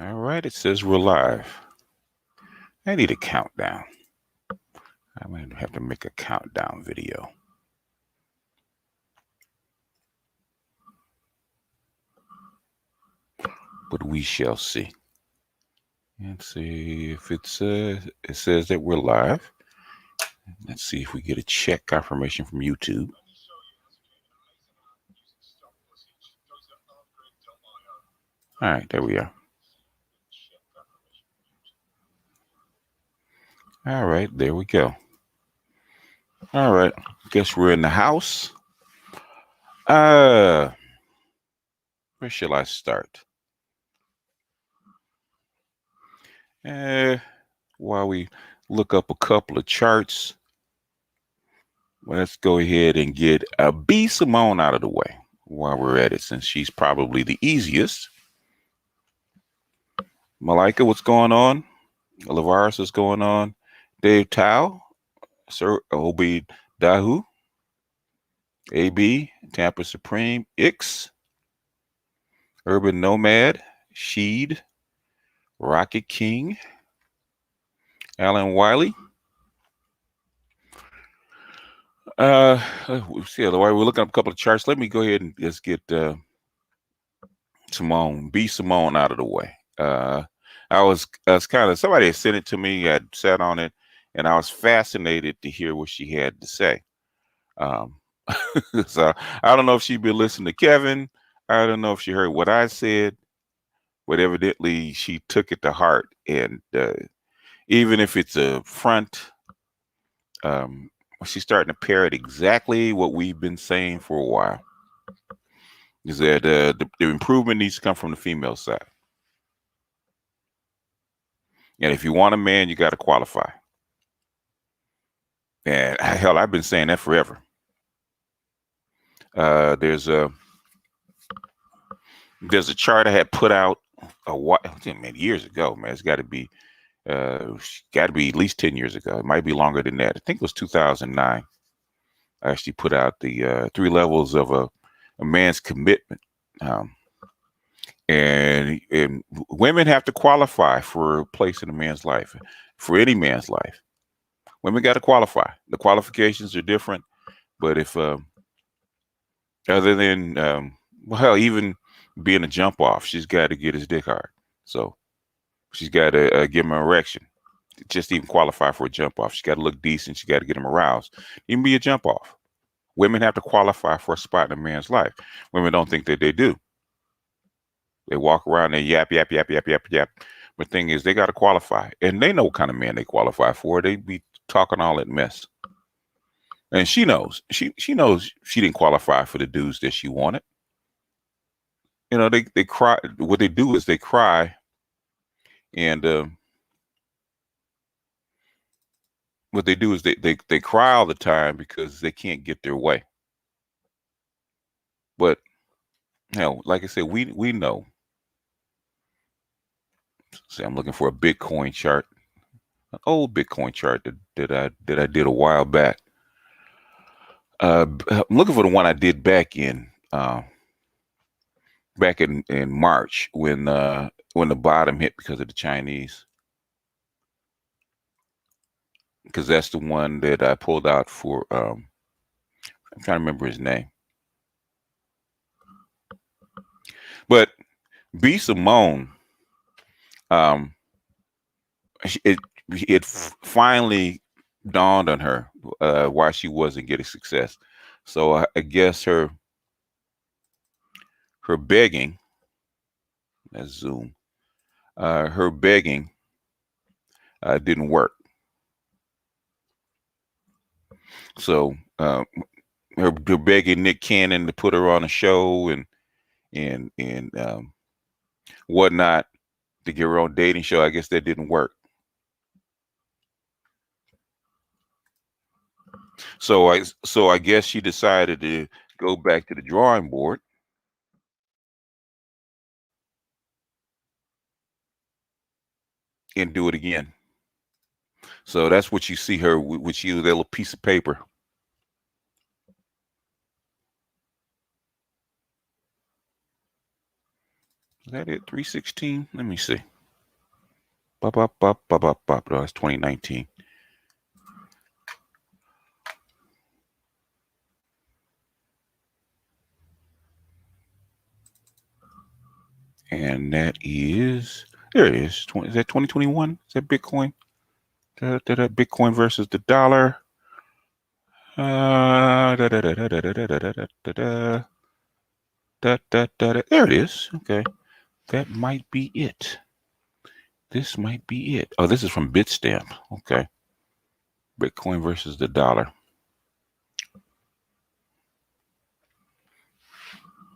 All right, it says we're live. I need a countdown. I'm going to have to make a countdown video. But we shall see. Let's see if it says that we're live. Let's see if we get a check confirmation from YouTube. All right, there we are. All right, there we go. All right, guess we're in the house. Where shall I start? While we look up a couple of charts, let's go ahead and get B. Simone out of the way while we're at it, since she's probably the easiest. Malika, what's going on? Lavaris, what's going on? Dave Tao, Sir Obi Dahu, AB, Tampa Supreme, Ix, Urban Nomad, Sheed, Rocket King, Alan Wiley. See, while we're looking up a couple of charts, let me go ahead and just get Simone, B. Simone out of the way. I was kind of, somebody had sent it to me. I sat on it, and I was fascinated to hear what she had to say. So I don't know if she'd been listening to Kevin. I don't know if she heard what I said, but evidently she took it to heart. And even if it's a front, she's starting to parrot exactly what we've been saying for a while. Is that the improvement needs to come from the female side. And if you want a man, you got to qualify. And hell, I've been saying that forever. There's a chart I had put out many years ago. Man, it's got to be at least 10 years ago. It might be longer than that. I think it was 2009. I actually put out the 3 levels of a man's commitment. And women have to qualify for a place in a man's life, for any man's life. Women got to qualify. The qualifications are different, but if other than even being a jump off, she's got to get his dick hard. So she's got to give him an erection. Just even qualify for a jump off. She's got to look decent. She got to get him aroused. Even be a jump off. Women have to qualify for a spot in a man's life. Women don't think that they do. They walk around, they yap, yap, yap, yap, yap, yap. But the thing is, they got to qualify. And they know what kind of man they qualify for. They be talking all that mess. And she knows. She knows she didn't qualify for the dudes that she wanted. You know, they cry. What they do is they cry. And what they do is they cry all the time because they can't get their way. But, like I said, we know. See, I'm looking for a Bitcoin chart, an old Bitcoin chart that I did a while back. I'm looking for the one I did back in March when the bottom hit because of the Chinese. Because that's the one that I pulled out for. I'm trying to remember his name. But B. Simone, it finally dawned on her why she wasn't getting success. So I guess her begging, let's zoom, her begging didn't work. So her begging Nick Cannon to put her on a show and whatnot to get her own dating show. I guess that didn't work. So I guess she decided to go back to the drawing board and do it again. So that's what you see her with you, that little piece of paper. Is that it? 316? Let me see. Bop, bop, bop, bop, bop, bop. No, that's 2019. And that is, there it is. Is that 2021? Is that Bitcoin? Bitcoin versus the dollar. There it is. Okay. That might be it. This might be it. Oh, this is from Bitstamp. Okay. Bitcoin versus the dollar.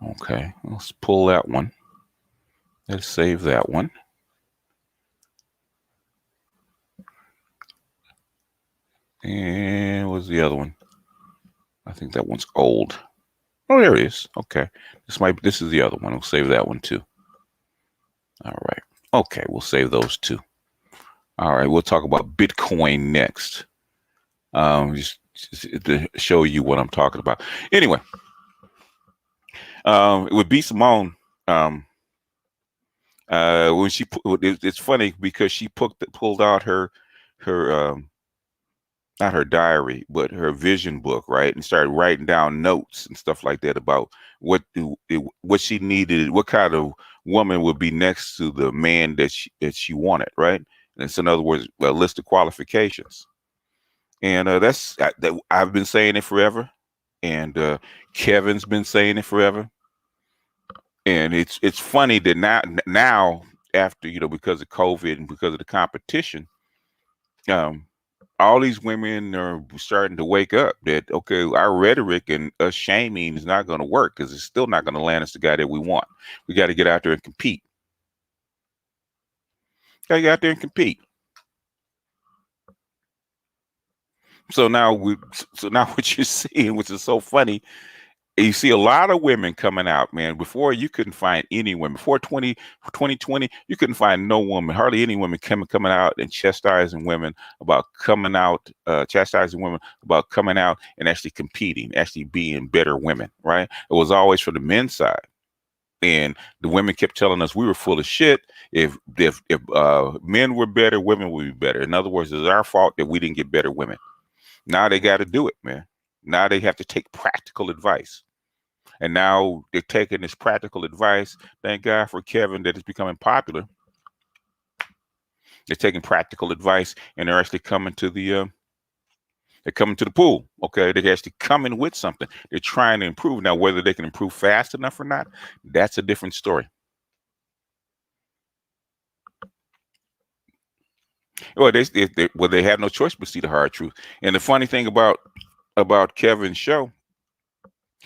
Okay. Let's pull that one. Let's save that one. And what's the other one? I think that one's old. Oh, there it is. Okay. This is the other one. We'll save that one too. All right. Okay, we'll save those two. All right, we'll talk about Bitcoin next. Just to show you what I'm talking about. Anyway, it would be Simone. When it's funny because she pulled out her not her diary, but her vision book, right, and started writing down notes and stuff like that about what she needed, what kind of woman would be next to the man that she wanted, right? And so, in other words, a list of qualifications. And I've been saying it forever, and Kevin's been saying it forever. And it's funny that now after because of COVID and because of the competition, all these women are starting to wake up that, okay, our rhetoric and us shaming is not going to work because it's still not going to land us the guy that we want. We got to get out there and compete. Got to get out there and compete. So now what you're seeing, which is so funny, you see a lot of women coming out, man. Before you couldn't find any women. Before 2020, you couldn't find no woman, hardly any women coming out and chastising women about coming out and actually competing, actually being better women, right? It was always for the men's side. And the women kept telling us we were full of shit. If men were better, women would be better. In other words, it's our fault that we didn't get better women. Now they got to do it, man. Now they have to take practical advice. And now they're taking this practical advice. Thank God for Kevin that it's becoming popular. They're taking practical advice and they're actually coming to the pool. Okay, they're actually coming with something. They're trying to improve. Now, whether they can improve fast enough or not, that's a different story. Well, they have no choice but see the hard truth. And the funny thing about Kevin's show,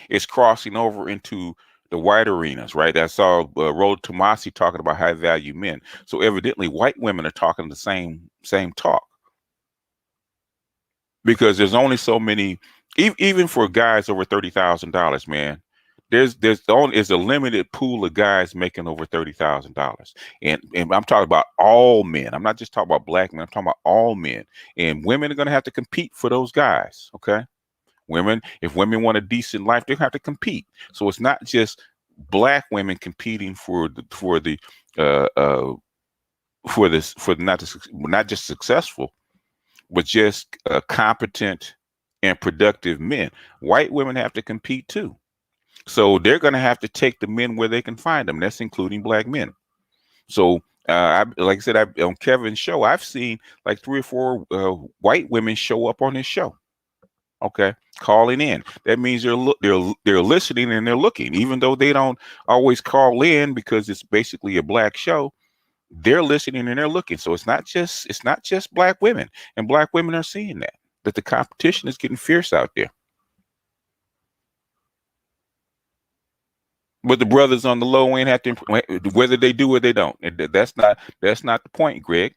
it's crossing over into the white arenas, right? I saw Roland Tomasi talking about high value men. So evidently, white women are talking the same talk, because there's only so many, even for guys over $30,000, man. There's a limited pool of guys making over $30,000, and I'm talking about all men. I'm not just talking about black men. I'm talking about all men, and women are going to have to compete for those guys. Okay. If women want a decent life, they have to compete. So it's not just black women competing for not just successful, but just competent and productive men. White women have to compete too. So they're going to have to take the men where they can find them. That's including black men. So like I said, on Kevin's show, I've seen like 3 or 4 white women show up on his show. Okay, calling in. That means they're listening and they're looking, even though they don't always call in because it's basically a black show. They're listening and they're looking. So it's not just black women, and black women are seeing that the competition is getting fierce out there. But the brothers on the low end have to, whether they do or they don't. That's not the point, Greg.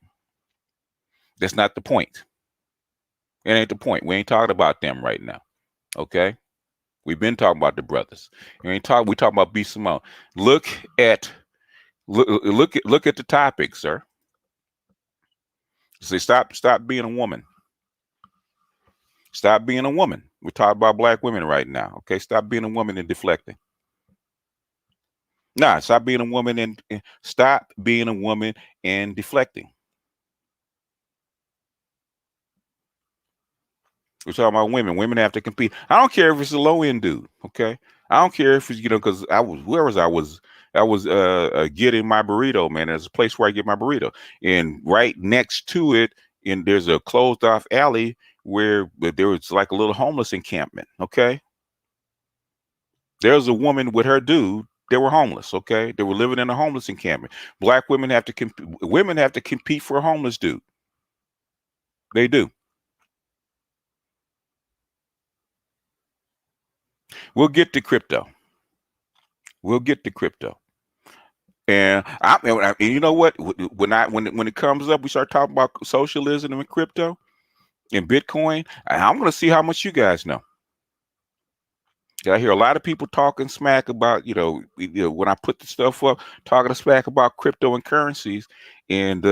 That's not the point. It ain't the point. We ain't talking about them right now. Okay. We've been talking about the brothers. We talking about B. Simone. Look at the topic, sir. Say stop being a woman. Stop being a woman. We're talking about black women right now. Okay, stop being a woman and deflecting. Nah, stop being a woman and stop being a woman and deflecting. We're talking about women. Women have to compete. I don't care if it's a low end dude. Okay. I don't care if it's, because I was getting my burrito, man. There's a place where I get my burrito, and right next to it, and there's a closed off alley where there was like a little homeless encampment. Okay. There's a woman with her dude. They were homeless. Okay. They were living in a homeless encampment. Black women have to compete. Women have to compete for a homeless dude. They do. We'll get to crypto. We'll get to crypto. And you know what? When it comes up, we start talking about socialism and crypto and Bitcoin. I'm going to see how much you guys know. I hear a lot of people talking smack about, when I put the stuff up, talking smack about crypto and currencies, and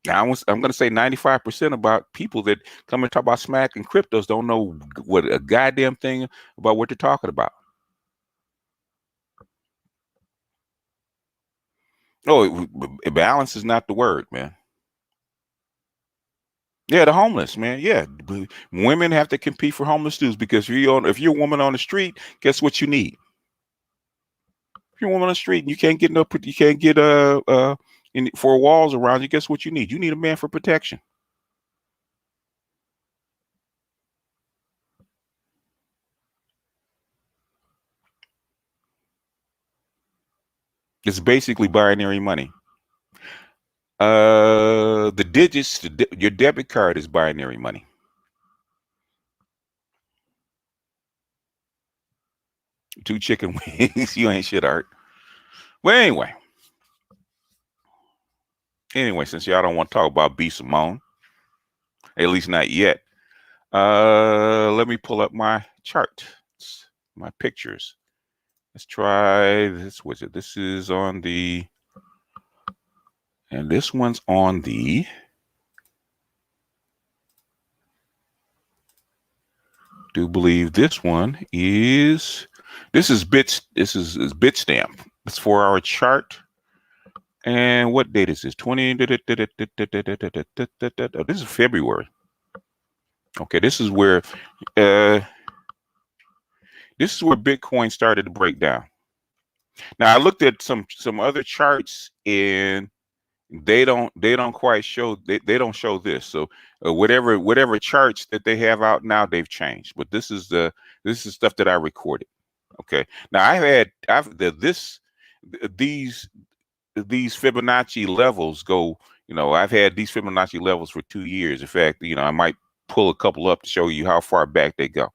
I'm going to say 95% about people that come and talk about smack and cryptos don't know what a goddamn thing about what they're talking about. Oh, balance is not the word, man. Yeah, the homeless, man. Yeah, women have to compete for homeless dudes because if you're a woman on the street, guess what you need? If you're a woman on the street and you can't get in 4 walls around you, guess what you need? You need a man for protection. It's basically binary money. The digits, your debit card is binary money. Two chicken wings, you ain't shit, Art. Well, anyway, since y'all don't want to talk about B. Simone, at least not yet. Let me pull up my chart, my pictures. Let's try this widget. This is on the, and this one's on the, do believe this one is, this is Bitstamp. It's 4 hour chart. And what date is this? 20, oh, this is February. Okay, uh, this is where Bitcoin started to break down. Now I looked at some other charts and they don't quite show they don't show this. So whatever charts that they have out now, they've changed. But this is stuff that I recorded. Okay. Now these Fibonacci levels go. I've had these Fibonacci levels for 2 years. In fact, I might pull a couple up to show you how far back they go.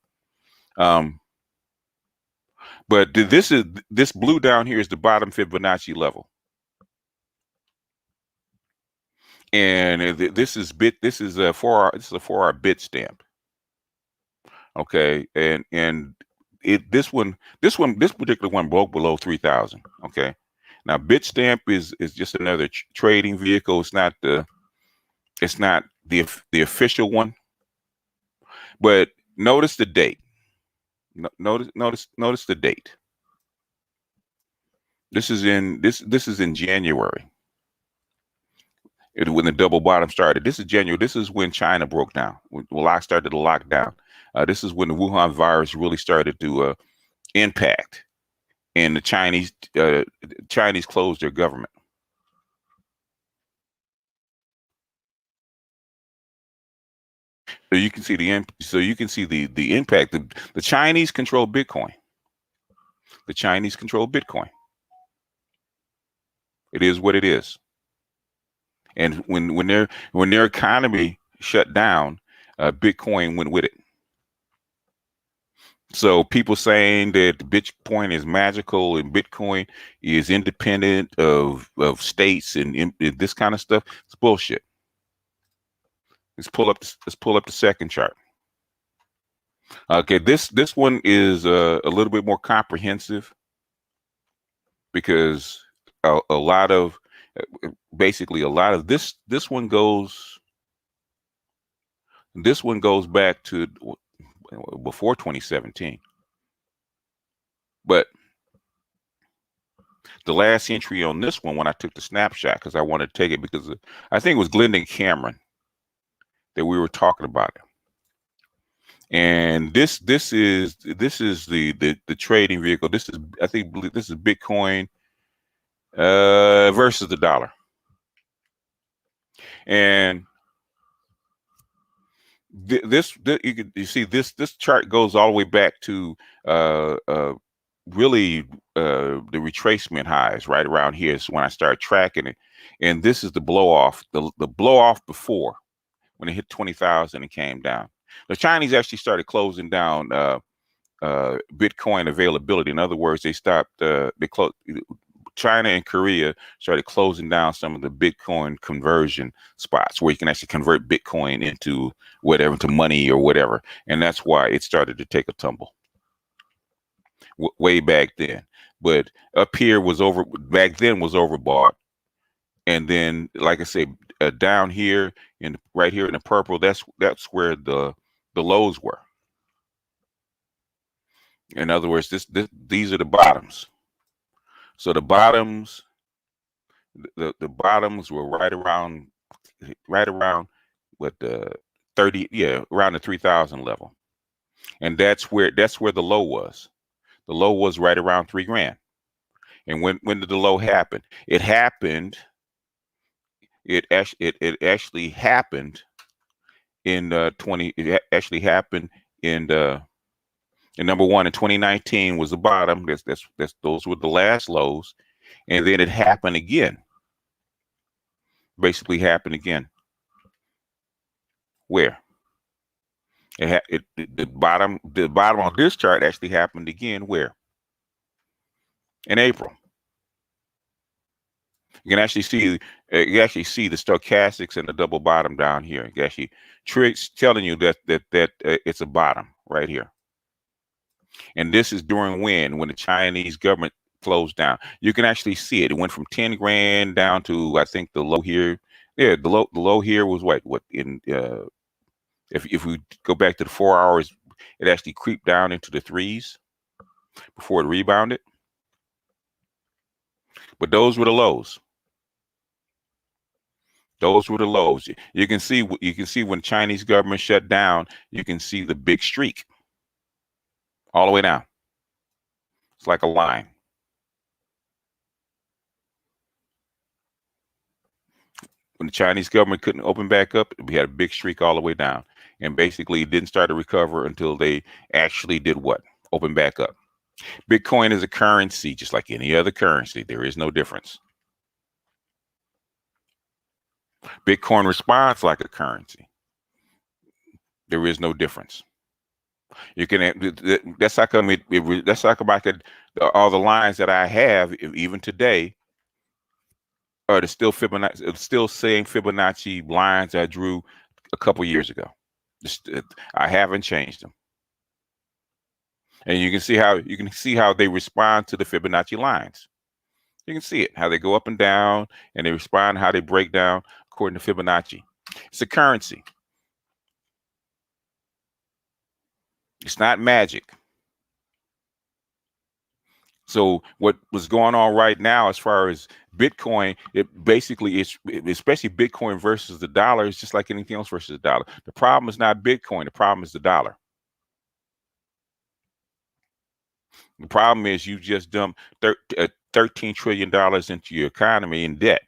But this blue down here is the bottom Fibonacci level. And this is a 4 hour Bitstamp. Okay, and this particular one broke below 3,000. Okay, now Bitstamp is just another trading vehicle. It's not the official one. But notice the date. Notice the date. This is in January. When the double bottom started. This is January. This is when China broke down. When started to lock down. This is when the Wuhan virus really started to impact, and the Chinese closed their government. So you can see the impact. The Chinese control Bitcoin. The Chinese control Bitcoin. It is what it is. And when their economy shut down, Bitcoin went with it. So people saying that Bitcoin is magical and Bitcoin is independent of states and this kind of stuff, it's bullshit. Let's pull up the second chart. Okay, this one is a little bit more comprehensive because a lot of basically a lot of this one goes back to before 2017. But the last entry on this one when I took the snapshot because I wanted to take it because I think it was Glendon Cameron that we were talking about it. And this is the trading vehicle. This is this is Bitcoin versus the dollar. And you see this chart goes all the way back to really the retracement highs right around here is when I started tracking it. And this is the blow off, the blow off before when it hit 20,000 and came down. The Chinese actually started closing down Bitcoin availability. In other words, they stopped China and Korea started closing down some of the Bitcoin conversion spots where you can actually convert Bitcoin into whatever, to money or whatever. And that's why it started to take a tumble way back then. But up here was back then was overbought. And then, like I say, down here right here in the purple, that's where the lows were. In other words, these are the bottoms. So the bottoms, the bottoms were right around what the 30, around the 3,000 level, and that's where the low was. The low was right around 3 grand. And when did the low happen? It happened. It actually happened in 20. It actually happened in the. And number one, in 2019 was the bottom. Those were the last lows, and then it happened again. Basically, happened again. Where? The bottom on this chart actually happened again. Where? In April. You can actually see the stochastics and the double bottom down here. You actually tricks telling you that it's a bottom right here. And this is during when the Chinese government closed down. You can actually see it. It went from 10 grand down to, I think, the low here. Yeah, the low here was what in if we go back to the 4 hours, it actually creeped down into the 3s before it rebounded. But those were the lows. Those were the lows. You can see when Chinese government shut down, you can see the big streak all the way down. It's like a line. When the Chinese government couldn't open back up, we had a big streak all the way down. And basically it didn't start to recover until they actually did what? Open back up. Bitcoin is a currency, just like any other currency. There is no difference. Bitcoin responds like a currency. There is no difference. You can. That's how come that's how come I could. All the lines that I have, even today, are still Fibonacci. Still same Fibonacci lines I drew a couple years ago. I haven't changed them. And you can see how they respond to the Fibonacci lines. You can see it, how they go up and down, and they respond how they break down according to Fibonacci. It's a currency. It's not magic. So what was going on right now as far as Bitcoin, it basically is, especially Bitcoin versus the dollar, is just like anything else versus the dollar. The problem is not Bitcoin. The problem is the dollar. The problem is you just dumped $13 trillion into your economy in debt.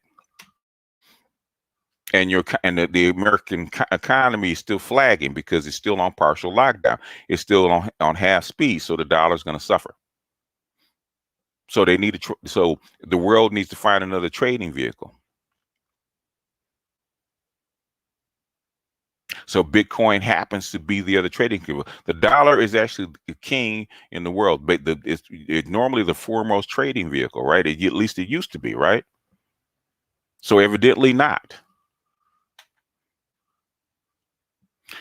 And the American economy is still flagging because it's still on partial lockdown. It's still on half speed, so the dollar is going to suffer. So they need to. So the world needs to find another trading vehicle. So Bitcoin happens to be the other trading vehicle. The dollar is actually the king in the world, but it's normally the foremost trading vehicle, right? At least it used to be, right? So evidently not.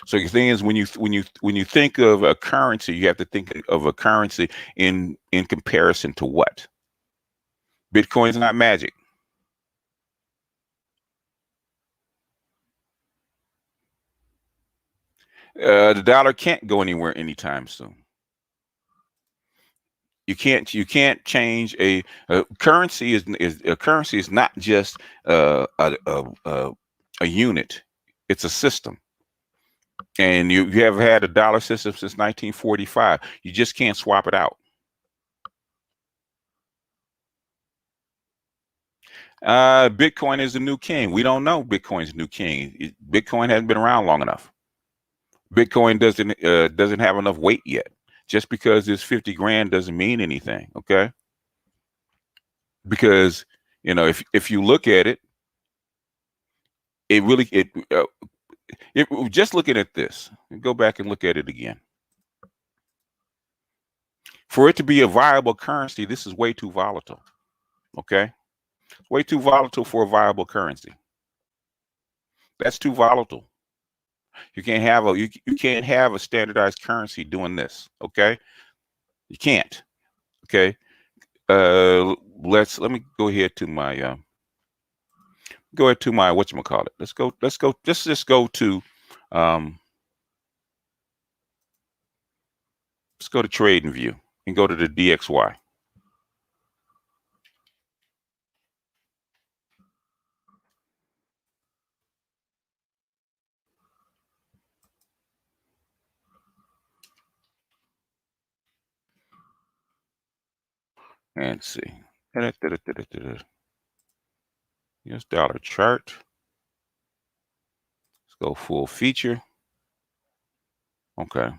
So the thing is, when you think of a currency, you have to think of a currency in comparison to what? Bitcoin's not magic. The dollar can't go anywhere anytime soon. You can't change a currency. Is a currency is not just a unit. It's a system. And you have had a dollar system since 1945. You just can't swap it out. Bitcoin is the new king. We don't know Bitcoin's new king. Bitcoin hasn't been around long enough. Bitcoin doesn't have enough weight yet. Just because it's 50 grand doesn't mean anything. Okay, because if you look at it, it really just looking at this. Go back and look at it again. For it to be a viable currency, this is way too volatile. Okay, way too volatile for a viable currency. That's too volatile. You can't have you can't have a standardized currency doing this. Okay, you can't. Okay, let me go ahead to my whatchamacallit. Let's just go to let's go to trade and view and go to the DXY. And see. Here's dollar chart. Let's go full feature. Okay.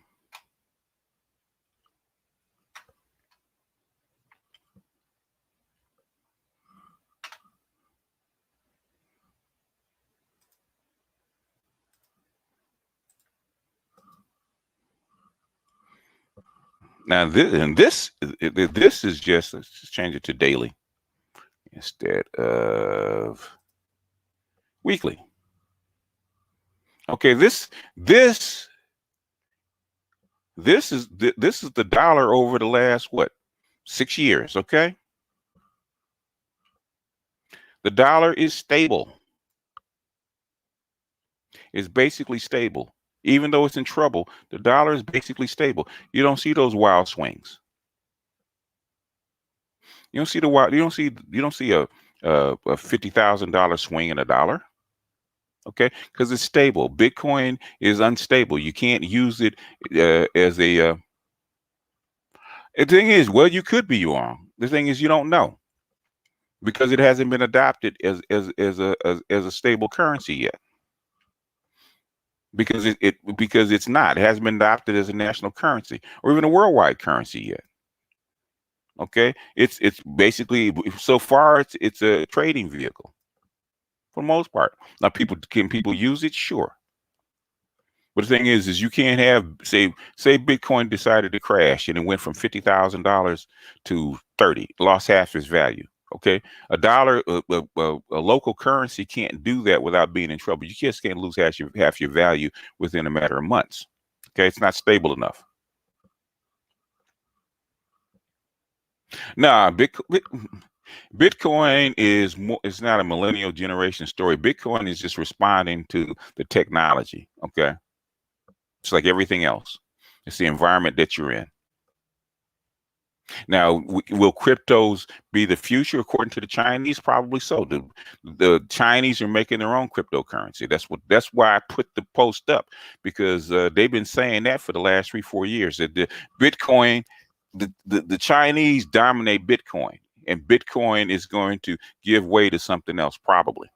Now this is just, let's just change it to daily instead of weekly. Okay, this is the dollar over the last what, 6 years. Okay, the dollar is stable. It's basically stable. Even though it's in trouble, the dollar is basically stable. You don't see those wild swings. You don't see the wild. You don't see a $50,000 swing in a dollar. Okay, because it's stable. Bitcoin is unstable. You can't use it as a. The thing is, well, you could be wrong. The thing is, you don't know because it hasn't been adopted as a stable currency yet. Because because it's not. It hasn't been adopted as a national currency or even a worldwide currency yet. Okay, it's basically, so far it's a trading vehicle for the most part. Now, people use it? Sure. But the thing is you can't have, say Bitcoin decided to crash and it went from $50,000 to 30, lost half its value. Okay, a dollar, a local currency can't do that without being in trouble. You just can't lose half your value within a matter of months. Okay, it's not stable enough. Nah, Bitcoin is more. It's not a millennial generation story. Bitcoin is just responding to the technology. Okay, it's like everything else. It's the environment that you're in. Now, will cryptos be the future according to the Chinese? Probably so. The Chinese are making their own cryptocurrency. That's why I put the post up, because they've been saying that for the last 3-4 years, that the Bitcoin, the Chinese dominate Bitcoin, and Bitcoin is going to give way to something else probably.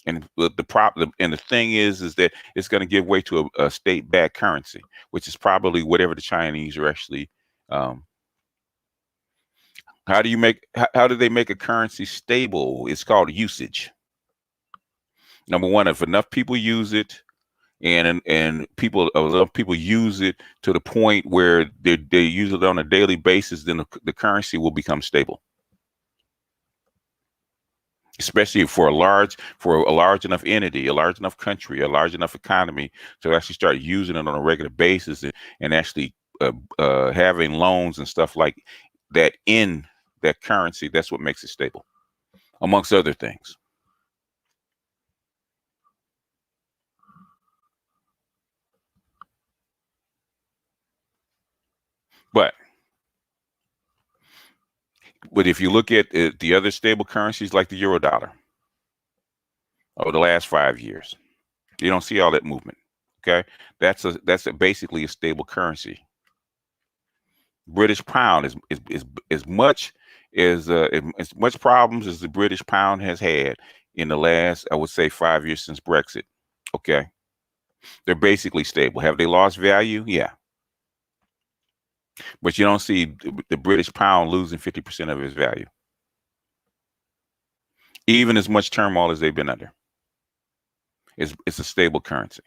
And the problem, and the thing is that it's going to give way to a state-backed currency, which is probably whatever the Chinese are actually. How do they make a currency stable? It's called usage. Number one, if enough people use it, and enough people use it to the point where they use it on a daily basis, then the currency will become stable. Especially for a large enough entity, a large enough country, a large enough economy to actually start using it on a regular basis, and actually having loans and stuff like that in that currency. That's what makes it stable, amongst other things. But But if you look at the other stable currencies like the euro dollar over the last 5 years, you don't see all that movement. Okay, basically a stable currency. British pound is as much as much problems as the British pound has had in the last, I would say, 5 years since Brexit. Okay, they're basically stable. Have they lost value? Yeah, but you don't see the British pound losing 50% of its value, even as much turmoil as they've been under. It's a stable currency.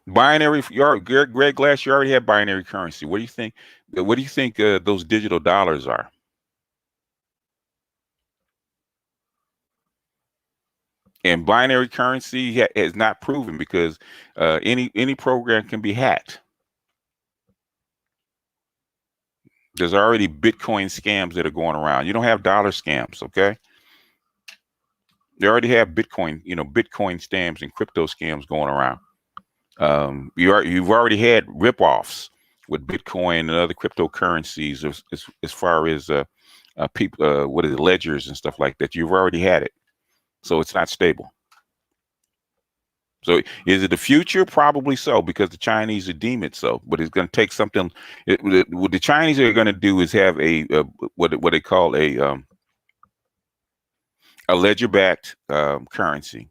Binary. Greg Glass, you already have binary currency. What do you think? What do you think those digital dollars are? And binary currency is not proven because any program can be hacked. There's already Bitcoin scams that are going around. You don't have dollar scams, okay? They already have Bitcoin, Bitcoin scams and crypto scams going around. You've already had ripoffs with Bitcoin and other cryptocurrencies as far as people, what is it, ledgers and stuff like that. You've already had it, so it's not stable. So is it the future? Probably so, because the Chinese are deem it so. But it's going to take something. What the Chinese are going to do is have what they call a ledger-backed currency,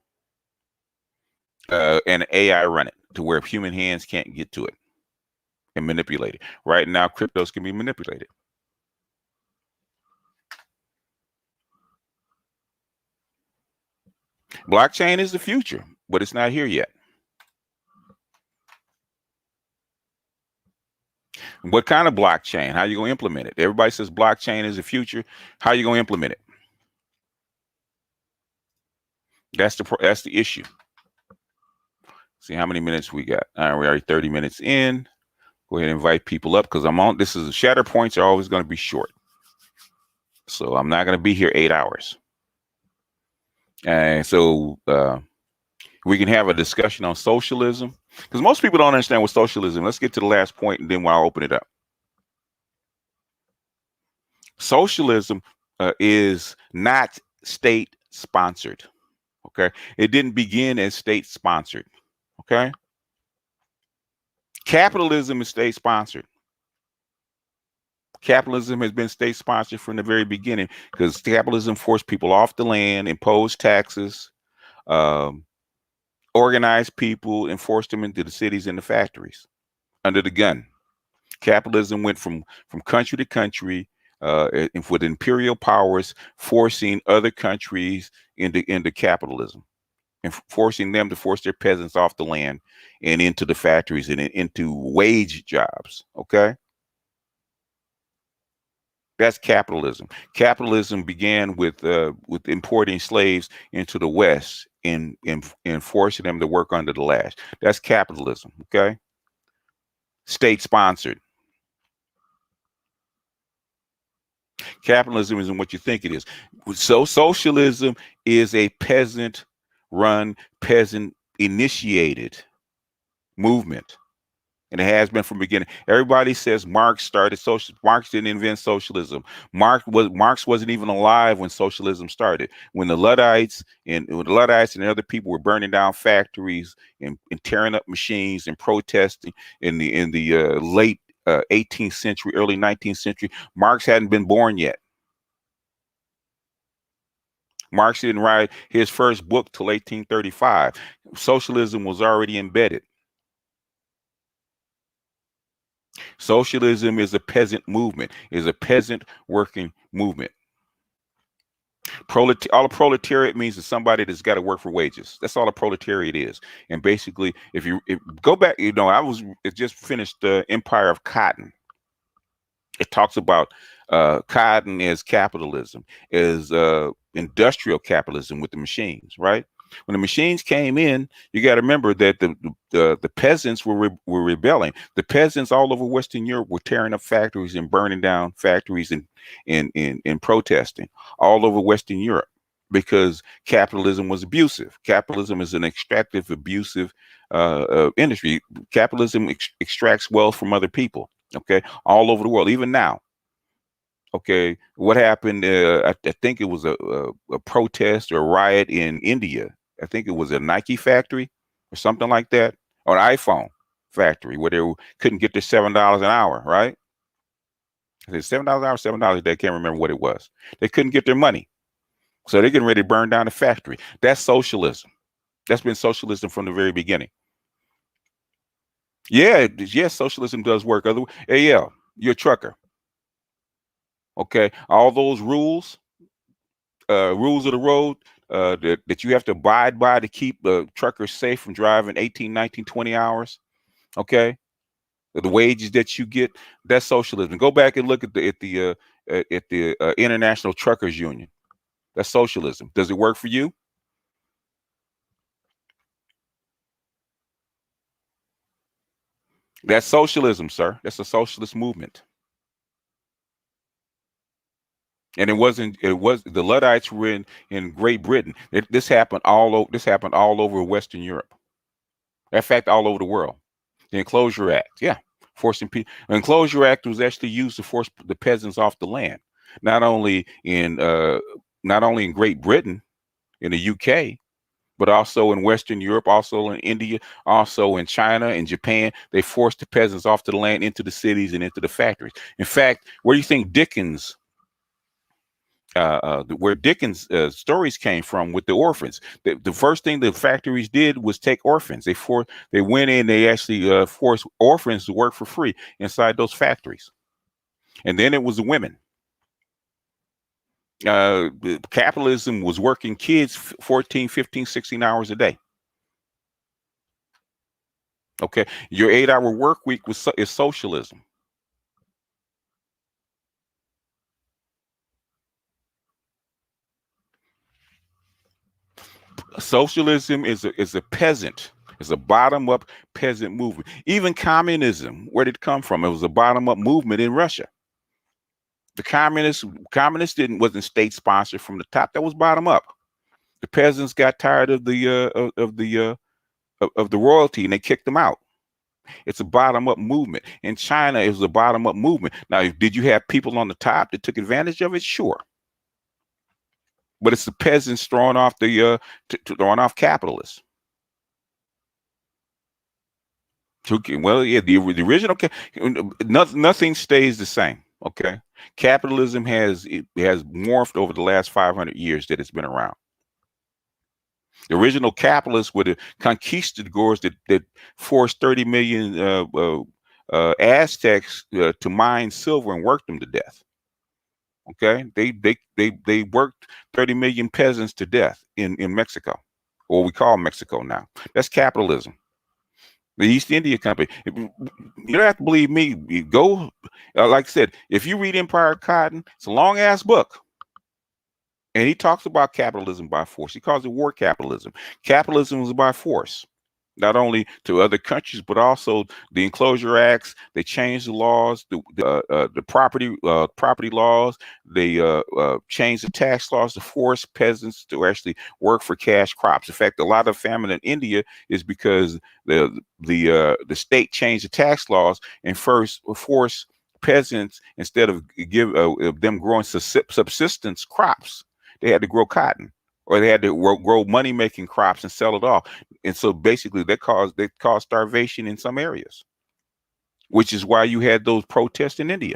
and AI run it to where human hands can't get to it and manipulate it. Right now, cryptos can be manipulated. Blockchain is the future, but it's not here yet. What kind of blockchain? How are you going to implement it? Everybody says blockchain is the future. How are you going to implement it? That's the issue. See how many minutes we got. All right, we're already 30 minutes in. Go ahead and invite people up because I'm on. This is Shatterpoints are always going to be short. So I'm not going to be here 8 hours. And so we can have a discussion on socialism because most people don't understand what socialism. Let's get to the last point and then I'll open it up. Socialism is not state sponsored. Okay. It didn't begin as state sponsored. Okay. Capitalism is state sponsored. Capitalism has been state sponsored from the very beginning because capitalism forced people off the land, imposed taxes, organized people, and forced them into the cities and the factories under the gun. Capitalism went from country to country with imperial powers forcing other countries into capitalism and forcing them to force their peasants off the land and into the factories and into wage jobs. Okay. That's capitalism. Capitalism began with importing slaves into the West and forcing them to work under the lash. That's capitalism. Okay. State sponsored. Capitalism isn't what you think it is. So socialism is a peasant run, peasant initiated movement. And it has been from the beginning. Everybody says Marx started social. Marx didn't invent socialism. Marx wasn't even alive when socialism started. When the Luddites and other people were burning down factories and tearing up machines and protesting in the late 18th century, early 19th century, Marx hadn't been born yet. Marx didn't write his first book till 1835. Socialism was already embedded. Socialism is a peasant movement, is a peasant working movement. All a proletariat means is somebody that's got to work for wages. That's all a proletariat is. And basically, if go back, it just finished the Empire of Cotton. It talks about cotton as capitalism, as industrial capitalism with the machines, right? When the machines came in, you got to remember that the peasants were rebelling. The peasants all over Western Europe were tearing up factories and burning down factories and protesting all over Western Europe because capitalism was abusive. Capitalism is an extractive, abusive industry. Capitalism extracts wealth from other people. Okay, all over the world, even now. Okay, what happened? I think it was a protest or a riot in India. I think it was a Nike factory or something like that, or an iPhone factory where they couldn't get their $7 an hour. Right? I said $7 an hour, $7 a day. Can't remember what it was. They couldn't get their money, so they're getting ready to burn down the factory. That's socialism. That's been socialism from the very beginning. Yeah, yes, socialism does work. Other, hey, yeah, you're a trucker. Okay, all those rules of the road that you have to abide by to keep the truckers safe from driving 18, 19, 20 hours. Okay, the wages that you get, that's socialism. Go back and look at the International Truckers Union. That's socialism. Does it work for you? That's socialism, sir. That's a socialist movement. And it wasn't. It was the Luddites were in Great Britain. This happened all over. This happened all over Western Europe. In fact, all over the world. The Enclosure Act, yeah, forcing people. The Enclosure Act was actually used to force the peasants off the land, not only in uh, not only in Great Britain, in the UK, but also in Western Europe, also in India, also in China and Japan. They forced the peasants off to the land, into the cities, and into the factories. In fact, where do you think Dickens where Dickens' stories came from with the orphans. The first thing the factories did was take orphans. They went in. They actually forced orphans to work for free inside those factories. And then it was the women. Capitalism was working kids 14, 15, 16 hours a day. Okay, your 8-hour work week is socialism. Socialism is a peasant. It's a bottom up peasant movement. Even communism, where did it come from? It was a bottom up movement in Russia. The communists didn't wasn't state sponsored from the top. That was bottom up. The peasants got tired of the royalty and they kicked them out. It's a bottom up movement. In China, it was a bottom up movement. Now, did you have people on the top that took advantage of it? Sure, but it's the peasants throwing off throwing off capitalists. Well, yeah, the original. Nothing stays the same. Okay, capitalism has morphed over the last 500 years that it's been around. The original capitalists were the conquistadors that forced 30 million Aztecs to mine silver and work them to death. Okay, they worked 30 million peasants to death in Mexico, or we call Mexico now. That's capitalism. The East India Company. You don't have to believe me. You go, like I said, if you read Empire of Cotton, it's a long ass book. And he talks about capitalism by force. He calls it war capitalism. Capitalism is by force, not only to other countries, but also the Enclosure Acts. They changed the laws, the property laws. They changed the tax laws to force peasants to actually work for cash crops. In fact, a lot of famine in India is because the state changed the tax laws and first forced peasants, instead of them growing subsistence crops, they had to grow cotton, or they had to grow money making crops and sell it off. And so basically they caused starvation in some areas, which is why you had those protests in India.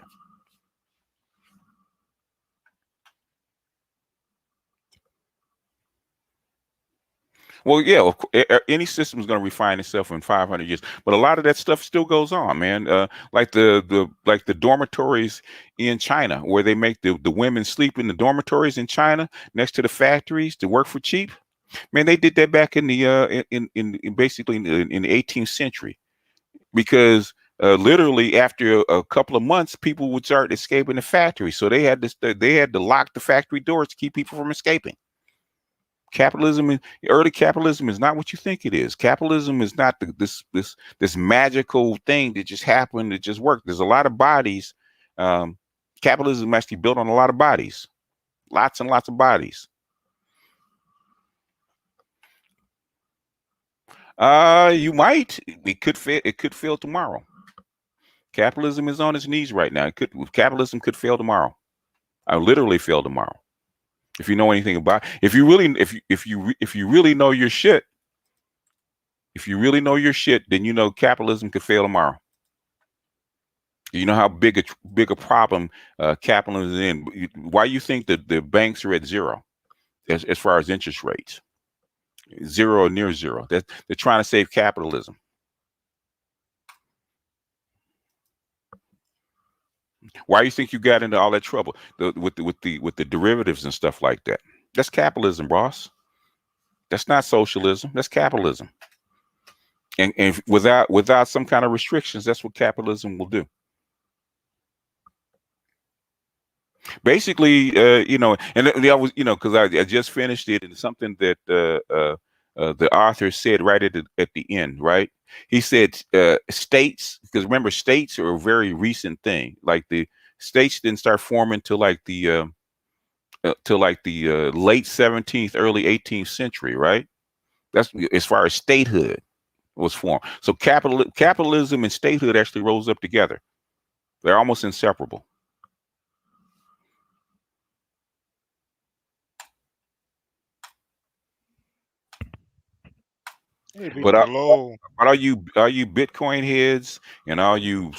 Well, yeah, any system is going to refine itself in 500 years, but a lot of that stuff still goes on, man. Like the dormitories in China, where they make the women sleep in the dormitories in China next to the factories to work for cheap. Man, they did that back in the basically in the 18th century, because literally after a couple of months, people would start escaping the factory, so they had to lock the factory doors to keep people from escaping. Early capitalism is not what you think it is. Capitalism is not this magical thing that just happened, that just worked. There's a lot of bodies. Um, Capitalism actually built on a lot of bodies, lots and lots of bodies. You might. It could fail. It could fail tomorrow. Capitalism is on its knees right now. Capitalism could fail tomorrow. I literally fail tomorrow. If you know anything about, if you really know your shit, then you know capitalism could fail tomorrow. You know how big a problem capitalism is in. Why you think that the banks are at zero as far as interest rates? Zero or near zero. They're trying to save capitalism. Why do you think you got into all that trouble with the derivatives and stuff like that? That's capitalism, boss. That's not socialism. That's capitalism. And without some kind of restrictions, that's what capitalism will do. Basically, and I was, because I just finished it, and it's something that the author said right at the end, right? He said states, because remember, states are a very recent thing. Like the states didn't start forming till like the late 17th, early 18th century, right? That's as far as statehood was formed. So capitalism and statehood actually rose up together. They're almost inseparable. But all you Bitcoin heads and all you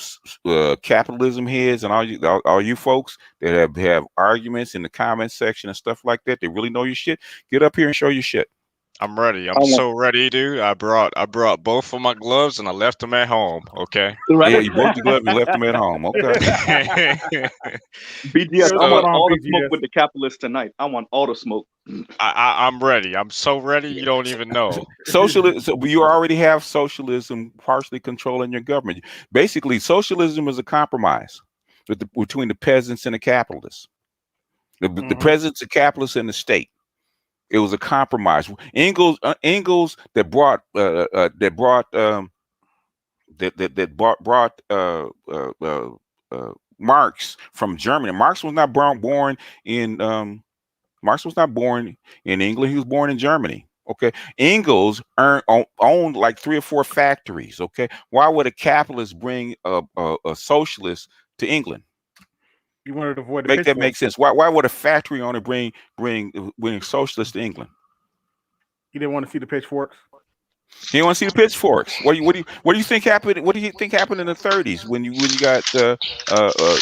capitalism heads and all you folks that have arguments in the comment section and stuff like that, they really know your shit. Get up here and show your shit. I'm ready. I'm so ready, dude. I brought both of my gloves and I left them at home. Okay. Right. Yeah, you broke your gloves and left them at home. Okay. BGS, I want all the smoke with the capitalists tonight. I want all the smoke. I'm ready. I'm so ready. You don't even know. Socialism. So you already have socialism partially controlling your government. Basically, socialism is a compromise between the peasants and the capitalists. The peasants, the capitalists, and the state. It was a compromise. Engels that brought Marx from Germany. Marx was not born in England. He was born in Germany. Okay, Engels owned like 3 or 4 factories. Okay, why would a capitalist bring a socialist to England? You wanted to avoid make that make sense. Why would a factory owner bring socialists to England? He didn't want to see the pitchforks. He didn't want to see the pitchforks. What do you think happened? What do you think happened in the 30s when you got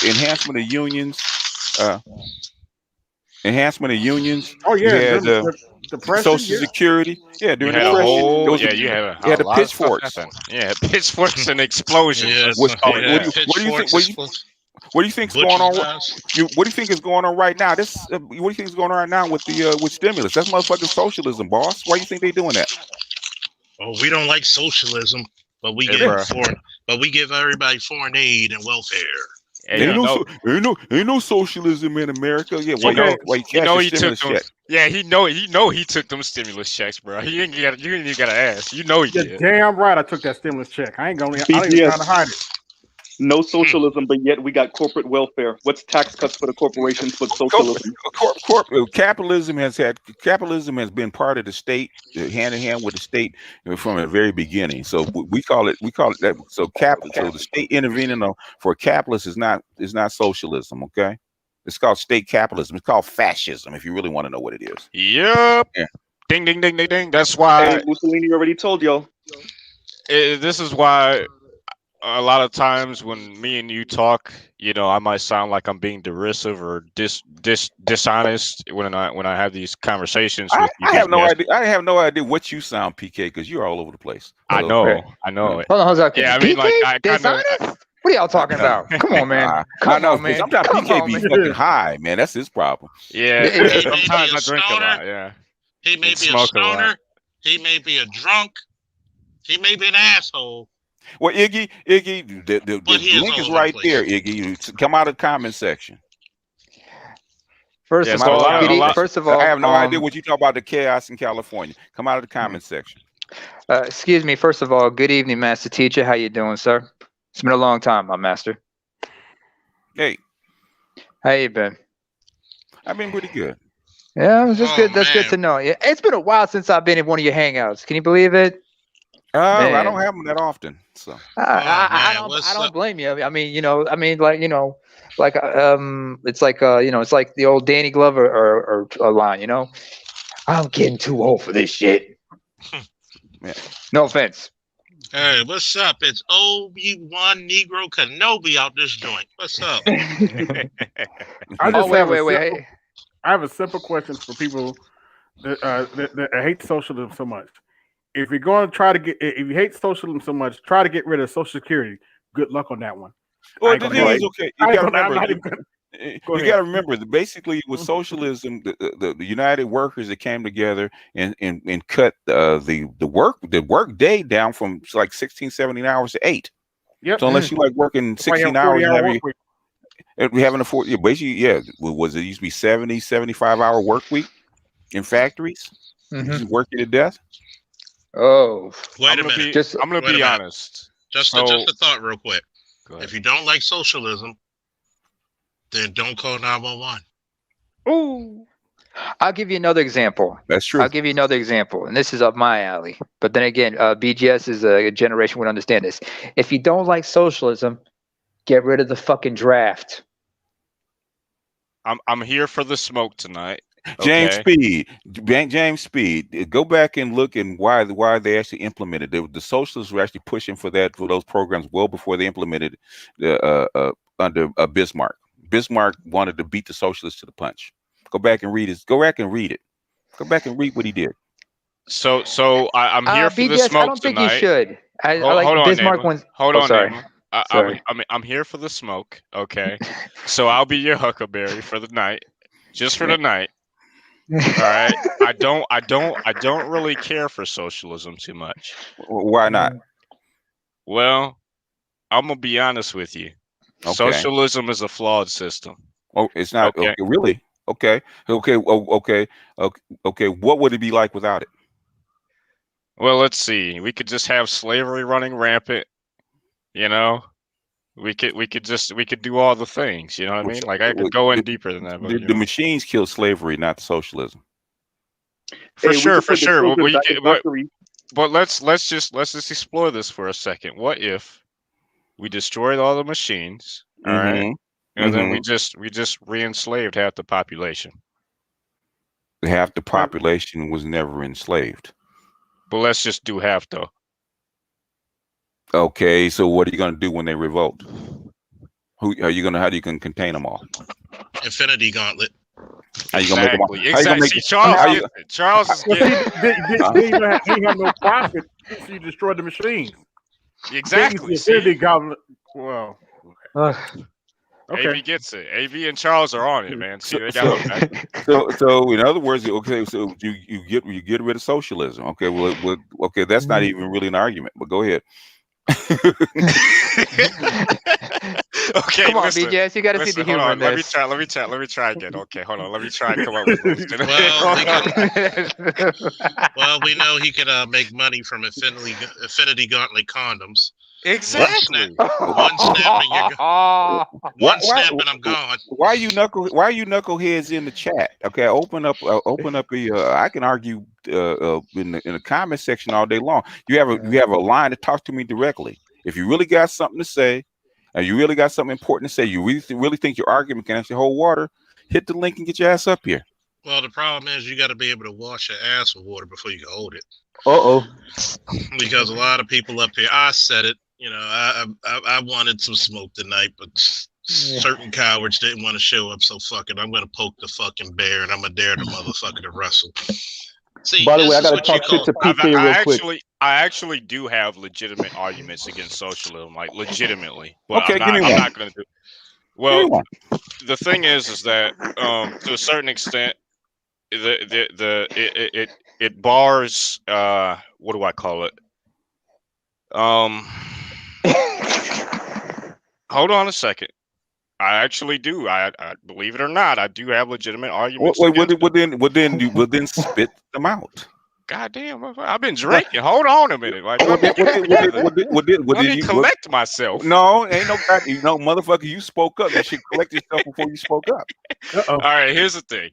enhancement of unions? Enhancement of unions. Oh yeah, you had, Social Security. Yeah, during the Depression. You had the pitchforks. Yeah, pitchforks and explosions. Yes, what do you think? What do you think is going on? What do you think is going on right now? What do you think is going on right now with with stimulus? That's motherfucking socialism, boss. Why do you think they doing that? Oh, we don't like socialism, but we give everybody foreign aid and welfare. Ain't no socialism in America. Yeah, he took them stimulus checks, bro. You ain't gotta ask. You know he did. Damn right, I took that stimulus check. I ain't trying to hide it. No socialism, but yet we got corporate welfare. What's tax cuts for the corporations but socialism? Capitalism has been part of the state, hand in hand with the state from the very beginning. So we call it that. So the state intervening for a capitalist is not socialism. Okay, it's called state capitalism. It's called fascism. If you really want to know what it is. Yep. Yeah. Ding ding ding ding ding. That's why Mussolini already told y'all. This is why. A lot of times when me and you talk, I might sound like I'm being derisive or dishonest when I have these conversations with you. I have no idea. I have no idea what you sound, PK, because you're all over the place. I know it. Hold on, yeah, I mean, PK? Dishonest? What are y'all talking about? Come on, man. Come on, man. Sometimes PK be fucking high, man. That's his problem. Yeah, sometimes I drink a lot. Yeah. He may be a stoner. He may be a drunk. He may be an asshole. Well, Iggy, the link is right there, Iggy. Come out of the comment section. First of all, I have no idea what you talk about the chaos in California. Come out of the comment section. Excuse me. First of all, good evening, Master Teacher. How you doing, sir? It's been a long time, my master. Hey. How you been? I've been pretty good. Yeah, it was just good. That's good to know. Yeah, it's been a while since I've been in one of your hangouts. Can you believe it? I Man. don't have them that often. So I don't blame you. I mean, like it's like it's like the old Danny Glover or line, I'm getting too old for this shit. Yeah. No offense. Hey, what's up? It's Obi-Wan Negro Kenobi out this joint. What's up? I just wait. I have a simple question for people that hate socialism so much. If you're going to try to if you hate socialism so much, try to get rid of Social Security. Good luck on that one. Well, the thing is, okay, you got to remember. You got to remember that basically with socialism, the United Workers that came together and cut the work day down from like 16, 17 hours to 8. Yep. So unless you like working 16 hours, we having a 40. Basically, was it used to be 70, 75-hour work week in factories? Just work you to death. Oh, wait a minute. I'm gonna be honest. Just a thought, real quick. If you don't like socialism, then don't call 911. Ooh. I'll give you another example. That's true. I'll give you another example, and this is up my alley. But then again, BGS is a generation would understand this. If you don't like socialism, get rid of the fucking draft. I'm here for the smoke tonight. James Speed. Go back and look and why they actually implemented it. The socialists were actually pushing for those programs well before they implemented under Bismarck. Bismarck wanted to beat the socialists to the punch. Go back and read it. Go back and read what he did. So I'm here for BGS, the smoke I don't think tonight. you should. I like hold on, Bismarck neighbor. ones. Hold on, sorry. neighbor. Sorry. I'm here for the smoke. Okay, so I'll be your huckleberry for the night, just for the night. All right. I don't really care for socialism too much. Why not? Well, I'm gonna be honest with you. Okay. Socialism is a flawed system. Oh, it's not. Okay, really? Okay. Okay. What would it be like without it? Well, let's see. We could just have slavery running rampant. We could do all the things. You know what I mean? Like I could go in deeper than that. But, the machines killed slavery, not socialism. For sure. But let's just explore this for a second. What if we destroyed all the machines? All right. And then we just re-enslaved half the population. Half the population was never enslaved. But let's just do half though. Okay, so what are you going to do when they revolt? How do you going to contain them all? Infinity Gauntlet. How you going to make them all? Exactly. See, Charles is getting. He have no profit if you destroy the machines. Exactly. Infinity Gauntlet. Well. Okay. AV gets it. AV and Charles are on it, man. See, so in other words, okay, so you get rid of socialism. Okay, okay, that's not even really an argument. But go ahead. Okay, come on, listen, BJS, you got to see the humor in this. Let me try again. Okay, hold on. Let me try and come up with this. Well, we know he could make money from Infinity Gauntlet condoms. Exactly. One snap and you're gone. One snap and I'm gone. Why are you knuckleheads in the chat? Okay, open up I can argue in the comment section all day long. You have a line to talk to me directly. If you really got something to say, and you really got something important to say, you really think your argument can actually hold water, hit the link and get your ass up here. Well, the problem is you got to be able to wash your ass with water before you can hold it. Because a lot of people up here, I said it. I wanted some smoke tonight, but certain cowards didn't want to show up. So fuck it, I'm gonna poke the fucking bear and I'm gonna dare the motherfucker to wrestle. See, by the way, I gotta talk shit to PK real quick. I actually do have legitimate arguments against socialism, like legitimately. But okay, I'm not gonna do. Well, the thing is that to a certain extent, it bars. What do I call it? Hold on a second. I actually do. I believe it or not, I do have legitimate arguments. Well, then spit them out. God damn, I've been drinking. Hold on a minute. Like, let me collect myself. No, ain't no motherfucker. You spoke up. You should collect yourself before you spoke up. All right, here's the thing.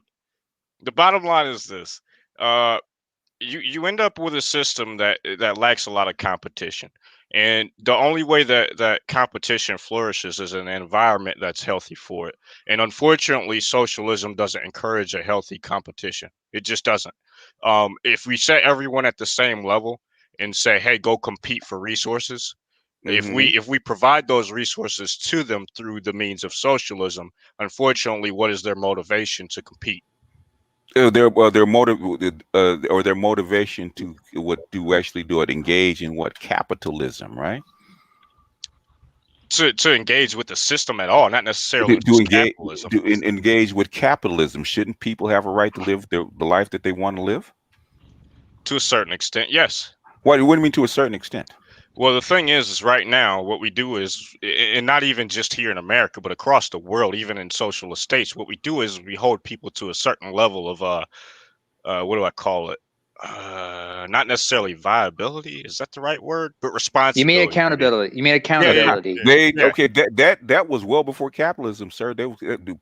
The bottom line is this. you end up with a system that lacks a lot of competition, and the only way that competition flourishes is an environment that's healthy for it. And unfortunately, socialism doesn't encourage a healthy competition. It just doesn't. If we set everyone at the same level and say, "Hey, go compete for resources," if we provide those resources to them through the means of socialism, unfortunately, what is their motivation to compete? Their motive or their motivation to actually do it, engage in what, capitalism, right? To engage with the system at all, not necessarily To just engage capitalism. engage with capitalism. Shouldn't people have a right to live the life that they want to live? To a certain extent, yes. What do you mean to a certain extent? Well, the thing is right now, what we do is, and not even just here in America, but across the world, even in socialist states, what we do is we hold people to a certain level of, what do I call it? Not necessarily viability. Is that the right word? But You responsibility. mean accountability. You mean accountability. Okay, that was well before capitalism, sir.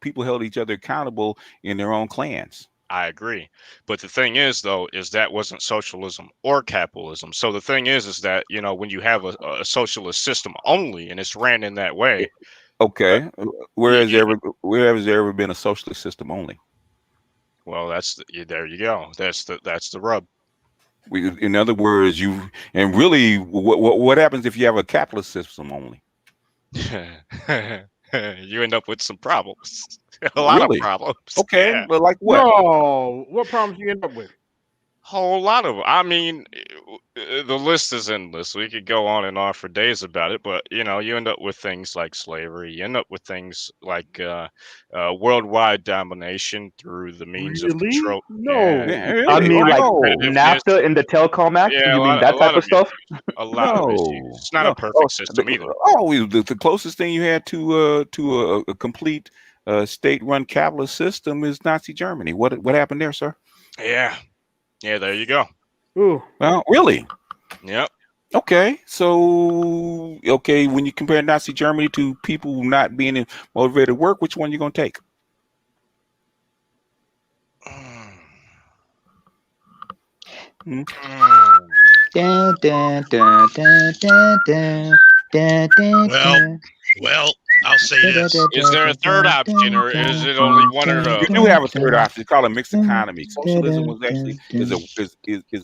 People held each other accountable in their own clans. I agree. But the thing is, though, is that wasn't socialism or capitalism. So the thing is that, when you have a socialist system only and it's ran in that way. Okay. Where has there ever been a socialist system only? Well, there you go. That's the rub. In other words, what happens if you have a capitalist system only? You end up with some problems. A lot of problems. Okay, Yeah. but like what? No, what problems you end up with? Whole lot of them. I mean, the list is endless. We could go on and on for days about it, but you end up with things like slavery. You end up with things like worldwide domination through the means of Really? control. No. Yeah, I mean, like competitiveness. NAFTA and the Telecom Act. Yeah, You a mean lot, that a type lot of stuff? A lot of issues. It's not a perfect system either. The closest thing you had to a complete state-run capitalist system is Nazi Germany. What happened there, sir? Yeah, there you go. Ooh. Well, really? Yep. Okay, so when you compare Nazi Germany to people not being motivated to work, which one you gonna take? Dun, dun, dun, dun, dun, dun, dun, dun, Well, I'll say this. Is there a third option, or is it only one or the You do have a third option. It's called a mixed economy. Socialism was actually is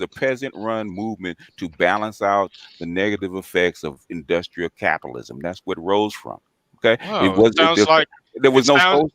a peasant-run movement to balance out the negative effects of industrial capitalism. That's what it rose from. Okay, there was no social.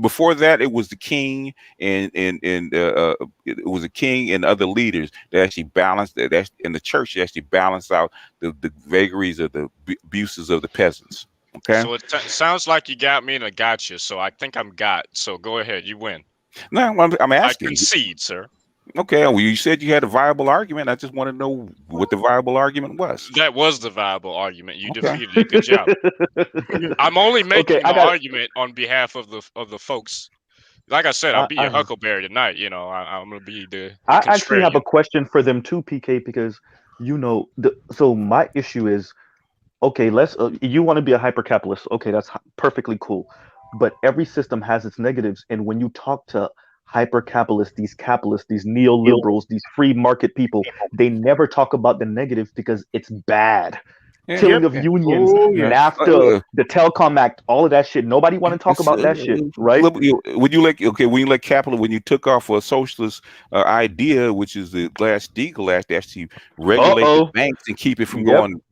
Before that, it was the king and it was a king and other leaders that actually balanced that. In the church, actually balanced out the vagaries of the abuses of the peasants. Okay. So it sounds like you got me and I got you. So I think I'm got. So go ahead, you win. No, I'm asking. I concede, sir. Okay, well, you said you had a viable argument. I just want to know what the viable argument was. That was the viable argument. You defeated it. Good job. I'm only making an argument on behalf of the folks. Like I said, I'll be a Huckleberry tonight. I'm gonna be the I actually have a question for them too, PK, because so my issue is, okay, you want to be a hyper-capitalist. Okay, that's perfectly cool. But every system has its negatives. And when you talk to hyper-capitalists, these neoliberals, these free market people, they never talk about the negative because it's bad. Killing of unions, NAFTA, the Telecom Act, all of that shit. Nobody want to talk about that shit, right? When you took off a socialist idea, which is the Glass-Steagall Act, to actually regulate the banks and keep it from going.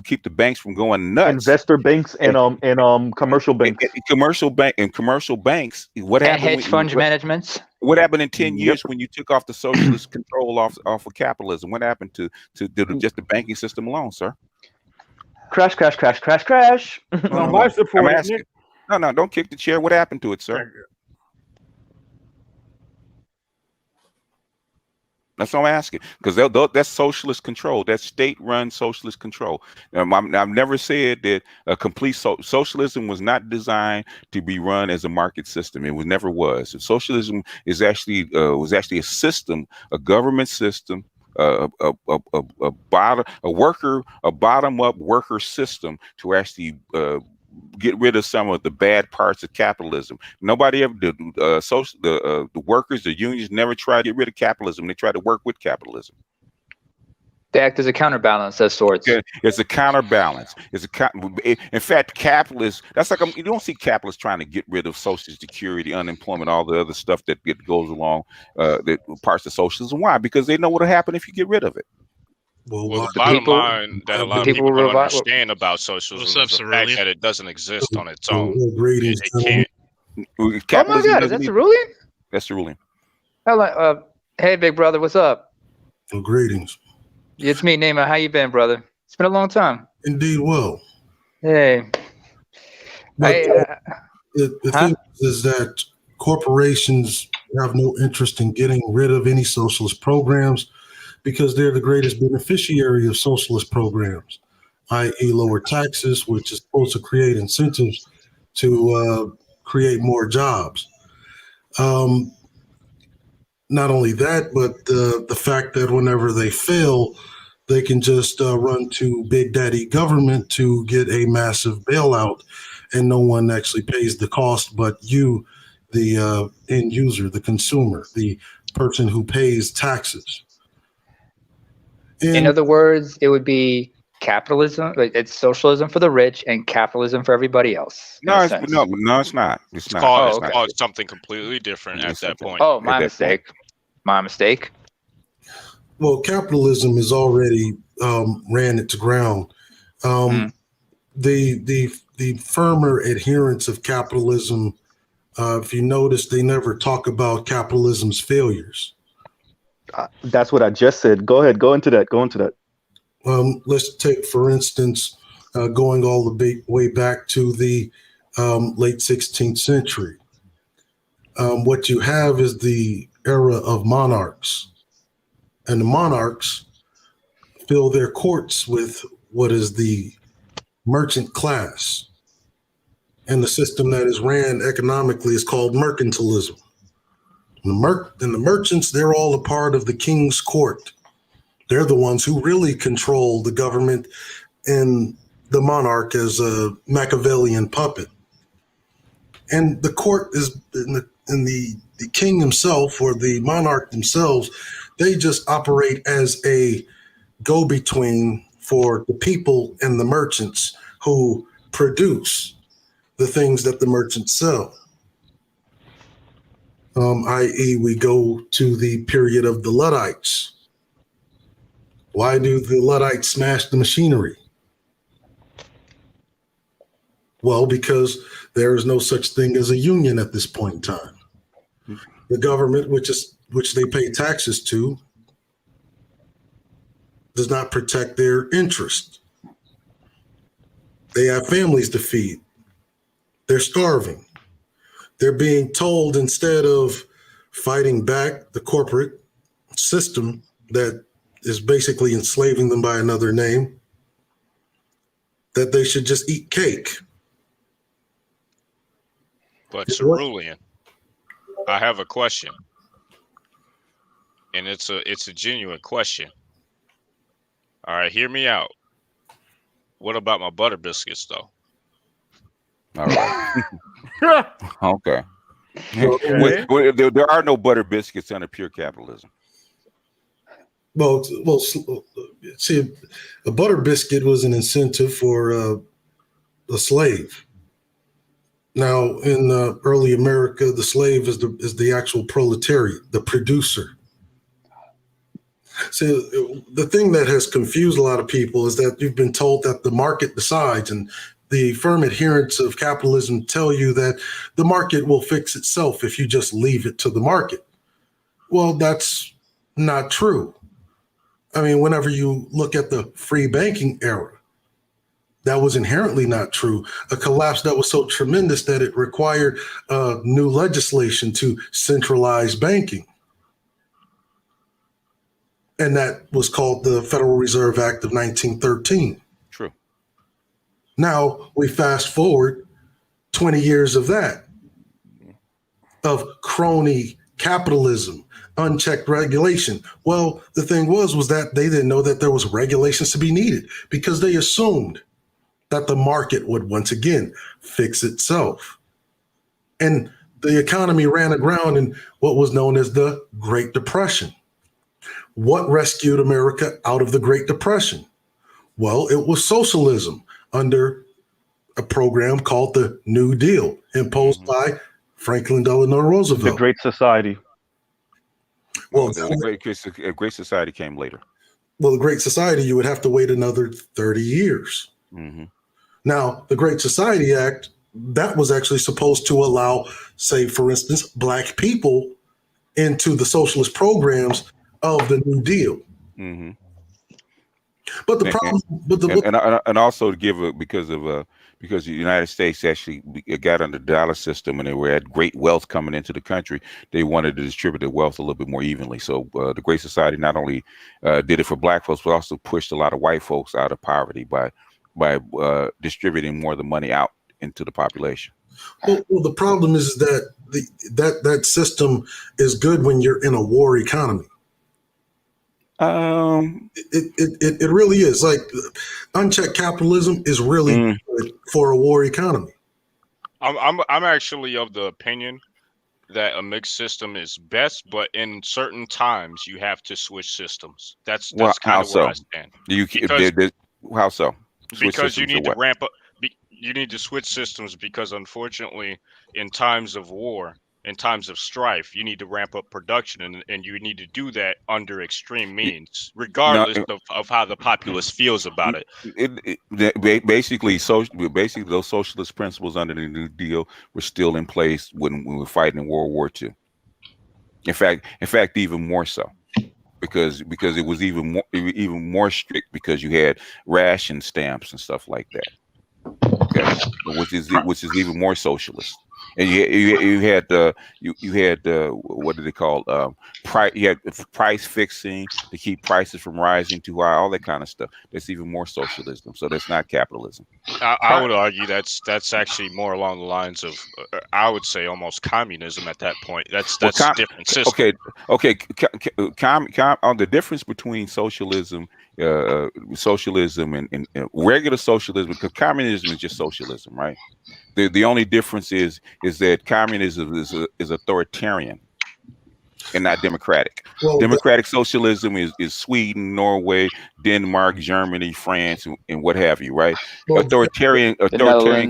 Keep the banks from going nuts. Investor banks and commercial banks. Commercial banks. What happened? Hedge fund managements. What happened in 10 years when you took off the socialist control off of capitalism? What happened to just the banking system alone, sir? Crash. No, my support. I'm asking. No, don't kick the chair. What happened to it, sir? That's what I'm asking, because that's socialist control. That's state-run socialist control. I've never said that a complete socialism was not designed to be run as a market system. It never was. Socialism was actually a system, a government system, a bottom-up worker system to actually get rid of some of the bad parts of capitalism. Nobody ever did. The workers, the unions, never tried to get rid of capitalism. They tried to work with capitalism. They act as a counterbalance of sorts. It's a counterbalance. In fact, capitalists. That's like you don't see capitalists trying to get rid of Social Security, unemployment, all the other stuff that goes along that parts of socialism. Why? Because they know what'll happen if you get rid of it. Well, the bottom line that a lot of people don't understand about socialism is the fact that it doesn't exist on its own. It can't. Oh my God, is that Cerulean? That's Cerulean. Hello, hey, big brother, what's up? Well, greetings. It's me, Neymar. How you been, brother? It's been a long time. Indeed, well. Hey. But, the thing is that corporations have no interest in getting rid of any socialist programs because they're the greatest beneficiary of socialist programs, i.e. lower taxes, which is supposed to create incentives to create more jobs. Not only that, but the fact that whenever they fail, they can just run to Big Daddy government to get a massive bailout, and no one actually pays the cost but you, the end user, the consumer, the person who pays taxes. In other words, it would be capitalism. It's socialism for the rich and capitalism for everybody else. No, it's not. It's not. It's called something completely different at that point. Oh, my mistake. My mistake. Well, capitalism has already ran it to ground. The firmer adherents of capitalism, if you notice, they never talk about capitalism's failures. That's what I just said. Go ahead. Go into that. Let's take, for instance, going all the way back to the late 16th century. What you have is the era of monarchs. And the monarchs fill their courts with what is the merchant class. And the system that is ran economically is called mercantilism. And the merchants, they're all a part of the king's court. They're the ones who really control the government and the monarch as a Machiavellian puppet. And the court is in the king himself or the monarch themselves, they just operate as a go-between for the people and the merchants who produce the things that the merchants sell. I.e., we go to the period of the Luddites. Why do the Luddites smash the machinery? Well, because there is no such thing as a union at this point in time. The government, which they pay taxes to, does not protect their interest. They have families to feed. They're starving. They're being told, instead of fighting back the corporate system that is basically enslaving them by another name, that they should just eat cake. But Cerulean, I have a question, and it's a genuine question. All right, hear me out. What about my butter biscuits, though? All right. Okay. There are no butter biscuits under pure capitalism. Well, see, a butter biscuit was an incentive for a slave. Now, in early America, the slave is the actual proletariat, the producer. See, the thing that has confused a lot of people is that you've been told that the market decides, and the firm adherents of capitalism tell you that the market will fix itself if you just leave it to the market. Well, that's not true. I mean, whenever you look at the free banking era, that was inherently not true. A collapse that was so tremendous that it required new legislation to centralize banking. And that was called the Federal Reserve Act of 1913. True. Now we fast forward 20 years of that, of crony capitalism, unchecked regulation. Well, the thing was that they didn't know that there was regulations to be needed because they assumed that the market would once again fix itself. And the economy ran aground in what was known as the Great Depression. What rescued America out of the Great Depression? Well, it was socialism under a program called the New Deal, imposed by Franklin Delano Roosevelt. The Great Society. Well, the Great Society came later. Well, the Great Society, you would have to wait another 30 years. Mm-hmm. Now, the Great Society Act, that was actually supposed to allow, say, for instance, Black people into the socialist programs of the New Deal. Mm-hmm. But the problem, and also to give because the United States actually got under the dollar system and they were at great wealth coming into the country, they wanted to distribute the wealth a little bit more evenly. So the Great Society not only did it for Black folks, but also pushed a lot of white folks out of poverty by distributing more of the money out into the population. Well, the problem is that that system is good when you're in a war economy. It really is. Like, unchecked capitalism is really good for a war economy. I'm actually of the opinion that a mixed system is best, but in certain times you have to switch systems. That's kind of where I stand. How so? Because you need to ramp up. You need to switch systems because, unfortunately, in times of war, in times of strife, you need to ramp up production, and you need to do that under extreme means, regardless of how the populace feels about it. Basically, those socialist principles under the New Deal were still in place when we were fighting in World War II. In fact, even more so. Because it was even more strict because you had ration stamps and stuff like that. Okay, which is even more socialist. And you had what do they call price? You had price fixing to keep prices from rising too high, all that kind of stuff. That's even more socialism. So that's not capitalism. I would argue that's actually more along the lines of I would say almost communism at that point. That's a different system. Okay. The difference between socialism and regular socialism, because communism is just socialism, right? The only difference is that communism is authoritarian and not democratic. Well, democratic socialism is Sweden, Norway, Denmark, Germany, France, and what have you, right? Well, authoritarian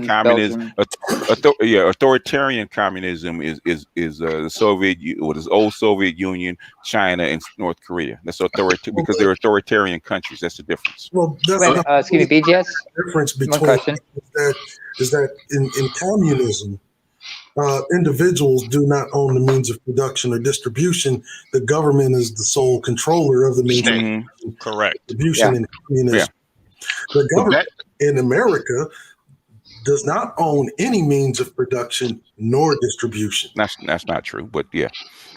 communism. Authoritarian communism is the Soviet, or the old Soviet Union, China, and North Korea. That's authoritarian because they're authoritarian countries. That's the difference. Well, that's excuse me, BGS. Difference between is that in communism, individuals do not own the means of production or distribution. The government is the sole controller of the means of distribution and communism. The government in America does not own any means of production nor distribution. That's not true, but yeah.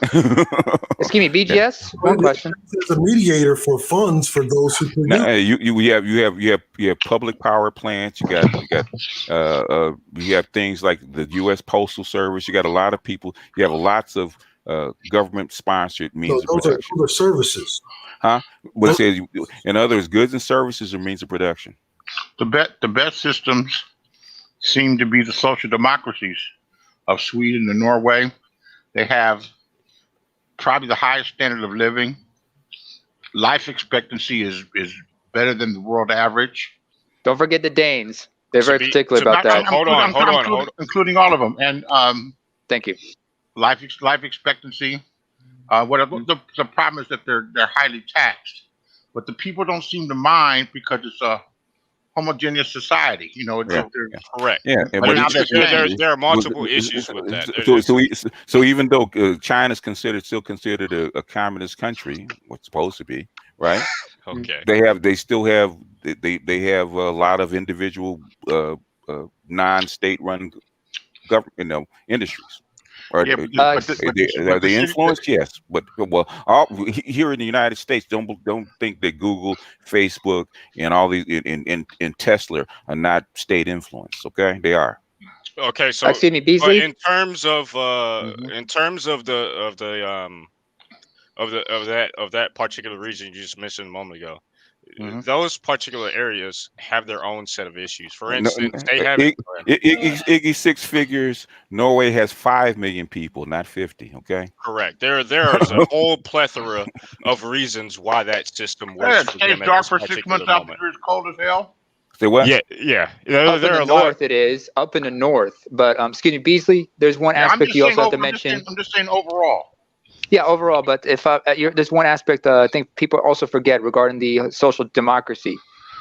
Excuse me, BGS. One question. There's a mediator for funds for those who produce. Now, you have public power plants. You have things like the U.S. Postal Service. You got a lot of people. You have lots of government sponsored means of production. Those are services, huh? But it says, in other words, goods and services are means of production. The best systems seem to be the social democracies of Sweden and Norway. They have probably the highest standard of living. Life expectancy is better than the world average. Don't forget the Danes. They're very particular about that. Hold on. Including all of them. And thank you. Life expectancy. The problem is that they're highly taxed, but the people don't seem to mind because it's a homogeneous society, correct. Yeah, but there are multiple issues with that. So even though China is still considered a communist country, what's supposed to be, right? Okay. They still have a lot of individual non-state run government industries. Or the influence, yes, but here in the United States, don't think that Google, Facebook, and all these and Tesla are not state influence. Okay, they are. Okay, so excuse me, Beasley. In terms of that particular region you just mentioned a moment ago, those particular areas have their own set of issues. For instance, they have Iggy six figures. Norway has 5 million people, not 50. Okay, correct. There is a whole plethora of reasons why that system works for them Stays at dark this for 6 particular months after moment. it's cold as hell. say what? Yeah. Up in the north, it is up in the north. But excuse me, Beasley. There's one aspect you also have to mention. I'm just saying overall. Yeah, overall, but if there's one aspect I think people also forget regarding the social democracy,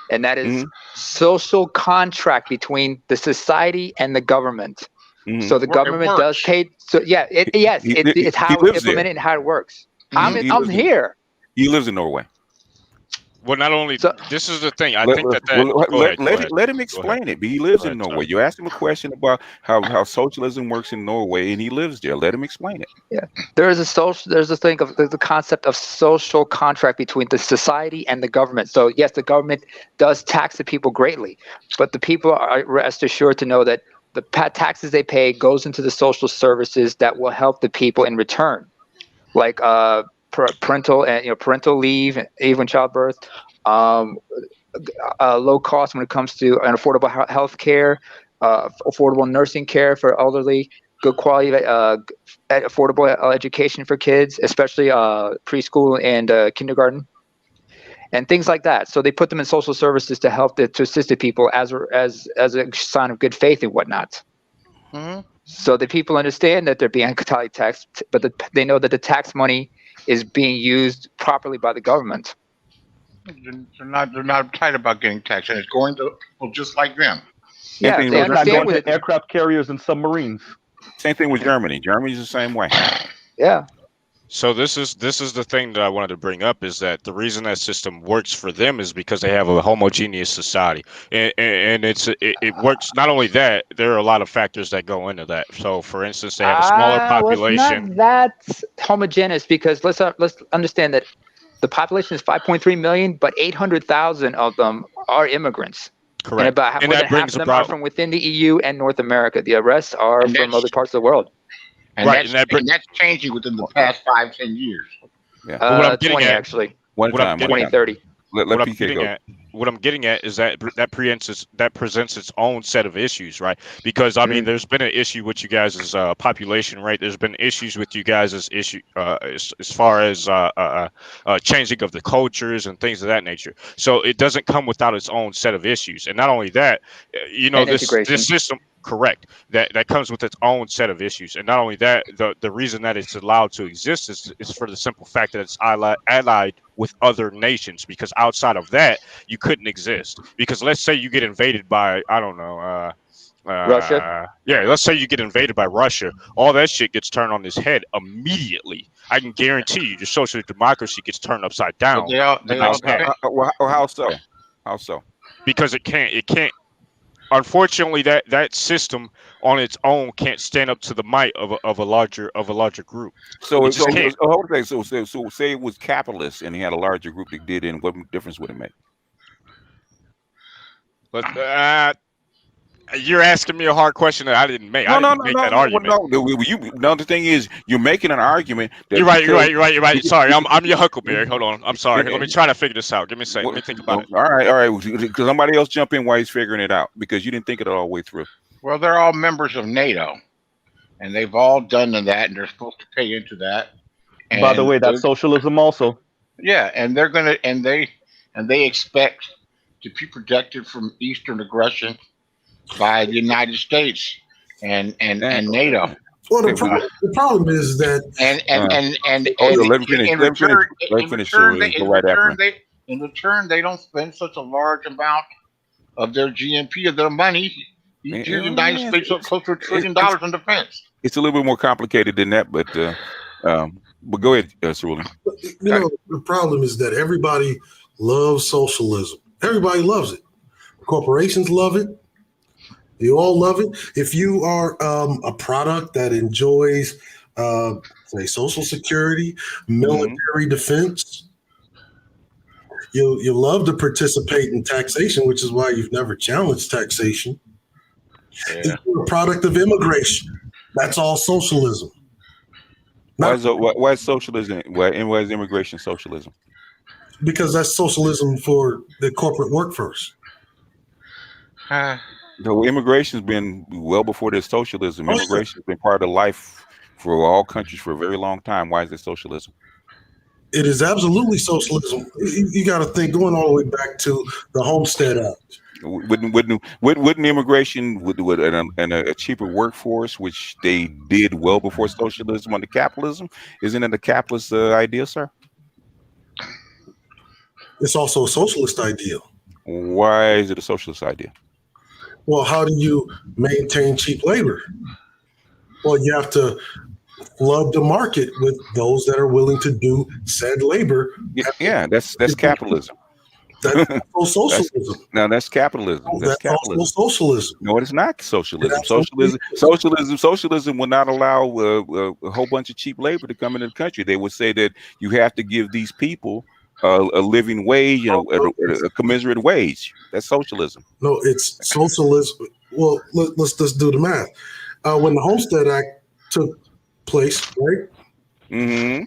and that is social contract between the society and the government. So the government does pay. So yeah, it's how it's implemented and how it works. I'm here. He lives in Norway. Well, not only this is the thing. I think that let him explain it. But he lives in Norway. You asked him a question about how socialism works in Norway, and he lives there. Let him explain it. Yeah, there's a thing of the concept of social contract between the society and the government. So yes, the government does tax the people greatly, but the people are rest assured to know that the taxes they pay goes into the social services that will help the people in return, like parental leave, even childbirth, low cost when it comes to an affordable health care, affordable nursing care for elderly, good quality affordable education for kids, especially preschool and kindergarten, and things like that. So they put them in social services to help to assist the people as a sign of good faith and whatnot. So the people understand that they're being entirely taxed, but they know that the tax money is being used properly by the government. They're not uptight about getting taxed, and it's going to people just like them. Yeah, they understand with aircraft carriers and submarines. Same thing with Germany. Germany's the same way. Yeah. So this is the thing that I wanted to bring up, is that the reason that system works for them is because they have a homogeneous society, and it works. Not only that, there are a lot of factors that go into that. So, for instance, they have a smaller population. It's not that homogeneous, because let's understand that the population is 5.3 million, but 800,000 of them are immigrants. Correct. And about more than half of them are from within the EU and North America. The rest are from other parts of the world. And that's changing within the past 5-10 years. Yeah. What I'm getting 20 at, actually. 2030. What I'm getting at is that presents its own set of issues, right? Because I mean, there's been an issue with you guys' population rate. There's been issues with you guys' issue as far as changing of the cultures and things of that nature. So it doesn't come without its own set of issues. And not only that, this system. Correct. That comes with its own set of issues, and not only that, the reason that it's allowed to exist is for the simple fact that it's allied with other nations. Because outside of that, you couldn't exist. Because let's say you get invaded by Russia. Yeah, let's say you get invaded by Russia. All that shit gets turned on its head immediately. I can guarantee you, the social democracy gets turned upside down. How so? How so? Because it can't. Unfortunately, that system on its own can't stand up to the might of a larger group. So say it was capitalist and he had a larger group that did in, what difference would it make? But you're asking me a hard question that I didn't make. I didn't make that argument. No, the thing is, you're making an argument. You're right. Sorry, I'm your huckleberry. Hold on. I'm sorry. Let me try to figure this out. Give me a second. Let me think about it. All right. Because somebody else jump in while he's figuring it out, because you didn't think it all the way through. Well, they're all members of NATO, and they've all done that, and they're supposed to pay into that. And by the way, that's socialism also. Yeah, and they're gonna they expect to be protected from Eastern aggression by the United States and NATO. Well, the problem is that in return they don't spend such a large amount of their GNP, of their money. The United States spends close to $1 trillion on defense. It's a little bit more complicated than that, but go ahead, Cerulean. The problem is that everybody loves socialism. Everybody loves it. Corporations love it. You all love it. If you are a product that enjoys, say, Social Security, military defense, you love to participate in taxation, which is why you've never challenged taxation. Yeah. If you're a product of immigration, that's all socialism. Why is socialism? Why is immigration socialism? because that's socialism for the corporate workforce. No, immigration's been well before there's socialism. Oh, yeah. Immigration's been part of life for all countries for a very long time. Why is it socialism? It is absolutely socialism. You got to think, going all the way back to the Homestead Act. Wouldn't immigration and a cheaper workforce, which they did well before socialism under capitalism, isn't it a capitalist idea, sir? It's also a socialist idea. Why is it a socialist idea? Well, how do you maintain cheap labor? Well, you have to flood the market with those that are willing to do said labor. Yeah, that's capitalism. That's also socialism. That's capitalism. That's capitalism. Also socialism. No, it is not socialism. Socialism. Socialism will not allow a whole bunch of cheap labor to come into the country. They would say that you have to give these people a living wage, a commensurate wage. That's socialism. No, it's socialism. Well, let's just do the math. When the Homestead Act took place, right? Mm-hmm.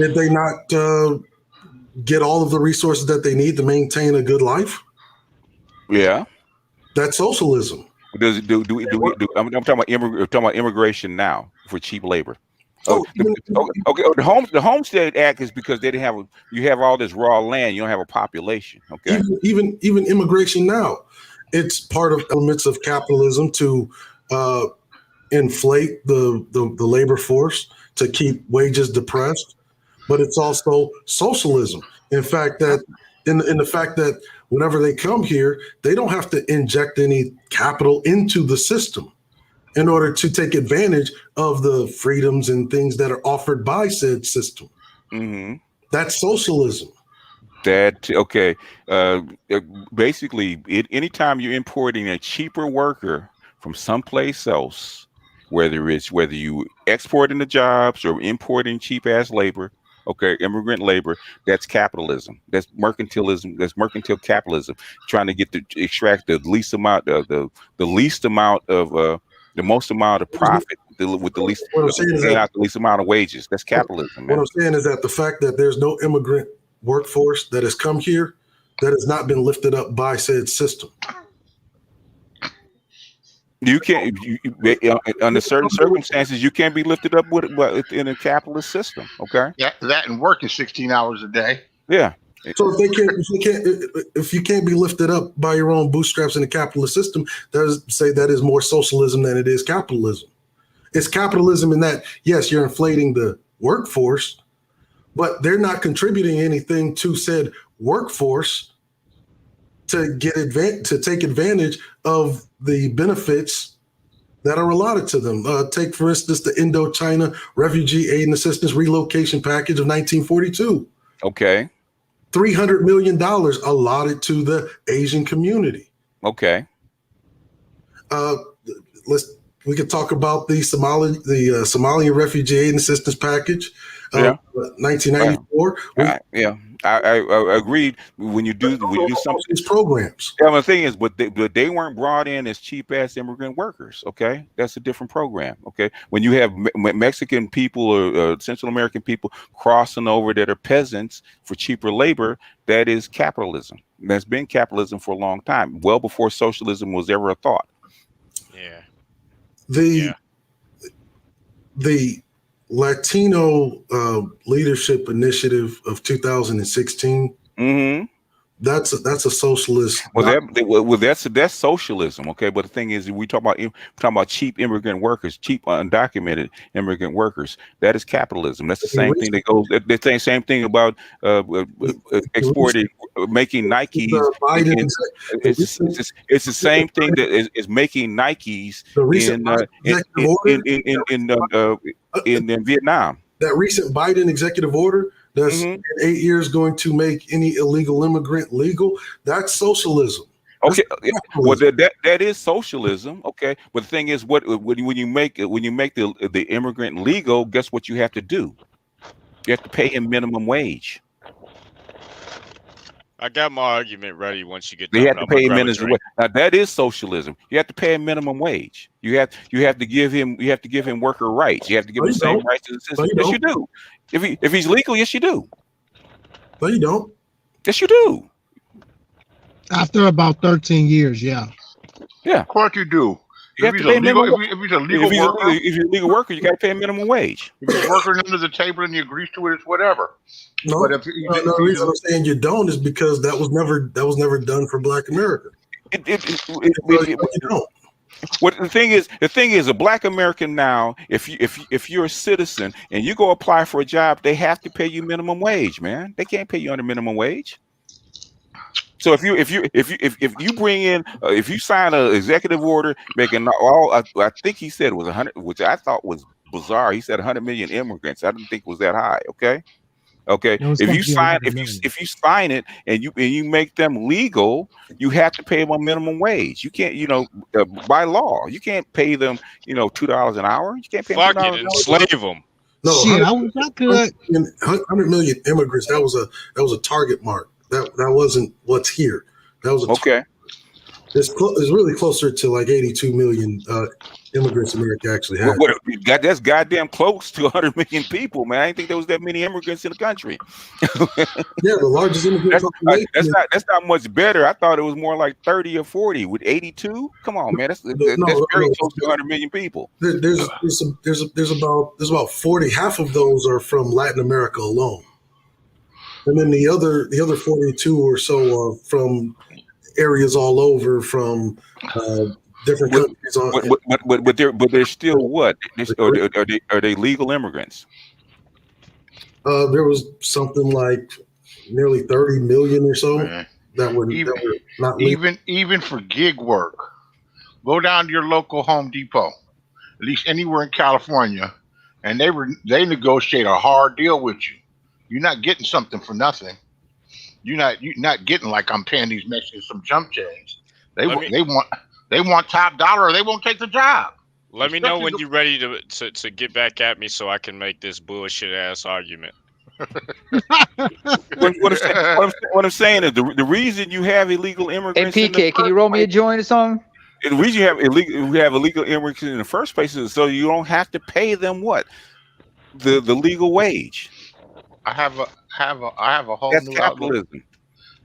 Did they not get all of the resources that they need to maintain a good life? Yeah, that's socialism. I'm talking about immigration now for cheap labor. The Homestead Act is because they didn't have you have all this raw land, you don't have a population. Okay, even immigration now, it's part of elements of capitalism to inflate the labor force to keep wages depressed, but it's also socialism. In fact, that in the fact that whenever they come here, they don't have to inject any capital into the system in order to take advantage of the freedoms and things that are offered by said system. Mm-hmm. That's socialism. Basically, anytime you're importing a cheaper worker from someplace else, whether you exporting the jobs or importing cheap ass labor, immigrant labor, that's capitalism. That's mercantilism. That's mercantile capitalism, trying to extract the least amount of the most amount of profit with the least the least amount of wages. That's capitalism. What I'm saying is that the fact that there's no immigrant workforce that has come here that has not been lifted up by said system. You can't, under certain circumstances, you can't be lifted up in a capitalist system. Okay. Yeah, that and working 16 hours a day. Yeah. So if you can't be lifted up by your own bootstraps in the capitalist system, that is more socialism than it is capitalism. It's capitalism in that, yes, you're inflating the workforce, but they're not contributing anything to said workforce to take advantage of the benefits that are allotted to them. Take, for instance, the Indochina Refugee Aid and Assistance Relocation Package of 1942. Okay. $300 million allotted to the Asian community. Okay. We could talk about the Somalian Refugee Aid and Assistance Package of 1994. I agreed. When you do some of these programs. Yeah, the thing is, but they weren't brought in as cheap ass immigrant workers. Okay, that's a different program. Okay, when you have Mexican people or Central American people crossing over that are peasants for cheaper labor, that is capitalism. That's been capitalism for a long time, well before socialism was ever a thought. Yeah. The Latino Leadership Initiative of 2016. Mm-hmm. That's a socialist. That's socialism. Okay, but the thing is, we talk about cheap immigrant workers, cheap undocumented immigrant workers. That is capitalism. That's the same thing that goes. The same thing about exporting, making Nikes. It's the same thing that is making Nikes in Vietnam. That recent Biden executive order that's in 8 years going to make any illegal immigrant legal. That's socialism. Okay, well that is socialism. Okay, but the thing is, when you make the immigrant legal, guess what you have to do? You have to pay him minimum wage. I got my argument ready. Once you get they have to pay him minimum wage. Now that is socialism. You have to pay a minimum wage. You have to give him worker rights. You have to give him the same rights as the system. Yes, you do. If he's legal, yes, you do. No, you don't. Yes, you do. After about 13 years, yeah. Yeah. Of course you do. You If have he's to a pay legal, minimum. if he's a legal worker, if you're a legal worker, you got to pay a minimum wage. if he's working under the table and he agrees to it, it's whatever. No, But if the reason I'm saying you don't is because that was never done for Black America. You don't. What the thing is, a Black American now, if you're a citizen and you go apply for a job, they have to pay you minimum wage, man. They can't pay you under minimum wage. So if you bring in if you sign an executive order making all I think he said it was 100, which I thought was bizarre. He said 100 million immigrants. I didn't think it was that high. Okay. No, it's If supposed you to be sign 11 million. if you sign it and you make them legal, you have to pay them a minimum wage. You can't, by law, you can't pay them, $2 an hour. You can't pay them Fuck $2 it, an hour. enslave them. No, Shit, I wish I could. 100 million immigrants. That was a target mark. That wasn't what's here. That was Okay. It's really closer to like 82 million immigrants America actually had. That's goddamn close to 100 million people, man. I didn't think there was that many immigrants in the country. Yeah, the largest immigrant population. That's not much better. I thought it was more like 30 or 40 with 82. Come on, man. That's very close to 100 million people. There's about 40. Half of those are from Latin America alone, and then the other 42 or so are from areas all over, from different countries. But they're still what? Are they legal immigrants? There was something like nearly 30 million or so that were not legal. Even for gig work. Go down to your local Home Depot, at least anywhere in California, and they negotiate a hard deal with you. You're not getting something for nothing. You're not getting like I'm paying these Mexicans some jump change. They want top dollar or they won't take the job. Let me know when you're ready to get back at me so I can make this bullshit ass argument. What I'm saying is the reason you have illegal immigrants. Hey PK, can you roll me a joint or something? The reason you have illegal immigrants in the first place is so you don't have to pay them what? The legal wage. I have a whole That's new capitalism. outlook.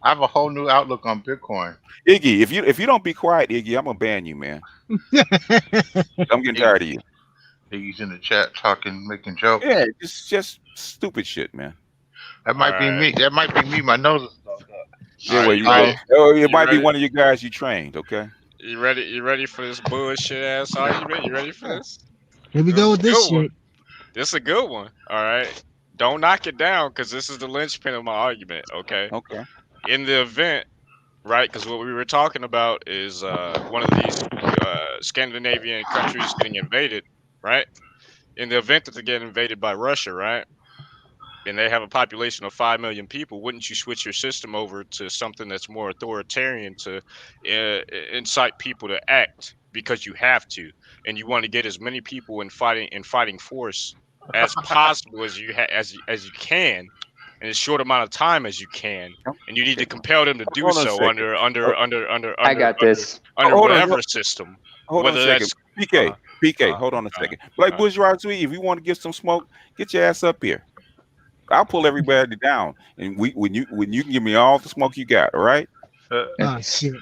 I have a whole new outlook on Bitcoin. Iggy, if you don't be quiet, Iggy, I'm gonna ban you, man. I'm getting tired of you. Iggy's in the chat talking, making jokes. Yeah, it's just stupid shit, man. That might be me. That might be me. My nose is stuck up. Yeah, it might be one of you guys you trained. Okay. You ready? You ready for this bullshit ass argument? You ready for this? Here we go with this shit. This is a good one. All right. Don't knock it down because this is the linchpin of my argument. Okay. Okay. In the event, right? Because what we were talking about is one of these Scandinavian countries getting invaded, right? In the event that they get invaded by Russia, right? And they have a population of 5 million people, wouldn't you switch your system over to something that's more authoritarian to incite people to act because you have to, and you want to get as many people in fighting force as possible as you can in as short amount of time as you can, and you need to compel them to do so under I got this. Under whatever system. Hold on a second. PK, hold on a second. Like bourgeoisie, if you want to get some smoke, get your ass up here. I'll pull everybody down, and when you can give me all the smoke you got, all right? Oh shit.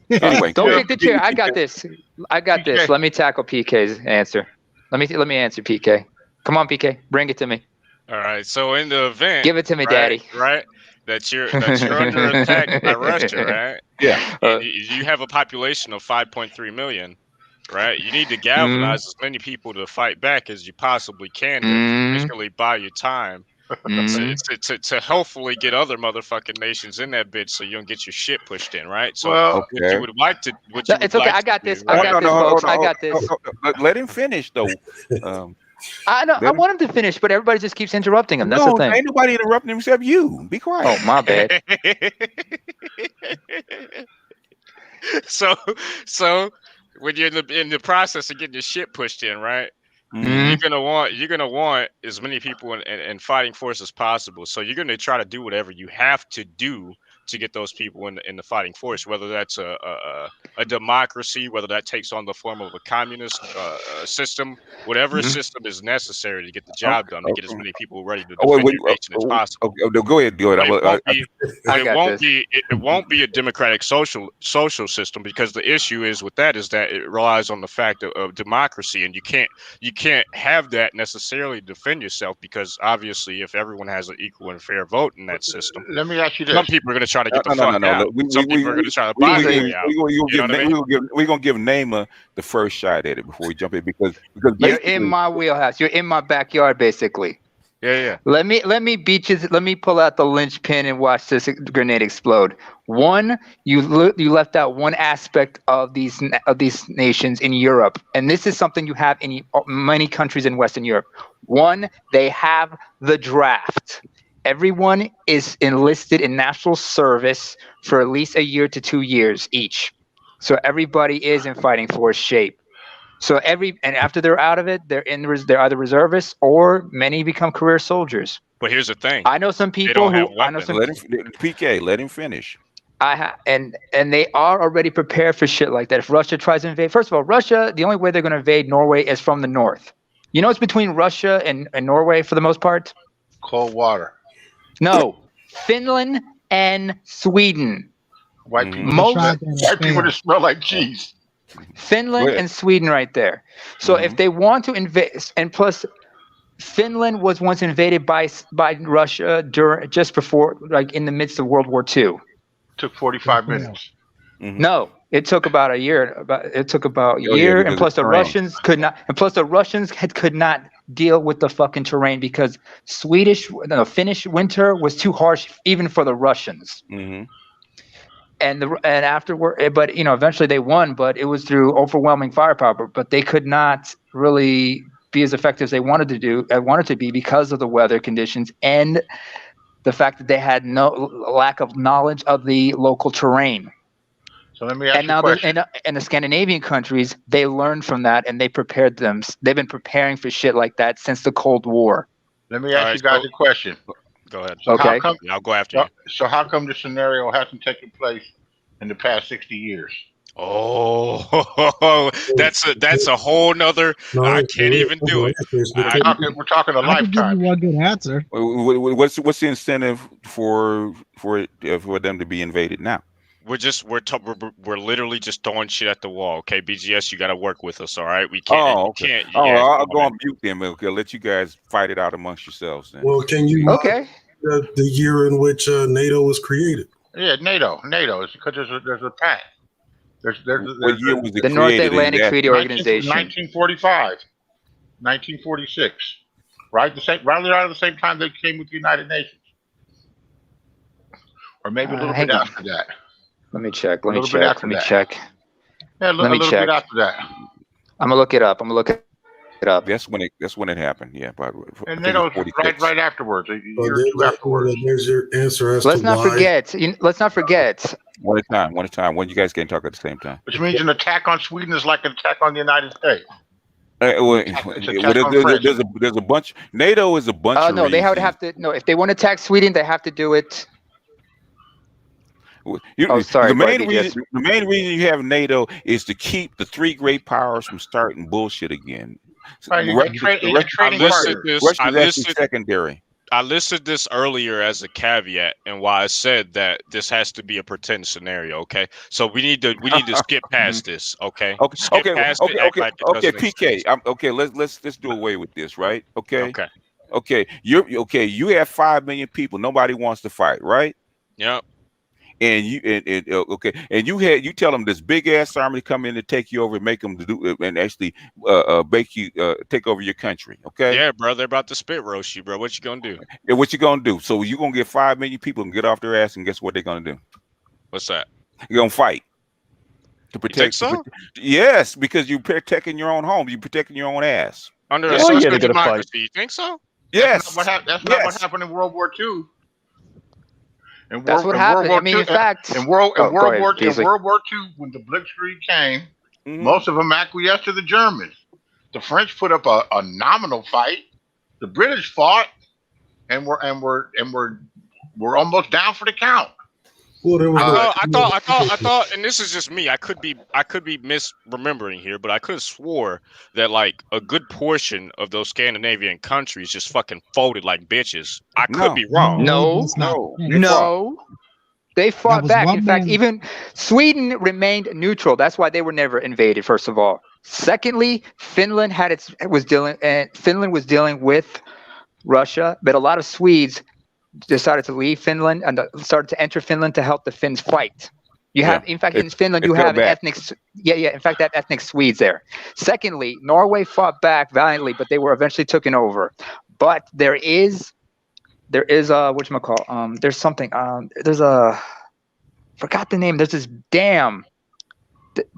Anyway, don't kick the chair. I got this. This. Let me tackle PK's answer. Let me answer PK. Come on, PK, bring it to me. All right. So in the event, give it to me, Daddy. Right. That you're under attack by Russia, right? Yeah. You have a population of 5.3 million. Right, you need to galvanize as many people to fight back as you possibly can to basically buy you time to hopefully get other motherfucking nations in that bitch so you don't get your shit pushed in, right? So what you would like to, it's okay. I got this. I got this. Let him finish though. I know. I want him to finish, but everybody just keeps interrupting him. That's the thing. Ain't nobody interrupting him except you. Be quiet. Oh, my bad. So when you're in the process of getting your shit pushed in, right? You're gonna want as many people in fighting force as possible. So you're gonna try to do whatever you have to do to get those people in the fighting force, whether that's a democracy, whether that takes on the form of a communist system, whatever system is necessary to get the job done, to get as many people ready to defend your nation as possible. Go ahead. It won't be a democratic social system, because the issue is with that is that it relies on the fact of democracy, and you can't have that necessarily defend yourself, because obviously if everyone has an equal and fair vote in that system, let me ask you this. some people are going to try to get the fuck out. Some people are going to try to buy their way out. We're going to give Naima the first shot at it before we jump in, because you're in my wheelhouse. You're in my backyard, basically. Yeah. Let me beat you. Let me pull out the linchpin and watch this grenade explode. One, you left out one aspect of these nations in Europe, and this is something you have in many countries in Western Europe. One, they have the draft. Everyone is enlisted in national service for at least a year to 2 years each. So everybody is in fighting force shape. So after they're out of it, they're either reservists or many become career soldiers. But here's the thing. I know some people who PK, let him finish. And they are already prepared for shit like that. If Russia tries to invade, first of all, Russia, the only way they're going to invade Norway is from the north. You know, it's between Russia and Norway for the most part. Cold water. No, Finland and Sweden. White people that smell like cheese. Finland and Sweden right there. So if they want to invade, and plus Finland was once invaded by Russia just before, like in the midst of World War II. Took 45 minutes. No, it took about a year. It took about a year, and plus the Russians could not. And plus the Russians could not deal with the fucking terrain, because Finnish winter was too harsh even for the Russians. And afterward, but eventually they won, but it was through overwhelming firepower. But they could not really be as effective as they wanted to be because of the weather conditions and the fact that they had no lack of knowledge of the local terrain. So let me ask you a question. And the Scandinavian countries, they learned from that and they prepared them. They've been preparing for shit like that since the Cold War. Let me ask you guys a question. Go ahead. So okay. I'll go after you. So how come the scenario hasn't taken place in the past 60 years? Oh, that's a whole nother. I can't even do it. We're talking a lifetime. One good answer. What's the incentive for them to be invaded now? We're literally just throwing shit at the wall. Okay, BGS, you got to work with us. All right, we can't. Oh, okay. I'll go on mute then. Okay, I'll let you guys fight it out amongst yourselves then. Well, can you? Okay. The year in which NATO was created. Yeah, NATO. It's because there's a pact. What year was it the North Atlantic Treaty Organization. 1945, 1946, right? Right around the same time they came with the United Nations, or maybe a little bit after that. Let me check. Yeah, a little bit after that. I'm gonna look it up. That's when it happened. Yeah, and NATO was right afterwards. Afterwards. There's your answer as let's to not why. forget. Let's not forget. One at a time. When you guys can't talk at the same time. Which means an attack on Sweden is like an attack on the United States. There's a bunch. NATO is a bunch. Oh no, they would have to. No, if they want to attack Sweden, they have to do it. Sorry. The main reason you have NATO is to keep the three great powers from starting bullshit again. Russia's actually secondary. I listed this earlier as a caveat, and why I said that this has to be a pretend scenario. Okay, so we need to skip past this. Okay. Okay. PK. Let's do away with this, right? Okay. You have 5 million people. Nobody wants to fight, right? Yep. And you tell them this big ass army to come in to take you over and make them do and actually take over your country. Okay. Yeah, bro. They're about to spit roast you, bro. What you gonna do? Yeah, what you gonna do? So you're gonna get 5 million people and get off their ass, and guess what they're gonna do? What's that? You're gonna fight to protect. Yes, because you're protecting your own home. You're protecting your own ass. Under a social democracy. You think so? Yes. That's not what happened in World War II. That's what happened. I mean, in fact, in World War II, when the Blitzkrieg came, most of them acquiesced to the Germans. The French put up a nominal fight. The British fought, and were almost down for the count. Well, there was I thought, and this is just me. I could be misremembering here, but I could have swore that like a good portion of those Scandinavian countries just fucking folded like bitches. I could be wrong. No. They fought back. In fact, even Sweden remained neutral. That's why they were never invaded. First of all. Secondly, Finland was dealing with Russia, but a lot of Swedes decided to leave Finland and started to enter Finland to help the Finns fight. You have, in fact, in Finland, you have ethnic Swedes there. Secondly, Norway fought back valiantly, but they were eventually taken over. But there is whatchamacall, there's something, forgot the name. There's this dam.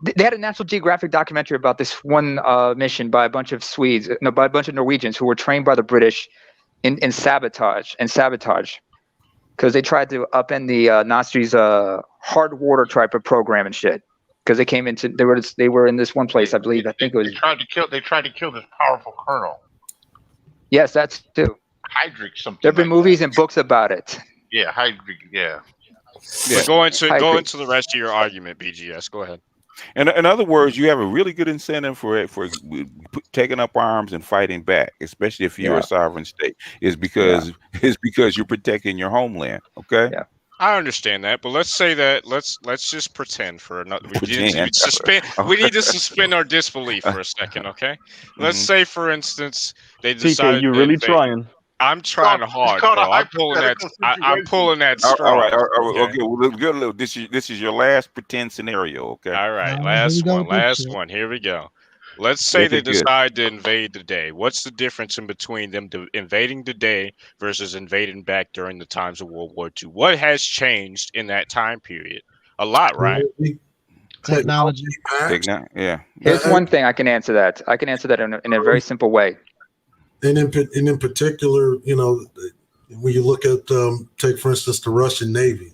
They had a National Geographic documentary about this one mission by a bunch of by a bunch of Norwegians who were trained by the British in sabotage, because they tried to upend the Nazis' hard water type of program and shit. Because they were in this one place, I believe. I think it was. They tried to kill this powerful colonel. Yes, that's too. Heydrich something. There've been movies and books about it. Yeah, Heydrich. Yeah. But go into the rest of your argument, BGS. Go ahead. In other words, you have a really good incentive for taking up arms and fighting back, especially if you're a sovereign state. It's because you're protecting your homeland. Okay. Yeah. I understand that, but let's say that let's just pretend for another. We need to suspend our disbelief for a second, okay? Let's say, for instance, they decided. TK, you're really trying. I'm trying hard, bro. I'm pulling that straw. All right. Okay. Well, good. This is your last pretend scenario. Okay. All right. Last one. Here we go. Let's say they decide to invade today. What's the difference in between them invading today versus invading back during the times of World War II? What has changed in that time period? A lot, right? Technology. Yeah. Here's one thing I can answer that. I can answer that in a very simple way. And in particular, when you look at, take for instance, the Russian Navy,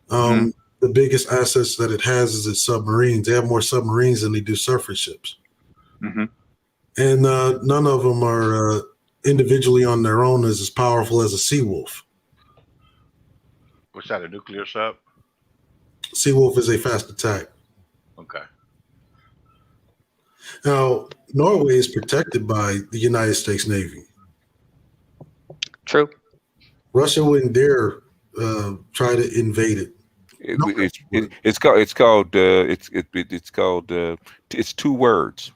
the biggest assets that it has is its submarines. They have more submarines than they do surface ships. Mm-hmm. And none of them are individually on their own as powerful as a Seawolf. What's that, a nuclear sub? Seawolf is a fast attack. Okay. Now, Norway is protected by the United States Navy. True. Russia wouldn't dare try to invade it. It's two words.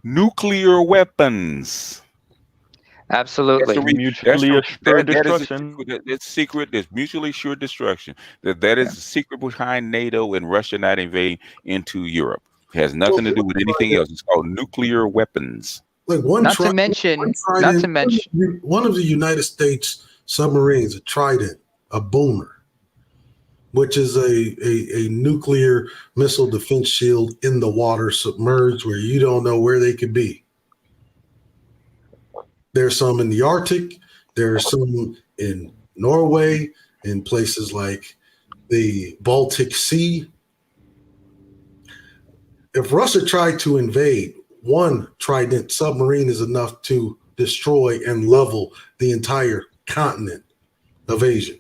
Nuclear weapons. Absolutely. Mutually assured destruction. It's secret. There's mutually assured destruction. That is the secret behind NATO and Russia not invading into Europe. It has nothing to do with anything else. It's called nuclear weapons. Like one of the United States submarines, a Trident, a Boomer, which is a nuclear missile defense shield in the water, submerged, where you don't know where they could be. There's some in the Arctic. There's some in Norway, in places like the Baltic Sea. If Russia tried to invade, one Trident submarine is enough to destroy and level the entire continent of Asia.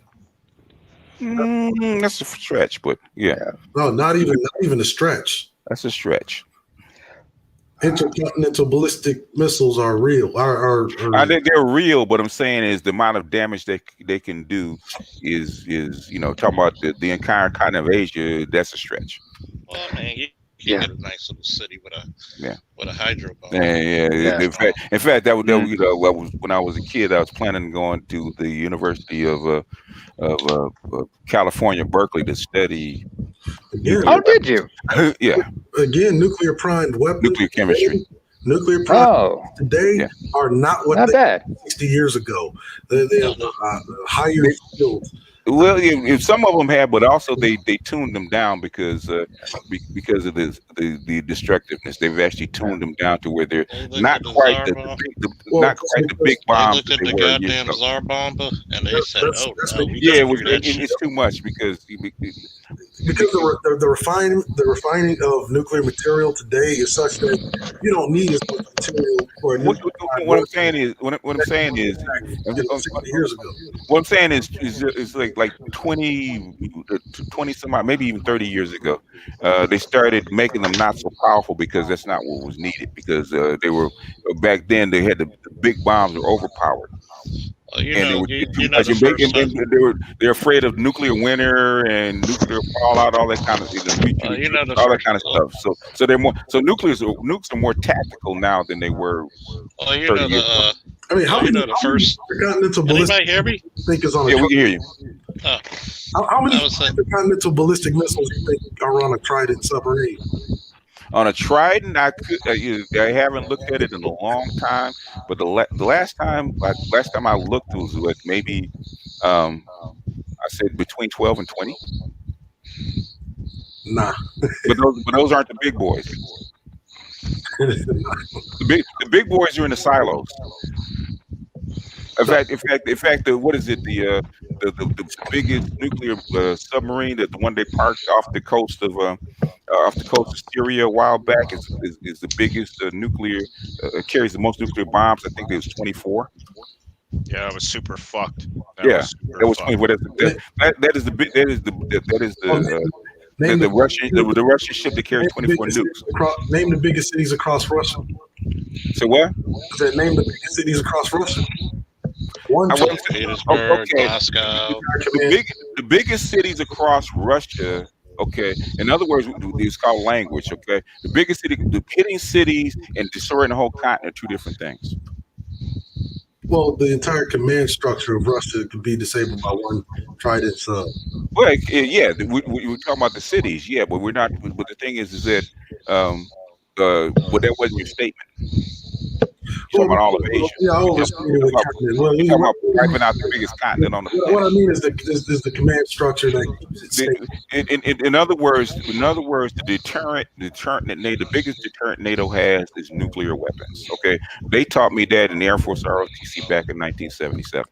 That's a stretch, but yeah. No, not even a stretch. That's a stretch. Intercontinental ballistic missiles are real. They're real, but I'm saying is the amount of damage they can do is talking about the entire continent of Asia. That's a stretch. Well, man, you get a nice little city with a hydro bomb. Yeah. In fact, that was when I was a kid. I was planning on going to the University of California, Berkeley, to study. Did you? Yeah. Again, nuclear primed weapons. Nuclear chemistry. Nuclear primed today are not what they were 60 years ago. They're higher field. Well, if some of them have, but also they tuned them down because of the destructiveness. They've actually tuned them down to where they're not quite the big bombs. They looked at the goddamn Tsar bomber and they said, it's too much because because the refining of nuclear material today is such that you don't need as much material for a nuclear. What I'm saying is, what I'm saying is, 60 years ago. what I'm saying is like 20 some odd, maybe even 30 years ago, they started making them not so powerful because that's not what was needed, because they were back then they had the big bombs were overpowered. Well, And they were you too know much, the and first time. they're afraid of nuclear winter and nuclear fallout, all that kind of You know the all that first. kind of stuff. So they're more nukes are more tactical now than they were Well, you 30 know years ago. I mean, how you many know the first. intercontinental Anybody ballistic hear me? think is on a Yeah, we can hear you. how many I was saying. intercontinental ballistic missiles do you think are on a Trident submarine? On a Trident, I haven't looked at it in a long time, but the last time I looked was like maybe I said between 12 and 20. Nah. But those aren't the big boys. The big boys are in the silos. In fact, what is it? The biggest nuclear submarine, that the one they parked off the coast of Syria a while back, is the biggest nuclear, carries the most nuclear bombs. I think it was 24. Yeah, it was super fucked. That was 24. That is the Russian ship that carries 24 nukes. Name the biggest cities across Russia. So what? Name the biggest cities across Russia. Petersburg, Moscow. The biggest cities across Russia. Okay. In other words, it's called language. Okay. The biggest city, the hitting cities, and destroying the whole continent are two different things. Well, the entire command structure of Russia could be disabled by one Trident sub. Well, yeah, we're talking about the cities, yeah, but we're not. But the thing is that, but that wasn't your statement. You're talking about all of Asia. Yeah, I you're talking about wiping out the biggest continent on the planet. What I mean is the command structure that keeps it in other words, the deterrent that the biggest deterrent NATO has is nuclear weapons. Okay, they taught me that in the Air Force ROTC back in 1977.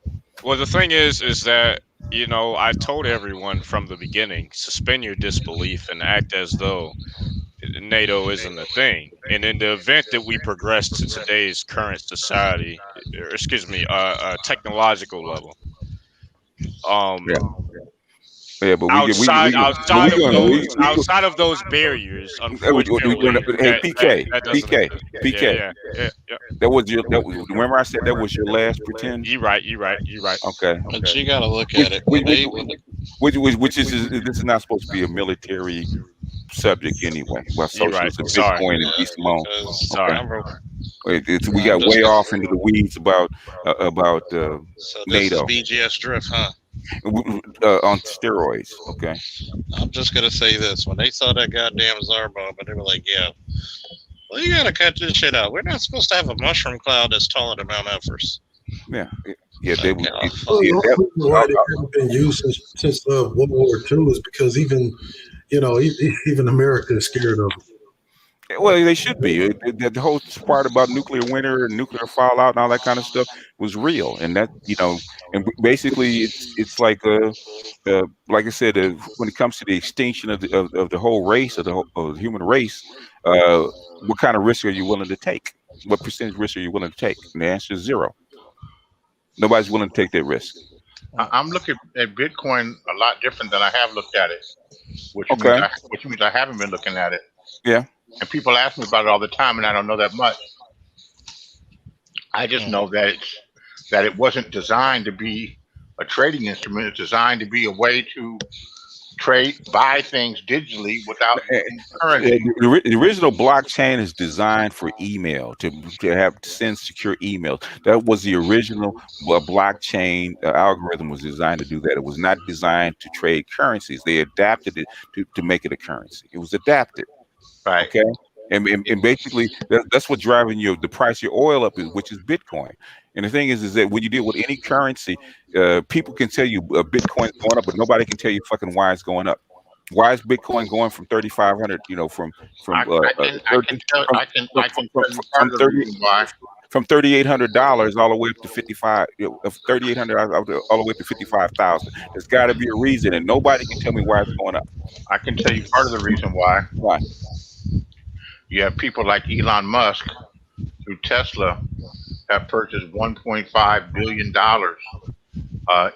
Well, the thing is that, you know, I told everyone from the beginning, suspend your disbelief and act as though NATO isn't a thing. And in the event that we progress to today's current society, or excuse me, technological level, yeah, but outside of those barriers, unfortunately, hey, PK. Yeah. That was remember I said that was your last pretend? You're right. Okay. But you got to look at it. Which is this is not supposed to be a military subject anyway. Well, socialism, Bitcoin, and Simone. We got way off into the weeds about so NATO. BGS drift, huh? On steroids. Okay. I'm just gonna say this: when they saw that goddamn Tsar bomb, and they were like, "Yeah, well, you gotta cut this shit out. We're not supposed to have a mushroom cloud that's taller than Mount Everest." Yeah. They why they haven't been used since World War II is because even America is scared of them. Well, they should be. The whole part about nuclear winter and nuclear fallout and all that kind of stuff was real, and that and basically it's like like I said, when it comes to the extinction of the whole race of the human race, what kind of risk are you willing to take? What percentage risk are you willing to take? And the answer is 0. Nobody's willing to take that risk. I'm looking at Bitcoin a lot different than I have looked at it, which means I haven't been looking at it. Yeah. And people ask me about it all the time, and I don't know that much. I just know that it wasn't designed to be a trading instrument. It's designed to be a way to buy things digitally without using currency. The original blockchain is designed for email, to send secure emails. That was the original blockchain algorithm was designed to do that. It was not designed to trade currencies. They adapted it to make it a currency. It was adapted. Right. Okay. And basically that's what's driving the price of your oil up, which is Bitcoin. And the thing is that when you deal with any currency, people can tell you Bitcoin's going up, but nobody can tell you fucking why it's going up. Why is Bitcoin going from 3,500? From from $3,800 all the way up to 55, $3,800 all the way up to 55,000. There's got to be a reason, and nobody can tell me why it's going up. I can tell you part of the reason why. Why? You have people like Elon Musk through Tesla have purchased $1.5 billion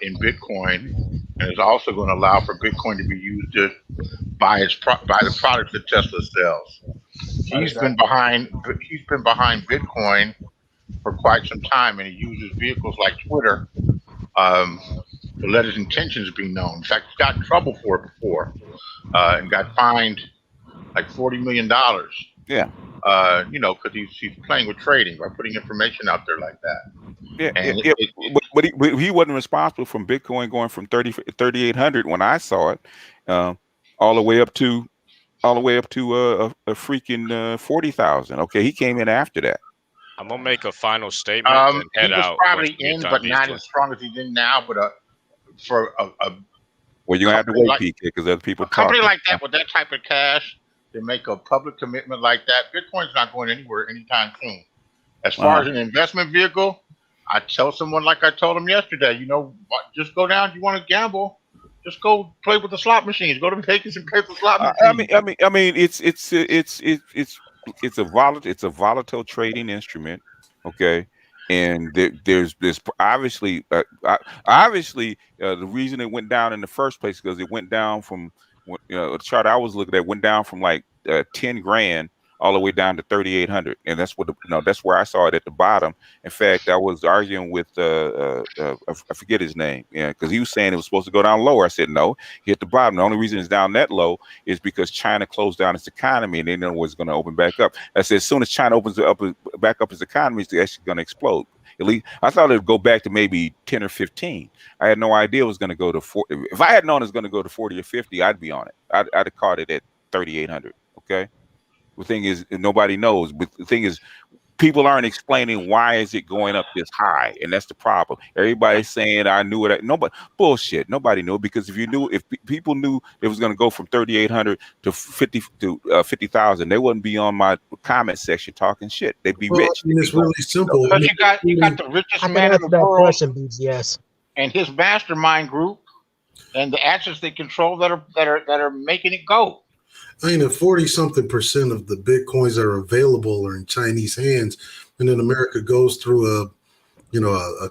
in Bitcoin, and is also going to allow for Bitcoin to be used to buy the products that Tesla sells. He's been behind Bitcoin for quite some time, and he uses vehicles like Twitter to let his intentions be known. In fact, he's got in trouble for it before, and got fined like $40 million. Yeah. Because he's playing with trading by putting information out there like that. Yeah, and but he wasn't responsible from Bitcoin going from 3,800 when I saw it, all the way up to a freaking 40,000. Okay, he came in after that. I'm gonna make a final statement and head he was out. Probably in, but not as strong as he's in now. But well, you're gonna have to wait, PK, because other people. A company like that with that type of cash to make a public commitment like that, Bitcoin's not going anywhere anytime soon. As far as an investment vehicle, I tell someone like I told him yesterday, just go down. You want to gamble? Just go play with the slot machines. Go to Vegas and play with the slot machines. I mean, it's a volatile trading instrument, okay. And there's obviously the reason it went down in the first place because it went down from the chart I was looking at went down from like 10 grand all the way down to 3,800, and that's what that's where I saw it at the bottom. In fact, I was arguing with I forget his name, because he was saying it was supposed to go down lower. I said no, hit the bottom. The only reason it's down that low is because China closed down its economy, and they know it's going to open back up. I said as soon as China opens back up its economy, it's actually going to explode. At least I thought it would go back to maybe 10 or 15. I had no idea it was going to go to 40. If I had known it was going to go to 40 or 50, I'd be on it. I'd have caught it at 3,800. Okay. The thing is, nobody knows. But the thing is, people aren't explaining why is it going up this high, and that's the problem. Everybody's saying I knew it. Nobody, bullshit. Nobody knew, because if people knew it was going to go from 3,800 to 50,000, they wouldn't be on my comment section talking shit. They'd be rich. I mean, it's really simple. Because you got the richest man in the world, and his mastermind group, and the assets they control that are making it go. I mean, if 40-something% of the Bitcoins that are available are in Chinese hands, and then America goes through a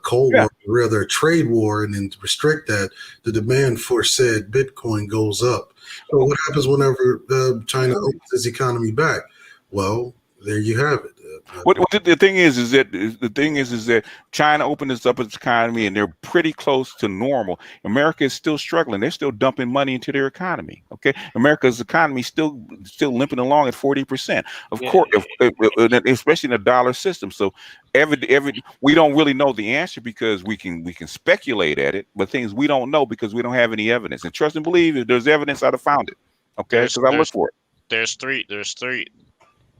Cold War, rather a trade war, and then to restrict that, the demand for said Bitcoin goes up. So what happens whenever China opens its economy back? Well, there you have it. The thing is that China opened up its economy, and they're pretty close to normal. America is still struggling. They're still dumping money into their economy. Okay, America's economy is still limping along at 40%. Of course, especially in the dollar system. So we don't really know the answer, because we can speculate at it, but things we don't know because we don't have any evidence. And trust and believe, if there's evidence, I'd have found it. Okay, because I look for it. There's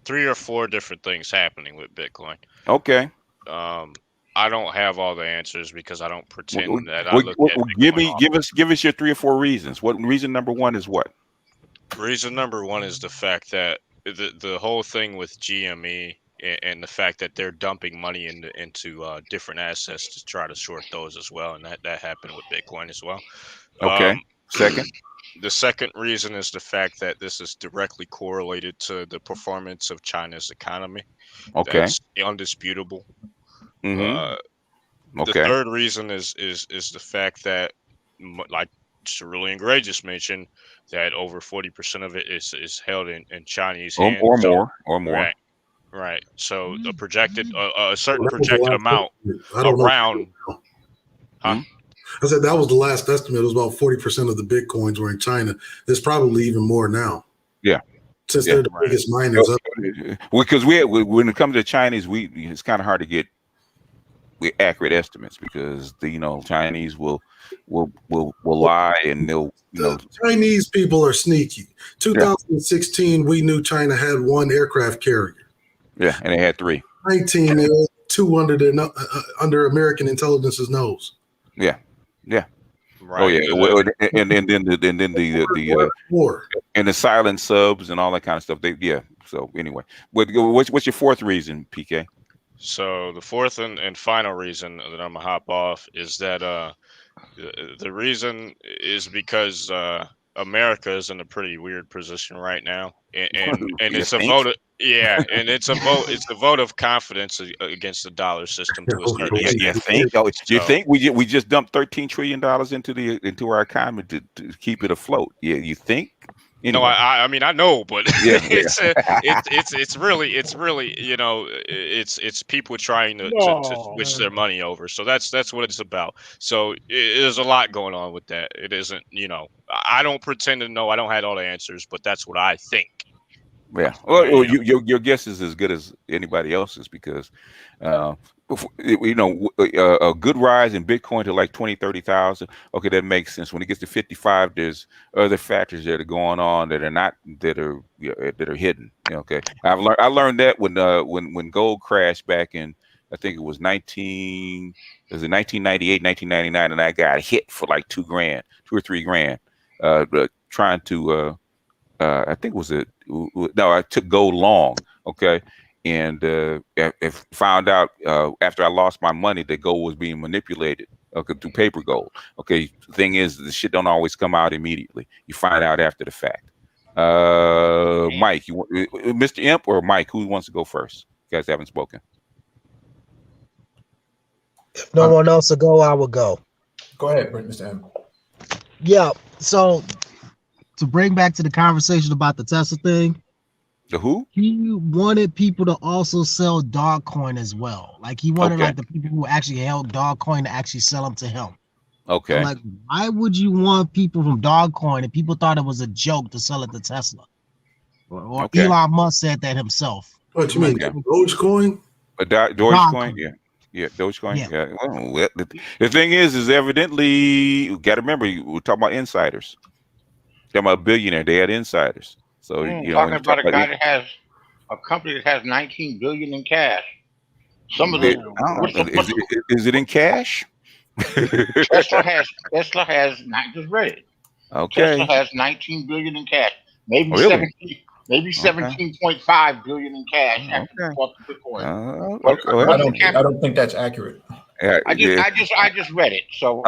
three or four different things happening with Bitcoin. Okay. I don't have all the answers because I don't pretend that I look at give us your 3 or 4 reasons. What reason number one is what? Reason number one is the fact that the whole thing with GME and the fact that they're dumping money into different assets to try to short those as well, and that happened with Bitcoin as well. Okay. Second. The second reason is the fact that this is directly correlated to the performance of China's economy. Okay. That's undisputable. Mm-hmm. The third reason is the fact that, like Cerulean Gray just mentioned, that over 40% of it is held in Chinese hands. Or more. Right. So a certain projected amount around. Huh? I said that was the last estimate. It was about 40% of the Bitcoins were in China. There's probably even more now. Yeah. Since they're the biggest miners up there. Because when it comes to Chinese, it's kind of hard to get accurate estimates, because the Chinese will lie, and they'll Chinese people are sneaky. 2016, we knew China had 1 aircraft carrier. Yeah, and they had 3. 19, they had 2 under American intelligence's nose. Yeah. Yeah. Right. Oh yeah. Well, and then the war and the silent subs and all that kind of stuff. So anyway, what's your fourth reason, PK? So the fourth and final reason that I'm gonna hop off is that the reason is because America is in a pretty weird position right now, and You it's a think? vote. Yeah, and it's a vote. It's a vote of confidence against the dollar system to a certain You extent. think? Oh, you So- think we just dumped $13 trillion into our economy to keep it afloat? Yeah, you think? No, Anyway. I mean I know, but Yeah, it's really it's people trying to switch their money over. So that's what it's about. So there's a lot going on with that. It isn't I don't pretend to know. I don't have all the answers, but that's what I think. Yeah. Well, your guess is as good as anybody else's because, a good rise in Bitcoin to like 20, 30,000. Okay, that makes sense. When it gets to 55, there's other factors that are going on that are hidden. Okay, I learned that when gold crashed back in, I think it was 1998, 1999, and I got hit for like $2 or $3 grand, trying to. I think I took gold long, okay, and found out after I lost my money that gold was being manipulated, okay, through paper gold. Okay, the thing is, the shit don't always come out immediately. You find out after the fact. Mike, Mr. Imp or Mike, who wants to go first? You guys haven't spoken. If no one else will go, I will go. Go ahead, Mr. M. Yeah. So to bring back to the conversation about the Tesla thing, the who? He wanted people to also sell Dogcoin as well. Like he wanted like the people who actually held Dogcoin to actually sell them to him. Okay. I'm like, why would you want people from Dogcoin and people thought it was a joke to sell it to Tesla? Or Elon Musk said that himself. What you mean? Dogecoin? Dogecoin? Yeah. Yeah, Dogecoin. Yeah. Well, the thing is evidently you got to remember we're talking about insiders. Talking about a billionaire, they had insiders. So talking about a guy that has a company that has 19 billion in cash. Some of the is it in cash? Tesla has not just read it. Okay. Tesla has 19 billion in cash. Maybe 17.5 billion in cash after they bought the Bitcoin. I don't think that's accurate. I just read it. So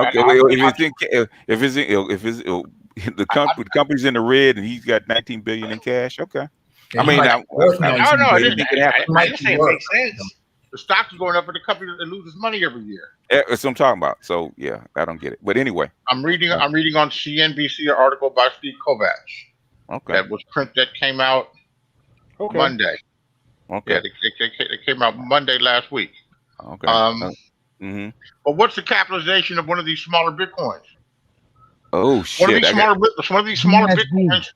the company's in the red and he's got 19 billion in cash. Okay. I mean, I didn't say it makes sense. The stock is going up for the company that loses money every year. That's what I'm talking about. So yeah, I don't get it. But anyway, I'm reading on CNBC an article by Steve Kovacs. Okay. That came out Monday. Okay. Yeah, they came out Monday last week. Okay. But what's the capitalization of one of these smaller Bitcoins? Oh shit! One of these smaller Bitcoins.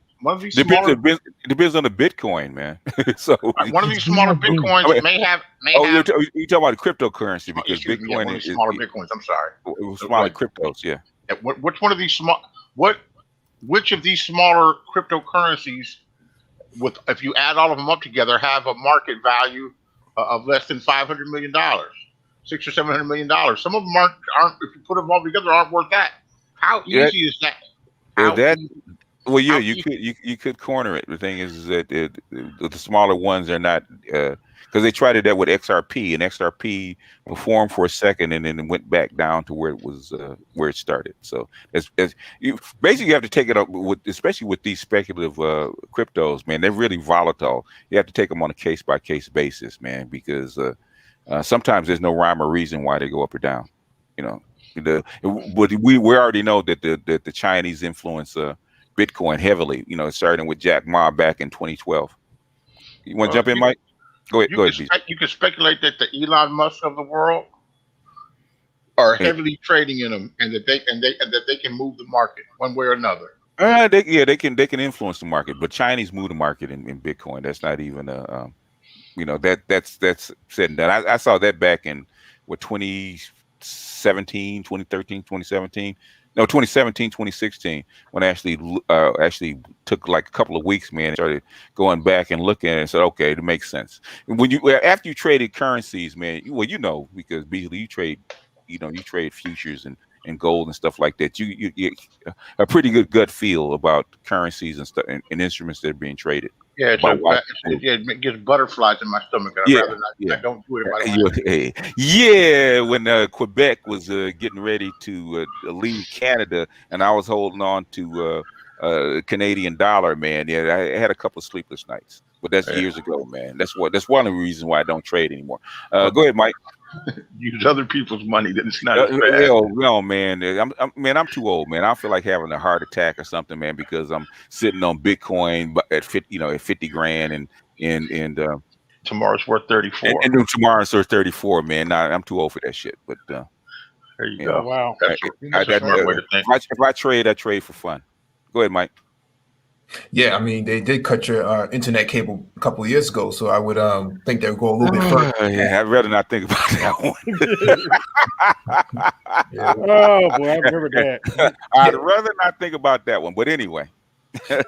Depends on the Bitcoin, man. So one of these smaller Bitcoins may have. You're talking about cryptocurrency because Bitcoin is smaller Bitcoins. I'm sorry. Smaller cryptos, yeah. Which one of these which of these smaller cryptocurrencies, if you add all of them up together, have a market value of less than $500 million, $600 or $700 million? Some of them aren't. If you put them all together, aren't worth that. How easy is that? Well, yeah, you could corner it. The thing is that the smaller ones are not because they tried that with XRP, and XRP performed for a second and then it went back down to where it was where it started. So you basically have to take it up with, especially with these speculative cryptos, man. They're really volatile. You have to take them on a case by case basis, man, because sometimes there's no rhyme or reason why they go up or down. But we already know that the Chinese influence Bitcoin heavily, starting with Jack Ma back in 2012. You want to jump in, Mike? Go ahead. You can speculate that the Elon Musk of the world are heavily trading in them, and that they can move the market one way or another. They can influence the market, but Chinese move the market in Bitcoin. That's not even that's said and done. I saw that back in 2017, 2013, 2017. No, 2017, 2016, when I actually took like a couple of weeks, man, and started going back and looking at it and said, okay, it makes sense. And after you traded currencies, man, because Beasley, you trade futures and gold and stuff like that. You a pretty good gut feel about currencies and stuff and instruments that are being traded. Yeah, it gives butterflies in my stomach. And I'd rather not. Yeah. I don't do it if I don't have to. Yeah, when Quebec was getting ready to leave Canada, and I was holding on to Canadian dollar, man. Yeah, I had a couple of sleepless nights, but that's years ago, man. That's one of the reasons why I don't trade anymore. Go ahead, Mike. Use other people's money, then it's not as bad. No, man. I'm too old, man. I feel like having a heart attack or something, man, because I'm sitting on Bitcoin at 50, at 50 grand, and tomorrow's worth 34. And then tomorrow's worth 34, man. Nah, I'm too old for that shit. But there you go. go. Wow. That's a smart way to think. If I trade for fun. Go ahead, Mike. Yeah, I mean, they did cut your internet cable a couple of years ago, so I would think they would go a little bit further. Yeah, I'd rather not think about that one. Oh boy, I remember that. I'd rather not think about that one. But anyway.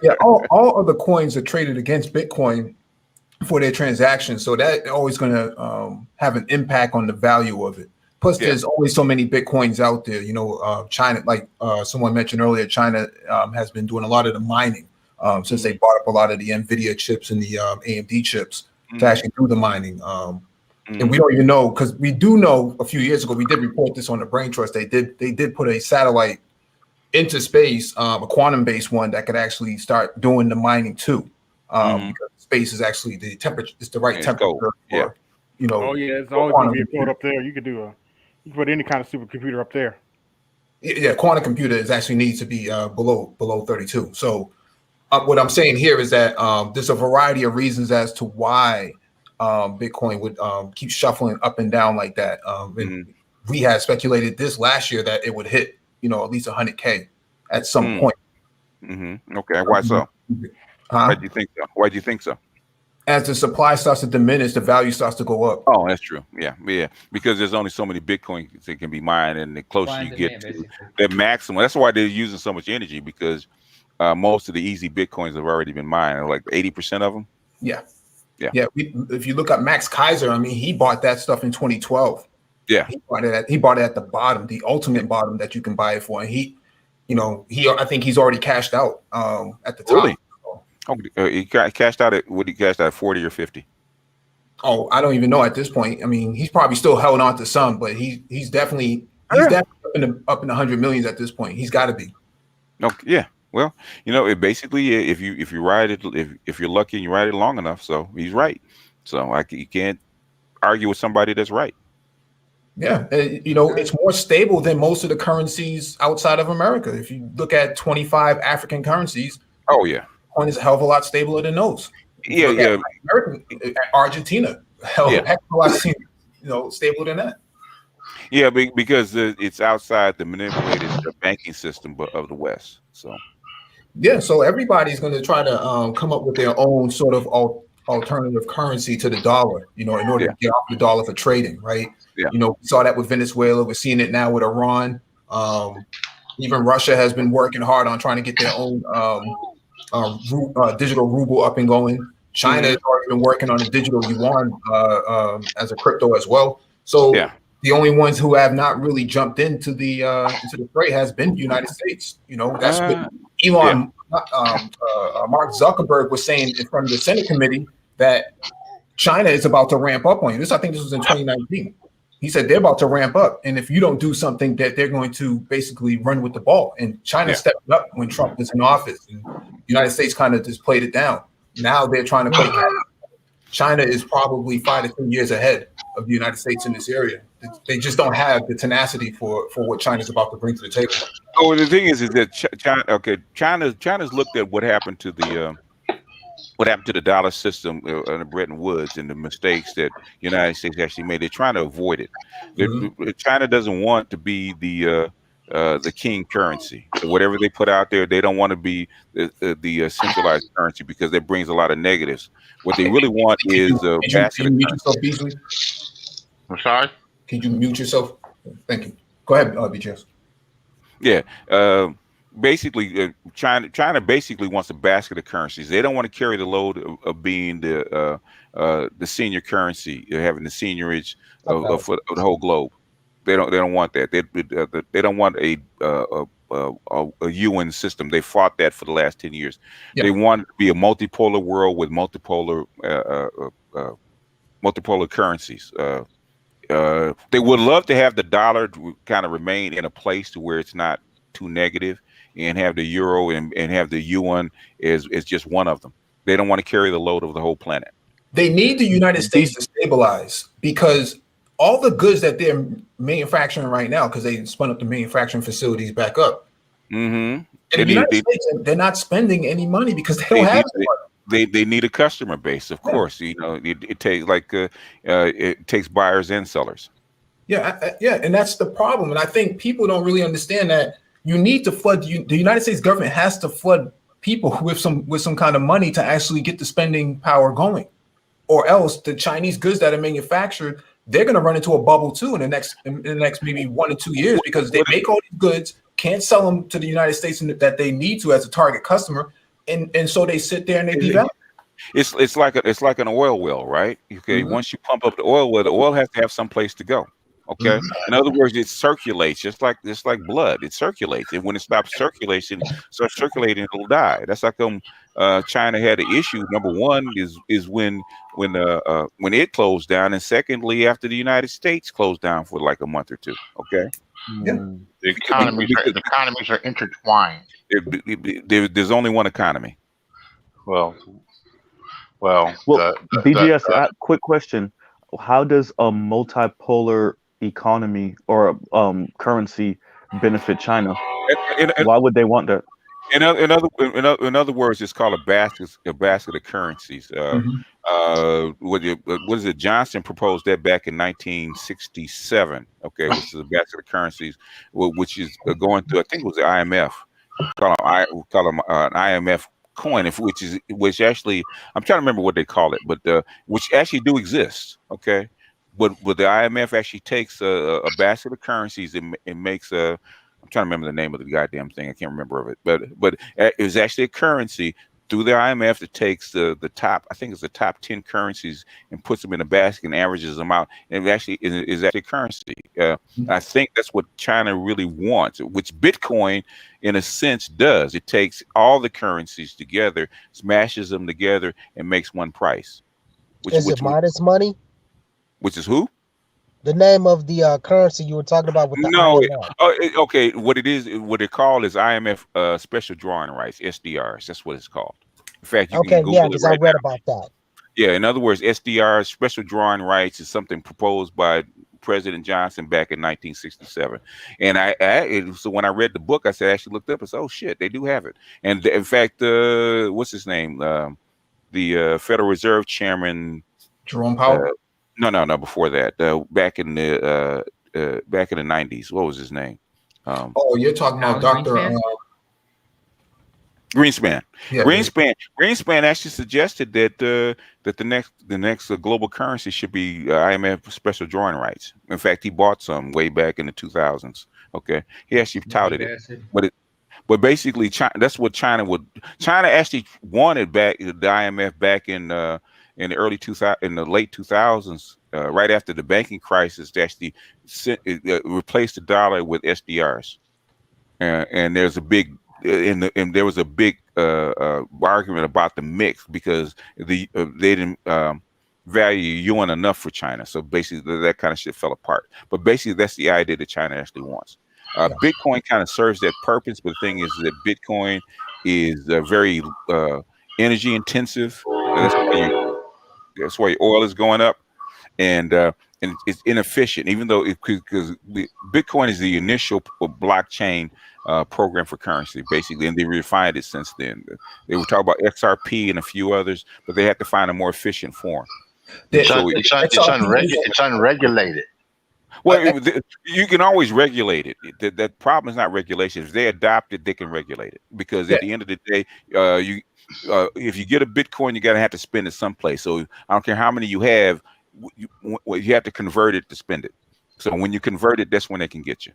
Yeah, all other coins are traded against Bitcoin for their transactions, so that always going to have an impact on the value of it. Plus, there's always so many Bitcoins out there. China, like someone mentioned earlier, China has been doing a lot of the mining. Since they bought up a lot of the NVIDIA chips and the AMD chips to actually do the mining. And we don't even know, because we do know a few years ago, we did report this on the Brain Trust, they did put a satellite into space, a quantum-based one that could actually start doing the mining too. Because space is actually the temperature, it's the right temperature for, Oh yeah, it's always going to be a code up there. You could you can put any kind of supercomputer up there. Yeah, quantum computer actually needs to be below 32. So what I'm saying here is that there's a variety of reasons as to why Bitcoin would keep shuffling up and down like that. We had speculated this last year that it would hit, at least 100K at some point. Okay, why so? Why do you think so? Why do you think so? As the supply starts to diminish, the value starts to go up. Oh, that's true. Yeah, because there's only so many Bitcoins that can be mined, and the closer you get to the maximum, that's why they're using so much energy, because most of the easy Bitcoins have already been mined, like 80% of them. Yeah. If you look at Max Kaiser, I mean, he bought that stuff in 2012. Yeah, he bought it at the bottom, the ultimate bottom that you can buy it for, and I think he's already cashed out at the top. Really? He cashed out at 40 or 50? Oh, I don't even know at this point. I mean, he's probably still held on to some, but he's definitely up in the 100 millions at this point. He's got to be. Okay, yeah. Well, it basically, if you ride it, if you're lucky and you ride it long enough, so he's right. So you can't argue with somebody that's right. Yeah, it's more stable than most of the currencies outside of America. If you look at 25 African currencies, Bitcoin is a hell of a lot stabler than those. Argentina, heck of a lot stable than that. Yeah, because it's outside the manipulated banking system of the West. So. Yeah, so everybody's going to try to come up with their own sort of alternative currency to the dollar, in order to get off the dollar for trading, right? Yeah. We saw that with Venezuela. We're seeing it now with Iran. Even Russia has been working hard on trying to get their own digital ruble up and going. China has already been working on a digital yuan as a crypto as well. So the only ones who have not really jumped into the fray has been the United States. That's what Elon, Mark Zuckerberg was saying in front of the Senate committee, that China is about to ramp up on you. I think this was in 2019. He said they're about to ramp up, and if you don't do something, that they're going to basically run with the ball. And China stepped up when Trump was in office, and the United States kind of just played it down. Now they're trying to play catch up. China is probably 5 to 10 years ahead of the United States in this area. They just don't have the tenacity for what China's about to bring to the table. Oh, the thing is that China's looked at what happened to the dollar system in Bretton Woods and the mistakes that the United States actually made. They're trying to avoid it. China doesn't want to be the king currency. So whatever they put out there, they don't want to be the centralized currency, because that brings a lot of negatives. What they really want is a basket of currency. I'm sorry? Can you mute yourself? Thank you. Go ahead, BGS. Yeah. Basically, China basically wants a basket of currencies. They don't want to carry the load of being the senior currency, having the seniorage of the whole globe. They don't want that. They don't want a UN system. They fought that for the last 10 years. Yeah. They wanted to be a multipolar world with multipolar currencies. They would love to have the dollar kind of remain in a place to where it's not too negative, and have the euro and have the yuan is just one of them. They don't want to carry the load of the whole planet. They need the United States to stabilize, because all the goods that they're manufacturing right now, because they spun up the manufacturing facilities back up. Mm-hmm. In the United States, they're not spending any money because they don't have They need a customer base, of course. You know, it takes it takes buyers and sellers. Yeah, and that's the problem. And I think people don't really understand that you need to flood. The United States government has to flood people with some kind of money to actually get the spending power going, or else the Chinese goods that are manufactured, they're going to run into a bubble too in the next maybe 1 or 2 years, because they make all these goods, can't sell them to the United States that they need to as a target customer. And so they sit there and they devalue. It's like an oil well, right? Okay, once you pump up the oil has to have some place to go. Okay, in other words, it circulates just like blood. It circulates, and when it stops circulating, it'll die. That's how come China had an issue. Number one is when it closed down, and secondly, after the United States closed down for like a month or two. Okay, the economies are intertwined. There's only one economy. Well, BGS, quick question. How does a multipolar economy or currency benefit China? Why would they want that? In other words, it's called a basket of currencies. What is it? Johnson proposed that back in 1967. Okay, which is a basket of currencies, which is going through. I think it was the IMF. Call them an IMF coin, which actually, I'm trying to remember what they call it, but which actually do exist. Okay, but the IMF actually takes a basket of currencies and makes a. I'm trying to remember the name of the goddamn thing. I can't remember of it, but it was actually a currency through the IMF that takes the top. I think it's the top 10 currencies and puts them in a basket and averages them out. And it actually is actually a currency. I think that's what China really wants, which Bitcoin, in a sense, does. It takes all the currencies together, smashes them together, and makes one price. Is it Midas money? Which is who? The name of the currency you were talking about with the IMF. Okay. What they call is IMF special drawing rights, SDRs. That's what it's called. In fact, you can Google because it right I read now. about that. Yeah, in other words, SDRs, special drawing rights, is something proposed by President Johnson back in 1967. And so when I read the book, I actually looked up and said, oh shit, they do have it. And in fact, what's his name? The Federal Reserve Chairman, Jerome Powell. No, before that, back in the 90s. What was his name? You're talking about Dr. Greenspan. Yeah, Greenspan actually suggested that the next global currency should be IMF special drawing rights. In fact, he bought some way back in the 2000s. Okay, he actually touted it, but basically, that's what China actually wanted back the IMF back in the early 2000s, in the late 2000s, right after the banking crisis, to actually replace the dollar with SDRs. And there's a big there was a big argument about the mix because they didn't value yuan enough for China. So basically, that kind of shit fell apart. But basically, that's the idea that China actually wants. Bitcoin kind of serves that purpose, but the thing is that Bitcoin is very energy intensive. That's why oil is going up, and it's inefficient. Even though because Bitcoin is the initial blockchain program for currency, basically, and they refined it since then. They were talking about XRP and a few others, but they had to find a more efficient form. It's unregulated. Well, you can always regulate it. That problem is not regulation. If they adopt it, they can regulate it. Because at the end of the day, if you get a Bitcoin, you have to spend it someplace. So I don't care how many you have, you have to convert it to spend it. So when you convert it, that's when they can get you.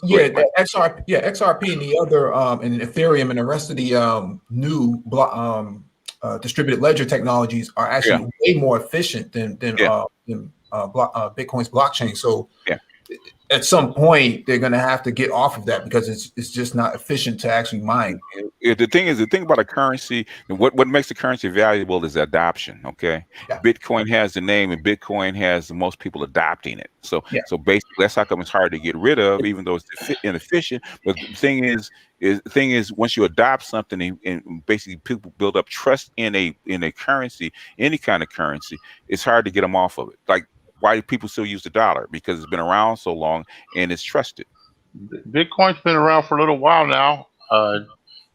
Yeah, XRP and the other and Ethereum and the rest of the new distributed ledger technologies are actually way more efficient than Bitcoin's blockchain. So at some point they're going to have to get off of that because it's just not efficient to actually mine. The thing about a currency, and what makes the currency valuable is adoption. Okay, yeah. Bitcoin has the name, and Bitcoin has the most people adopting it. So basically, that's how come it's hard to get rid of, even though it's inefficient. But the thing is, once you adopt something, and basically people build up trust in a currency, any kind of currency, it's hard to get them off of it. Like, why do people still use the dollar? Because it's been around so long and it's trusted. Bitcoin's been around for a little while now.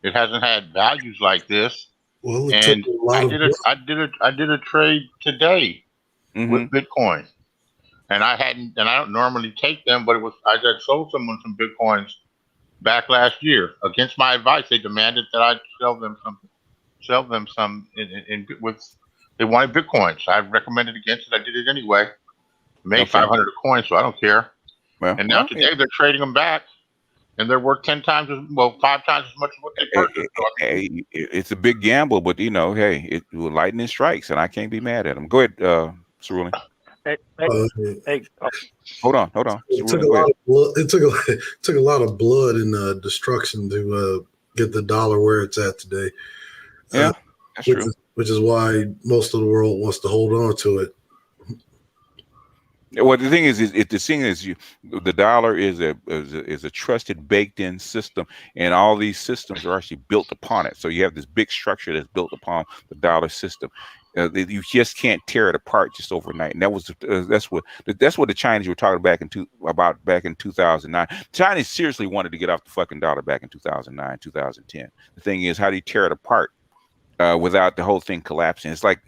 It hasn't had values like this. Well, and I did a trade today with Bitcoin, and I don't normally take them, but I just sold someone some Bitcoins back last year against my advice. They demanded that I sell them some they wanted Bitcoins. I recommended against it. I did it anyway. Made 500 a coin, so I don't care. Well, and now today they're trading them back, and they're worth 5 times as much as what they purchased. It's a big gamble, but hey, lightning strikes, and I can't be mad at them. Go ahead, Cerulli. Hold on. It took a lot of blood. It took a lot of blood and destruction to get the dollar where it's at today. Yeah, that's true. Which is why most of the world wants to hold on to it. Well, the thing is the dollar is a trusted, baked-in system, and all these systems are actually built upon it. So you have this big structure that's built upon the dollar system. You just can't tear it apart just overnight, and that's what the Chinese were talking back in 2009. China seriously wanted to get off the fucking dollar back in 2009, 2010. The thing is, how do you tear it apart without the whole thing collapsing? It's like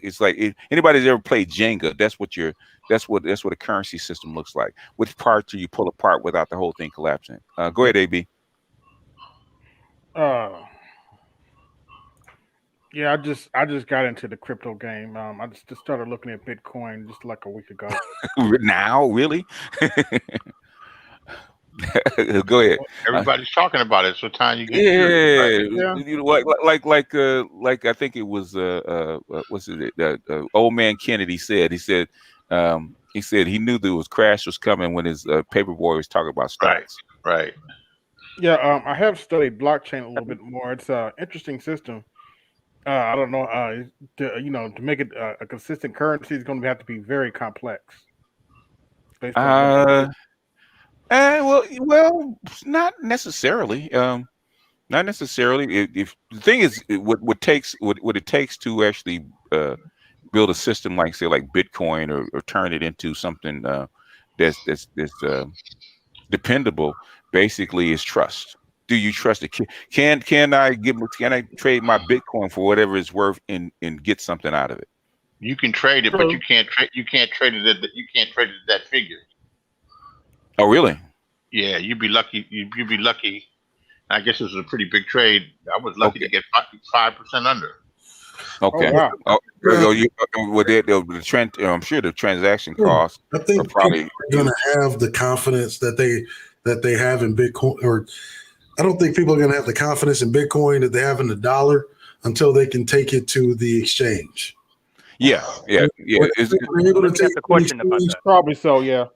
anybody's ever played Jenga. That's what a currency system looks like. Which parts do you pull apart without the whole thing collapsing? Go ahead, AB. Yeah, I just got into the crypto game. I just started looking at Bitcoin just like a week ago. Now, really? Go ahead. Everybody's talking about it. So time you get you know, like I think it was what's it? Old man Kennedy said. He said he knew there was crash was coming when his paperboy was talking about stocks. Right. Yeah, I have studied blockchain a little bit more. It's an interesting system. I don't know. To make it a consistent currency is going to have to be very complex. Well, not necessarily. Not necessarily. If the thing is, what it takes to actually build a system like Bitcoin or turn it into something that's dependable, basically, is trust. Do you trust it? Can I trade my Bitcoin for whatever it's worth and get something out of it? You can trade it, but you can't trade it at that figure. Oh, really? Yeah, you'd be lucky. You'd be lucky. I guess it was a pretty big trade. I was lucky to get 5% under. Okay. Oh, wow. The trend. I'm sure the transaction costs. I think probably people are going to have the confidence that they have in Bitcoin, or I don't think people are going to have the confidence in Bitcoin that they have in the dollar until they can take it to the exchange. Yeah. Able to take the question about that. Probably so, yeah.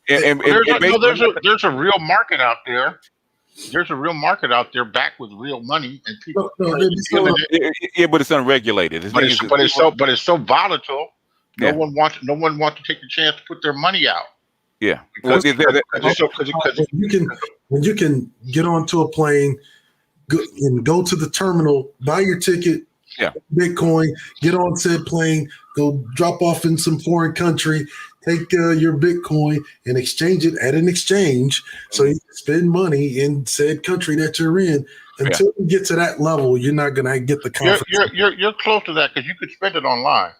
And there's a real market out there. There's a real market out there backed with real money, and people. But it's unregulated. But it's so volatile. No one wants to take the chance to put their money out. Yeah, when you can get onto a plane, go to the terminal, buy your ticket, Bitcoin, get on said plane, go drop off in some foreign country, take your Bitcoin and exchange it at an exchange, so you can spend money in said country that you're in. Until you get to that level, you're not going to get the confidence. You're close to that because you could spend it online.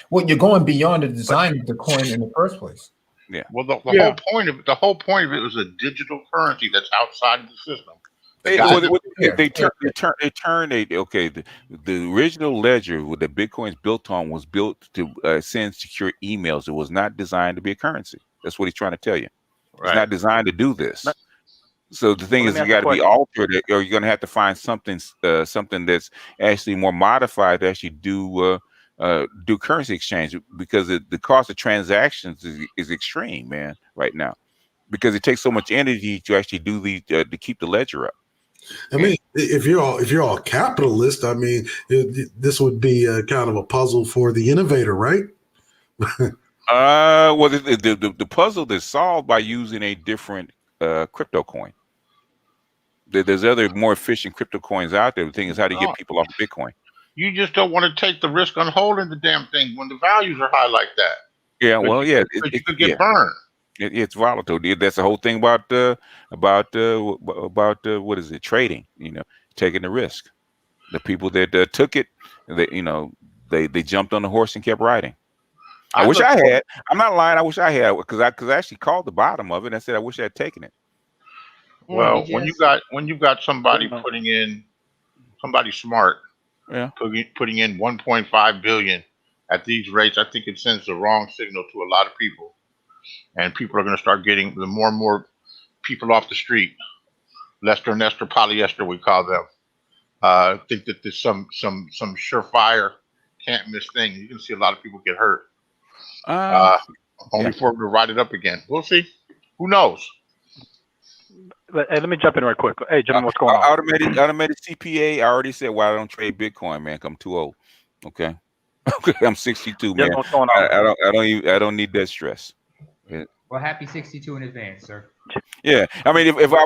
Well, you're going beyond the design of the coin in the first place. Yeah. Well, the whole point of it was a digital currency that's outside of the system. The original ledger the Bitcoin's built on was built to send secure emails. It was not designed to be a currency. That's what he's trying to tell you. Right. It's not designed to do this. So the thing is, you got to be altered, or you're going to have to find something that's actually more modified to actually do currency exchange, because the cost of transactions is extreme, man, right now. because it takes so much energy to actually do to keep the ledger up. I mean, if you're all capitalist, I mean, this would be kind of a puzzle for the innovator, right? Well, the puzzle is solved by using a different crypto coin. There's other more efficient crypto coins out there. The thing is how to get people off Bitcoin. You just don't want to take the risk on holding the damn thing when the values are high like that. Yeah, well, yeah, you could get burned. It's volatile. That's the whole thing about what is it? Trading. Taking the risk. The people that took it, they jumped on the horse and kept riding. I wish I had. I'm not lying. I wish I had because I actually called the bottom of it and I said I wish I had taken it. Well, when you got somebody putting in, somebody smart, putting in 1.5 billion at these rates, I think it sends the wrong signal to a lot of people, and people are going to start getting the more and more people off the street. Lester, Nestor, polyester, we call them. Think that there's some surefire can't miss thing. You're going to see a lot of people get hurt. Only for them to write it up again. We'll see. Who knows? Hey, let me jump in right quick. Hey, gentlemen, what's going on? Automated CPA. I already said why I don't trade Bitcoin, man. I'm too old. Okay. I'm 62, man. What's going on? I don't need that stress. Yeah. Well, happy 62 in advance, sir. Yeah, I mean, if I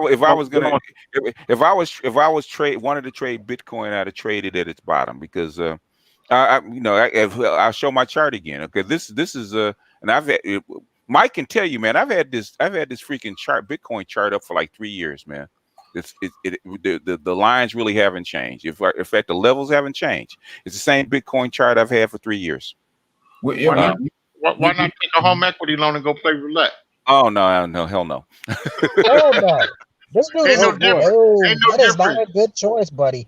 wanted to trade Bitcoin, I'd have traded at its bottom because I'll show my chart again. Okay, this is and I've had Mike can tell you, man. I've had this freaking Bitcoin chart up for like 3 years, man. The lines really haven't changed. In fact, the levels haven't changed. It's the same Bitcoin chart I've had for 3 years. Why not take a home equity loan and go play roulette? Oh no, hell no. Hell no. This dude is that is not a good choice, buddy.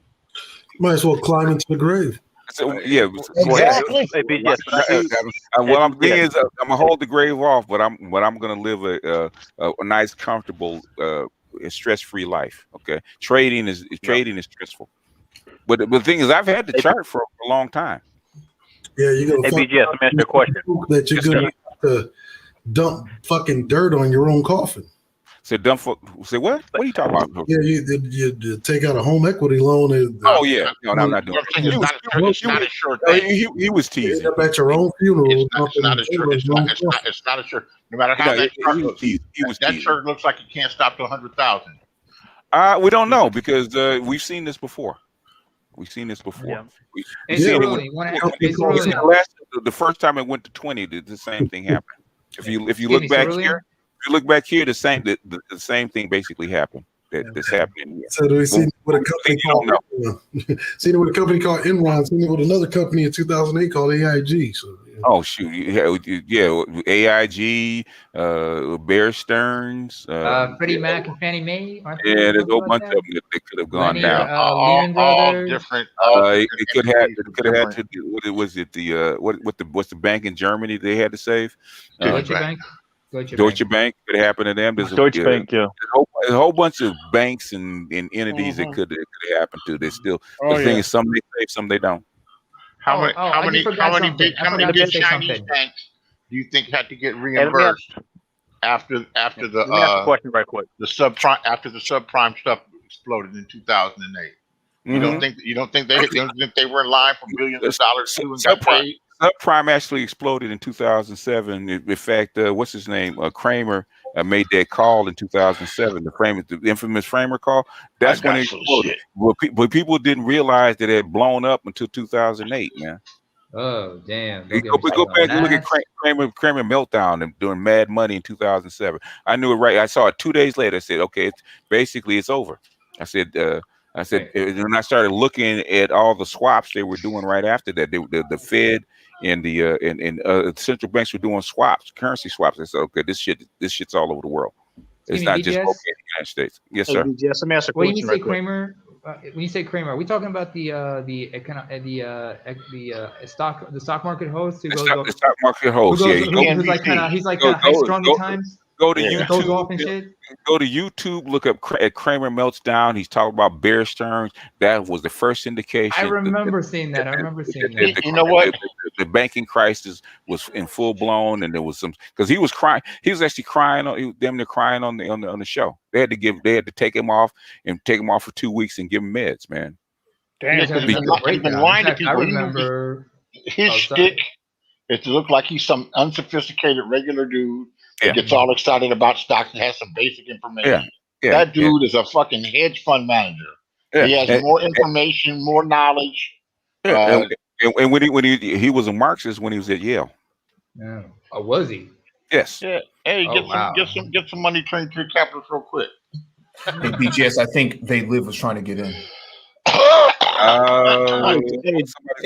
Might as well climb into the grave. So, yeah, exactly. Well, I'm thinking is I'm gonna hold the grave off, but I'm gonna live a nice, comfortable, stress-free life. Okay, trading is stressful, but the thing is, I've had the chart for a long time. Yeah, you're gonna. Hey, BGS, let me ask you a question. That you're gonna have to dump fucking dirt on your own coffin. Say dump. Say what? What are you talking about? Yeah, you take out a home equity loan. And, oh yeah, no, I'm not doing it. He was teasing. Up at your own funeral. It's not a shirt. It's not a shirt. No matter how that shirt looks, that shirt looks like it can't stop to 100,000. We don't know because we've seen this before. We've seen this before. Yeah. The first time it went to 20, the same thing happened. If you look back here. If you look back here, the same thing basically happened. That's happening here. So do we see what a company called? Seen it with a company called Enron. Seen it with another company in 2008 called AIG. So, yeah. Oh shoot, yeah, AIG, Bear Stearns, Freddie Mac and Fannie Mae. Yeah, there's a whole bunch of them that could have gone down. All different. It could have had to do. What was it? What's the bank in Germany they had to save? Deutsche Bank. Deutsche Bank could happen to them. There's Deutsche Bank, yeah. A whole bunch of banks and entities that could happen to. They still. The thing is, some they save, some they don't. How many big Chinese banks do you think had to get reimbursed after the question right quick. The subprime stuff exploded in 2008? You don't think they were in line for billions of dollars too and got paid? Subprime actually exploded in 2007. In fact, what's his name? Kramer made that call in 2007. The infamous Kramer call. That's when it exploded. But people didn't realize that it had blown up until 2008, man. Oh damn! Go back and look at Kramer meltdown and doing Mad Money in 2007. I knew it right. I saw it 2 days later. I said, okay, it's over. I said, when I started looking at all the swaps they were doing right after that, the Fed and the central banks were doing swaps, currency swaps. I said, okay, this shit's all over the world. It's not just okay in the United States. Yes, sir. Yes, let me ask a question. When you say Kramer, are we talking about the stock market host who goes the stock market host? He's like high strung at times. Go to It goes off and YouTube. shit. Go to YouTube. Look up at Kramer Melts Down. He's talking about Bear Stearns. That was the first indication. I remember seeing that. You know what? The banking crisis was in full blown, and there was some because he was crying. He was actually crying. He was damn near crying on the show. They had to take him off for 2 weeks and give him meds, man. Damn. He's been lying to people. I remember his shtick is to look like he's some unsophisticated regular dude that gets all excited about stocks and has some basic information. That dude is a fucking hedge fund manager. He has more information, more knowledge. And when he was a Marxist when he was at Yale. Yeah. Oh, was he? Yes. Yeah. Hey, get some money trained through capitalists real quick. Hey, BGS, I think They Live was trying to get in.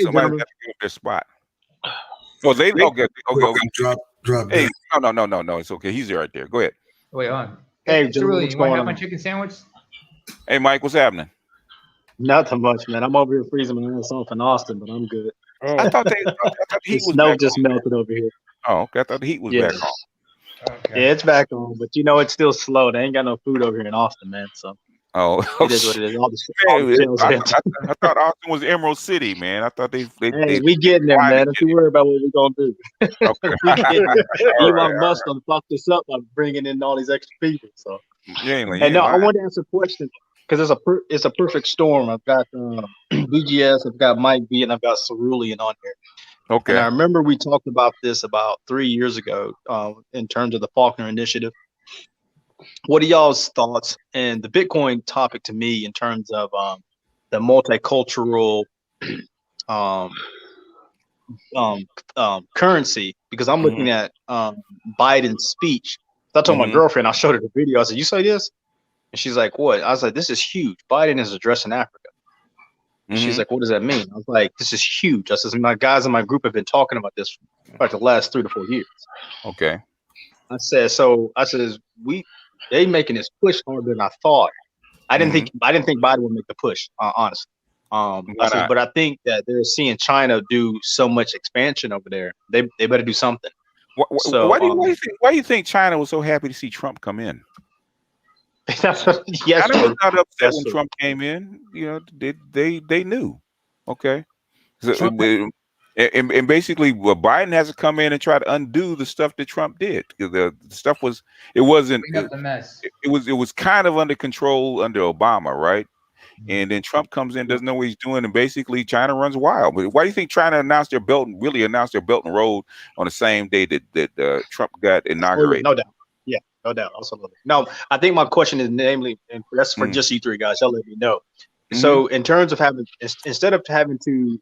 Somebody got to give up their spot. Oh, they okay. Drop. Hey, no, it's okay. He's right there. Go ahead. Wait on. Hey, Cerulean, you want to have my chicken sandwich? Hey, Mike, what's happening? Nothing much, man. I'm over here freezing my ass off in Austin, but I'm good. I thought the heat was snow back just on. melted over here. Oh, okay. I thought the heat was back on. Okay. Yeah, it's back on, but it's still slow. They ain't got no food over here in Austin, man. So it is what it is. All the shells I thought Austin was Emerald City, man. I thought they we getting there, man. Don't you worry about what we're gonna do. Okay. Elon Musk gonna fuck this up by bringing in all these extra people. So I want to answer a question because it's a perfect storm. I've got BGS, I've got Mike B, and I've got Cerulean on here. Okay. And I remember we talked about this about 3 years ago in terms of the Faulkner Initiative. What are y'all's thoughts? And the Bitcoin topic to me in terms of the multicultural currency, because I'm looking at Biden's speech. So I told my girlfriend, I showed her the video. I said, "You say this?" And she's like, "What?" I was like, "This is huge. Biden is addressing Africa." She's like, "What does that mean?" I was like, "This is huge." I said, "My guys in my group have been talking about this for like the last 3 to 4 years." Okay. I said, they making this push harder than I thought. I didn't think Biden would make the push, honestly. I said, but I think that they're seeing China do so much expansion over there. They better do something. Why do you think China was so happy to see Trump come in? Yes, China was not upset when Trump came in. They knew. Okay. And basically, Biden has to come in and try to undo the stuff that Trump did. The stuff was it was kind of under control under Obama, right? And then Trump comes in, doesn't know what he's doing, and basically China runs wild. But why do you think China announced their Belt and Road on the same day that Trump got inaugurated? No doubt. Yeah, no doubt. Absolutely. No, I think my question is namely, and that's for just you three guys. Y'all let me know. So in terms of instead of having to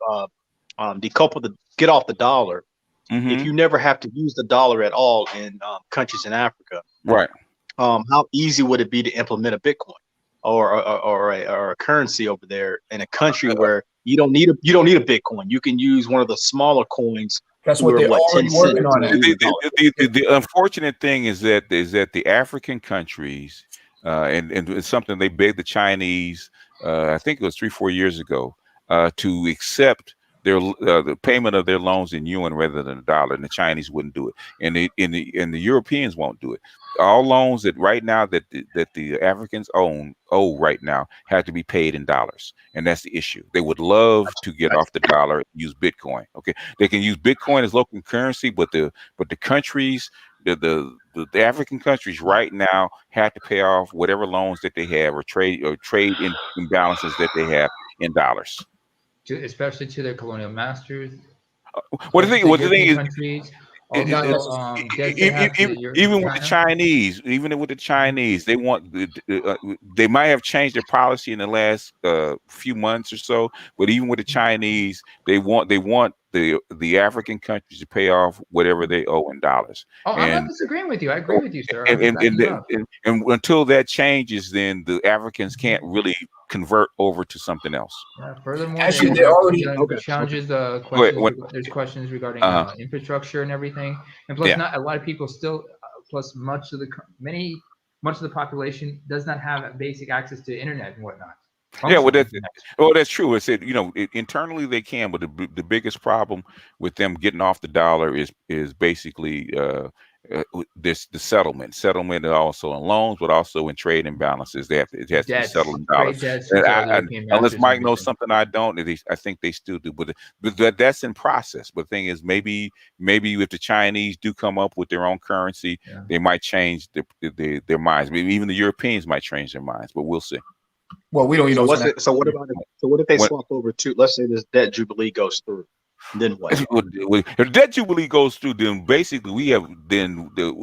get off the dollar, if you never have to use the dollar at all in countries in Africa, right? How easy would it be to implement a Bitcoin or a currency over there in a country where you don't need a Bitcoin? You can use one of the smaller coins. That's what they're already working on. The unfortunate thing is that the African countries, and it's something they begged the Chinese, I think it was 3-4 years ago, to accept the payment of their loans in yuan rather than a dollar, and the Chinese wouldn't do it, and the Europeans won't do it. All loans that right now that the Africans owe right now have to be paid in dollars, and that's the issue. They would love to get off the dollar and use Bitcoin. Okay, they can use Bitcoin as local currency, but the countries, the African countries right now have to pay off whatever loans that they have or trade imbalances that they have in dollars. Especially to their colonial masters. What the thing is, countries, even with the Chinese, they want they might have changed their policy in the last few months or so, but even with the Chinese, they want the African countries to pay off whatever they owe in dollars. I'm not disagreeing with you. I agree with you, sir. And until that changes, then the Africans can't really convert over to something else. Furthermore, actually, they already challenges questions. There's questions regarding infrastructure and everything, and plus, not a lot of people still. Plus, much of the population does not have basic access to internet and whatnot. Yeah, that's true. I said, internally they can, but the biggest problem with them getting off the dollar is basically this the settlement is also in loans, but also in trade imbalances. It has to be settled in dollars. Unless Mike knows something I don't, I think they still do. But that's in process. But the thing is, maybe if the Chinese do come up with their own currency, they might change their minds. Maybe even the Europeans might change their minds. But we'll see. Well, we don't even know. So what if they swap over to? Let's say this debt jubilee goes through. Then what? If debt jubilee goes through, then basically we have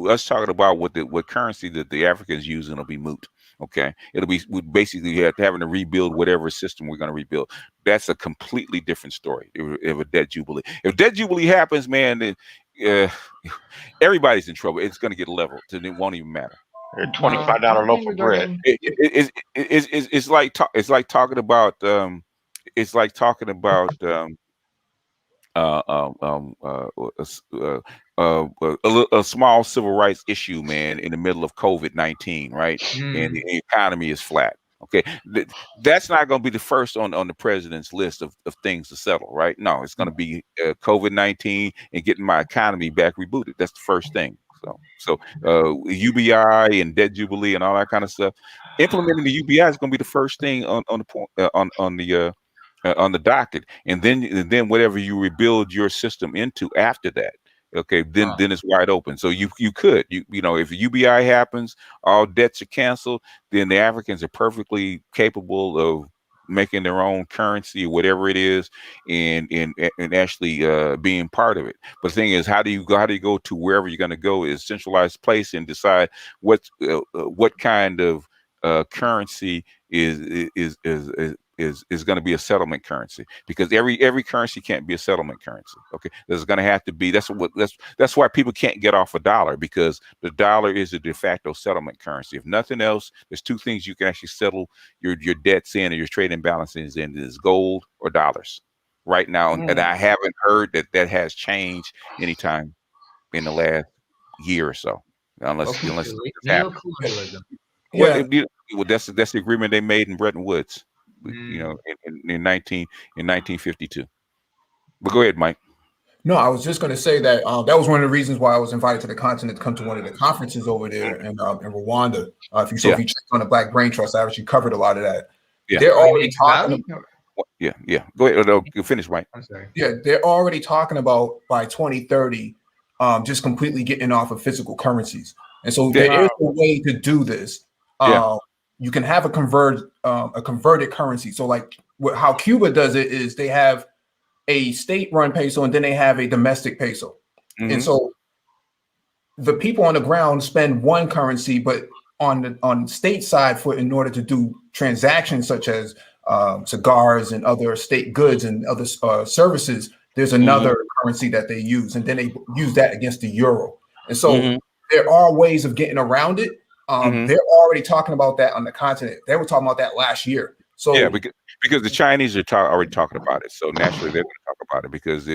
us talking about what currency that the Africans using will be moot. Okay, it'll be basically having to rebuild whatever system we're going to rebuild. That's a completely different story. If a debt jubilee, happens, man, then everybody's in trouble. It's going to get leveled, and it won't even matter. $25 loaf of bread. It's like talking about a small civil rights issue, man, in the middle of COVID-19, right? And the economy is flat. Okay, that's not going to be the first on the president's list of things to settle, right? No, it's going to be COVID-19 and getting my economy back rebooted. That's the first thing. So UBI and debt jubilee and all that kind of stuff. Implementing the UBI is going to be the first thing on the docket, and then whatever you rebuild your system into after that, okay, then it's wide open. So you could if the UBI happens, all debts are canceled, then the Africans are perfectly capable of making their own currency or whatever it is, and actually being part of it. But the thing is, how do you go to wherever you're going to go is centralized place and decide what kind of currency is going to be a settlement currency, because every currency can't be a settlement currency. Okay, there's going to have to be. That's why people can't get off a dollar, because the dollar is a de facto settlement currency. If nothing else, there's two things you can actually settle your debts in or your trade imbalances in: is gold or dollars. Right now, and I haven't heard that has changed anytime in the last year or so, unless neocolonialism. Well, that's the agreement they made in Bretton Woods. In 1952. But go ahead, Mike. No, I was just going to say that that was one of the reasons why I was invited to the continent to come to one of the conferences over there in Rwanda. If you check on the Black Brain Trust, I actually covered a lot of that. Yeah. They're already talking. Yeah. Go ahead. You finish, Mike. I'm sorry. Yeah, they're already talking about by 2030, just completely getting off of physical currencies. And so there is a way to do this. You can have a converted currency. So like how Cuba does it is they have a state-run peso and then they have a domestic peso. And so the people on the ground spend one currency, but on state side in order to do transactions such as cigars and other state goods and other services, there's another currency that they use, and then they use that against the euro. And so there are ways of getting around it. They're already talking about that on the continent. They were talking about that last year. So yeah, because the Chinese are already talking about it. So naturally they're going to talk about it, because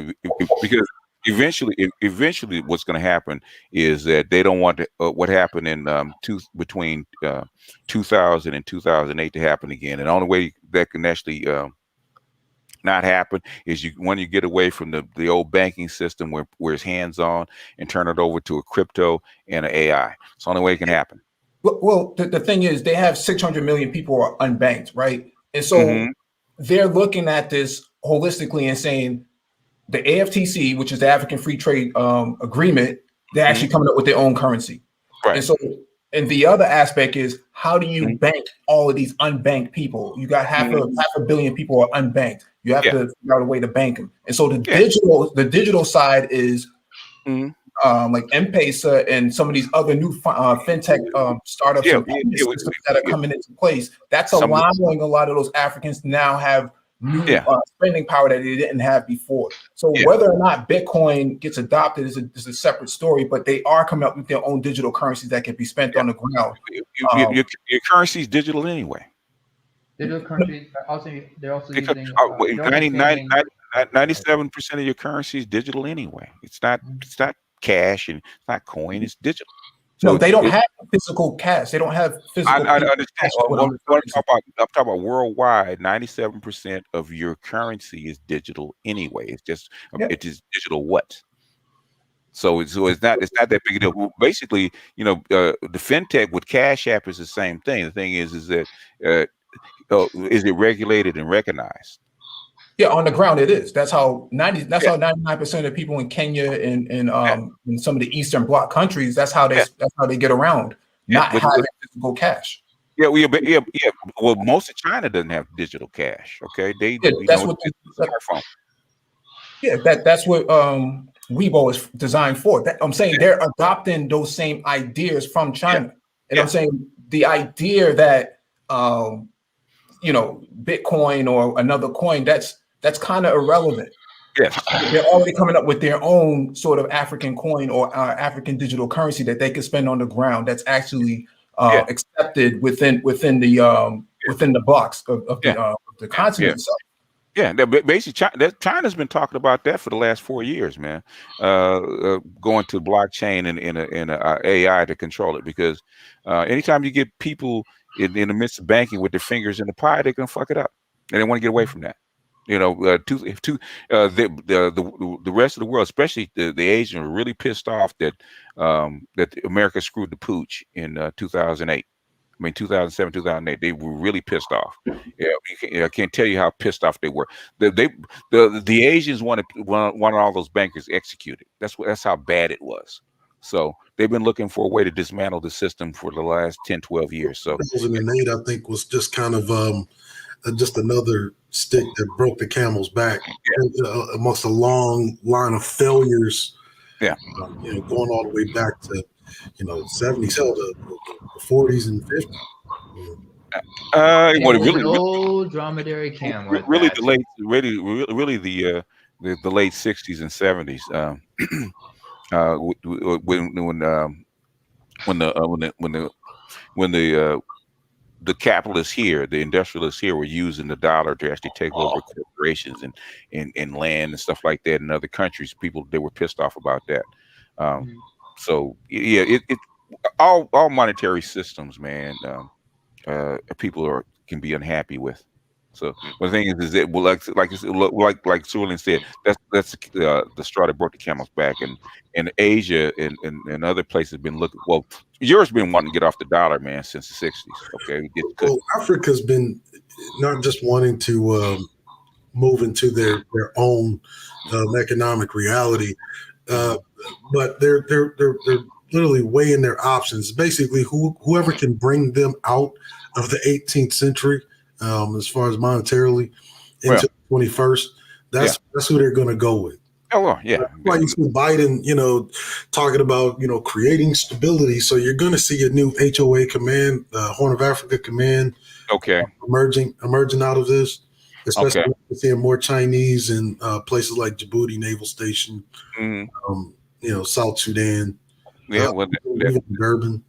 eventually what's going to happen is that they don't want what happened in between 2000 and 2008 to happen again. And the only way that can actually not happen is when you get away from the old banking system where it's hands-on and turn it over to a crypto and an AI. It's the only way it can happen. Well, the thing is, they have 600 million people who are unbanked, right? And so they're looking at this holistically and saying the AFTC, which is the African Free Trade Agreement, they're actually coming up with their own currency. Right. And so, and the other aspect is, how do you bank all of these unbanked people? You got half a billion people are unbanked. You have to figure out a way to bank them. And so the digital side is like M-Pesa and some of these other new fintech startups and systems that are coming into place. That's allowing a lot of those Africans to now have new spending power that they didn't have before. So whether or not Bitcoin gets adopted is a separate story, but they are coming up with their own digital currencies that can be spent on the ground. Your currency is digital anyway. Digital currencies they're also using 97% of your currency is digital anyway. It's not cash and it's not coin, it's digital. So no, they don't have physical cash. They don't have physical. I understand. I'm talking about worldwide. 97% of your currency is digital anyway. It's just it is digital what? So it's not that big a deal. Well, basically, the fintech with Cash App is the same thing. The thing is that is it regulated and recognized? Yeah, on the ground it is. That's how 99% of people in Kenya and in some of the Eastern Bloc countries, that's how they get around not having physical cash. Yeah, Well, most of China doesn't have digital cash. Okay, that's what smartphone. Yeah, that's what Weibo is designed for. I'm saying they're adopting those same ideas from China, and I'm saying the idea that Bitcoin or another coin, that's kind of irrelevant. Yes, they're already coming up with their own sort of African coin or African digital currency that they can spend on the ground. That's actually accepted within the blocks of the continent itself. Yeah, basically, China's been talking about that for the last 4 years, man. Going to blockchain and AI to control it, because anytime you get people in the midst of banking with their fingers in the pie, they're gonna fuck it up, and they want to get away from that. The rest of the world, especially the Asians, are really pissed off that America screwed the pooch in 2008. I mean, 2007, 2008, they were really pissed off. Yeah, I can't tell you how pissed off they were. The Asians wanted all those bankers executed. That's how bad it was. So they've been looking for a way to dismantle the system for the last 10, 12 years. So 2008, I think, was just kind of just another stick that broke the camel's back amongst a long line of failures. Yeah, going all the way back to 70s, the 40s and 50s. Old dromedary camel. Really, the late 60s and 70s. When the capitalists here, the industrialists here, were using the dollar to actually take over corporations and land and stuff like that in other countries, they were pissed off about that. So yeah, it all monetary systems, man. People can be unhappy with. So the thing is that, well, like Sullivan said, that's the straw that broke the camel's back, and Asia and other places have been looking. Well, Europe's been wanting to get off the dollar, man, since the 60s. Okay, well, Africa's been not just wanting to move into their own economic reality, but they're literally weighing their options. Basically, whoever can bring them out of the 18th century, as far as monetarily, into the 21st, that's who they're going to go with. Oh, well, yeah. That's why you see Biden, talking about, creating stability. So you're going to see a new HOA command, Horn of Africa command, emerging out of this. Especially seeing more Chinese in places like Djibouti Naval Station, South Sudan. Yeah, Durban.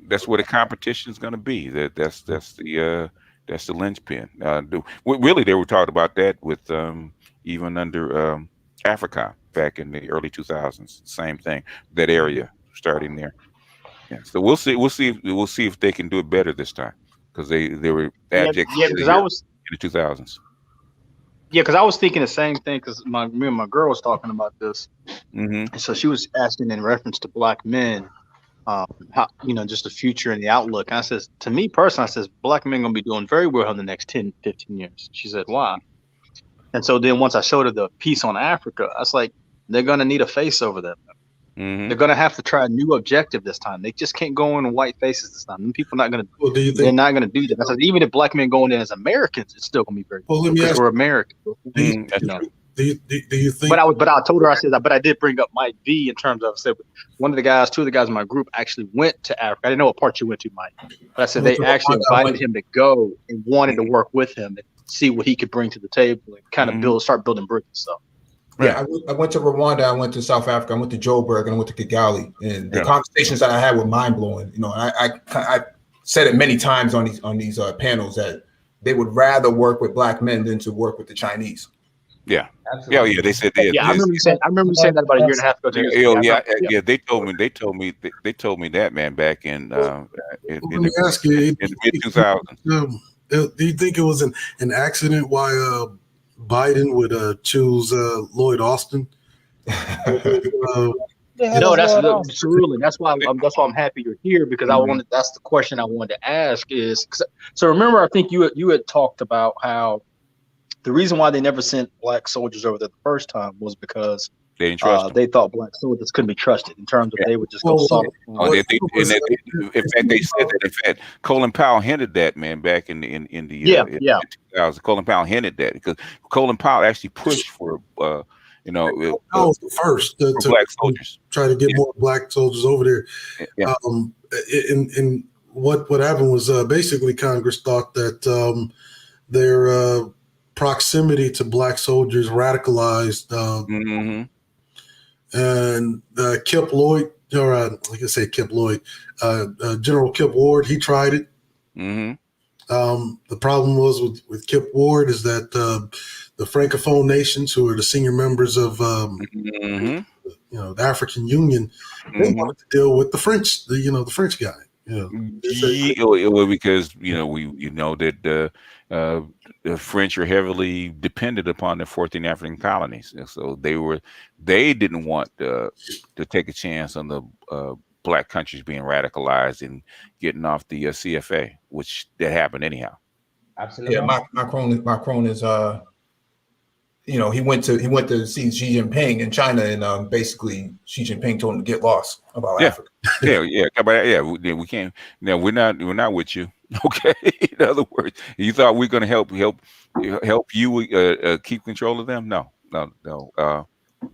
That's where the competition is going to be. That's the linchpin. Really, they were talking about that with even under Africa back in the early 2000s. Same thing. That area starting there. Yeah. So we'll see if they can do it better this time, because they were abject in the 2000s. Yeah, because I was thinking the same thing, because me and my girl was talking about this. And so she was asking in reference to black men, how, just the future and the outlook. And I says, to me personally, I says, black men going to be doing very well in the next 10, 15 years. She said, why? And so then once I showed her the piece on Africa, I was like, they're going to need a face over them. They're going to have to try a new objective this time. They just can't go in white faces this time. And people are not going to. Well, they're not going to do that. I said, even if black men going in as Americans, it's still going to be very. Well, let me ask. We're Americans. Do you think? But I told her, I said, but I did bring up Mike V in terms of, said two of the guys in my group actually went to Africa. I didn't know what part you went to, Mike. But I said they actually invited him to go and wanted to work with him and see what he could bring to the table and kind of start building bridges. So. Yeah, I went to Rwanda, I went to South Africa, I went to Joburg, and I went to Kigali, and the conversations that I had were mind blowing. I said it many times on these panels that they would rather work with black men than to work with the Chinese. Yeah, absolutely. Yeah. They said that. Yeah, I remember you saying that about a year and a half ago. They told me that, man, back in let me ask you, in the mid 2000s. Do you think it was an accident why Biden would choose Lloyd Austin? No, that's really that's why I'm happy you're here because that's the question I wanted to ask is so remember I think you had talked about how the reason why they never sent black soldiers over there the first time was because they didn't trust them. They thought black soldiers couldn't be trusted in terms of they would just go soft. In fact, they said that. In fact, Colin Powell hinted that, man, back in the 2000s. Colin Powell hinted that because Colin Powell actually pushed for Powell was the first to black soldiers, try to get more black soldiers over there. Yeah. And what happened was basically Congress thought that their proximity to black soldiers radicalized. And Kip Lloyd, or I can say Kip Lloyd, General Kip Ward, he tried it. The problem was with Kip Ward is that the Francophone nations, who are the senior members of the African Union, they wanted to deal with the French, the French guy. Because we know that the French are heavily dependent upon the 14 African colonies, and so they didn't want to take a chance on the black countries being radicalized and getting off the CFA, which that happened anyhow. Absolutely. Yeah, Macron is he went to see Xi Jinping in China, and basically Xi Jinping told him to get lost about Africa. We can't. No, we're not with you. Okay. In other words, you thought we're going to help you keep control of them? No.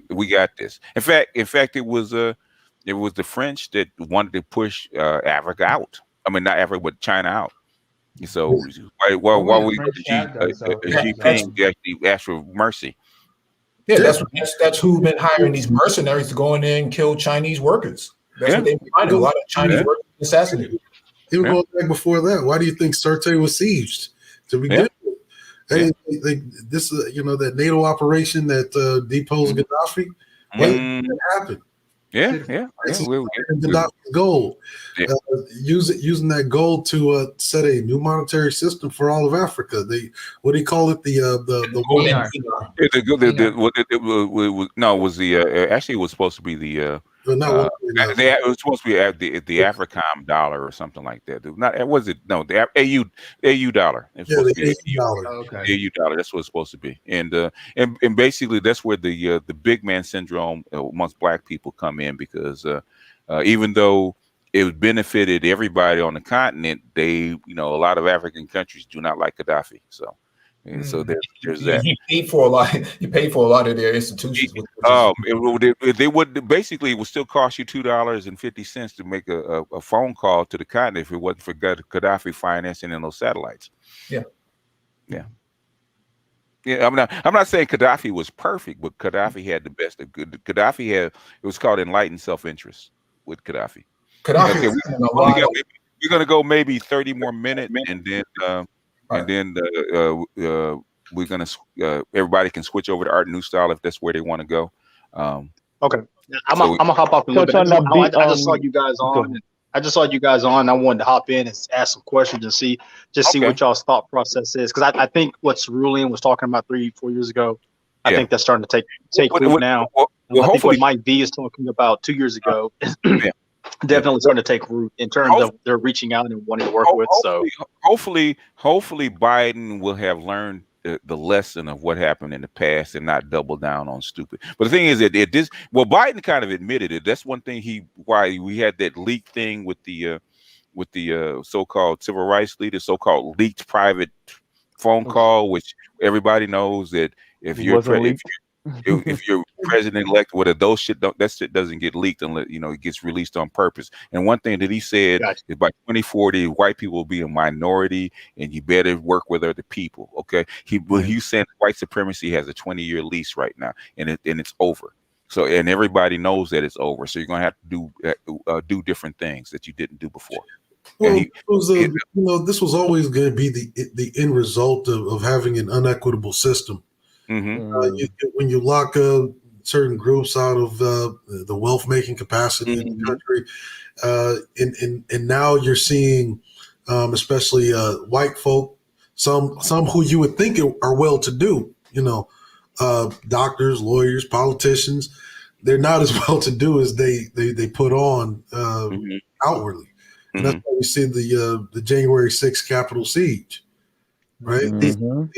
We got this. In fact, it was the French that wanted to push Africa out. I mean, not Africa, but China out. So while we Xi Jinping actually asked for mercy. Yeah, that's who's been hiring these mercenaries to go in there and kill Chinese workers. That's what they've been finding. A lot of Chinese workers assassinated. Even going back before that, why do you think Sirte was sieged to begin with? Hey, this that NATO operation that deposed Gaddafi, what happened? Gaddafi's goal. Using that goal to set a new monetary system for all of Africa. What do you call it? Actually it was supposed to be the it was supposed to be the Africom dollar or something like that. The AU dollar. It's supposed to be the AU dollar. That's what it's supposed to be. And basically that's where the big man syndrome amongst black people come in, because even though it benefited everybody on the continent, a lot of African countries do not like Gaddafi. So. And so there's that. He paid for a lot. He paid for a lot of their institutions. They would basically, it would still cost you $2.50 to make a phone call to the continent if it wasn't for Gaddafi financing in those satellites. Yeah. I'm not saying Gaddafi was perfect, but Gaddafi had the best of good. It was called enlightened self-interest with Gaddafi. Okay, we're gonna go maybe 30 more minutes, and then. And then we're gonna everybody can switch over to Art New Style if that's where they want to go. Okay, I'm gonna hop off a little bit. I just saw you guys on. I wanted to hop in and ask some questions and see what y'all's thought process is, because I think what Cerulean was talking about 3-4 years ago, I think that's starting to take root now. I think what Mike V is talking about 2 years ago. Definitely starting to take root in terms of they're reaching out and wanting to work with. So hopefully Biden will have learned the lesson of what happened in the past and not double down on stupid. But the thing is that Biden kind of admitted it. That's one thing why we had that leak thing with the so-called civil rights leader, so-called leaked private phone call, which everybody knows that if you're president-elect, that shit doesn't get leaked unless it gets released on purpose. And one thing that he said is by 2040, white people will be a minority, and you better work with other people. Okay, he's saying white supremacy has a 20-year lease right now, and it's over. So and everybody knows that it's over. So you're gonna have to do different things that you didn't do before. Well, this was always going to be the end result of having an unequitable system. When you lock certain groups out of the wealth making capacity in the country, and now you're seeing, especially white folk, some who you would think are well to do, doctors, lawyers, politicians. they're not as well to do as they put on outwardly. And that's why we see the January 6th Capitol siege, right? These people,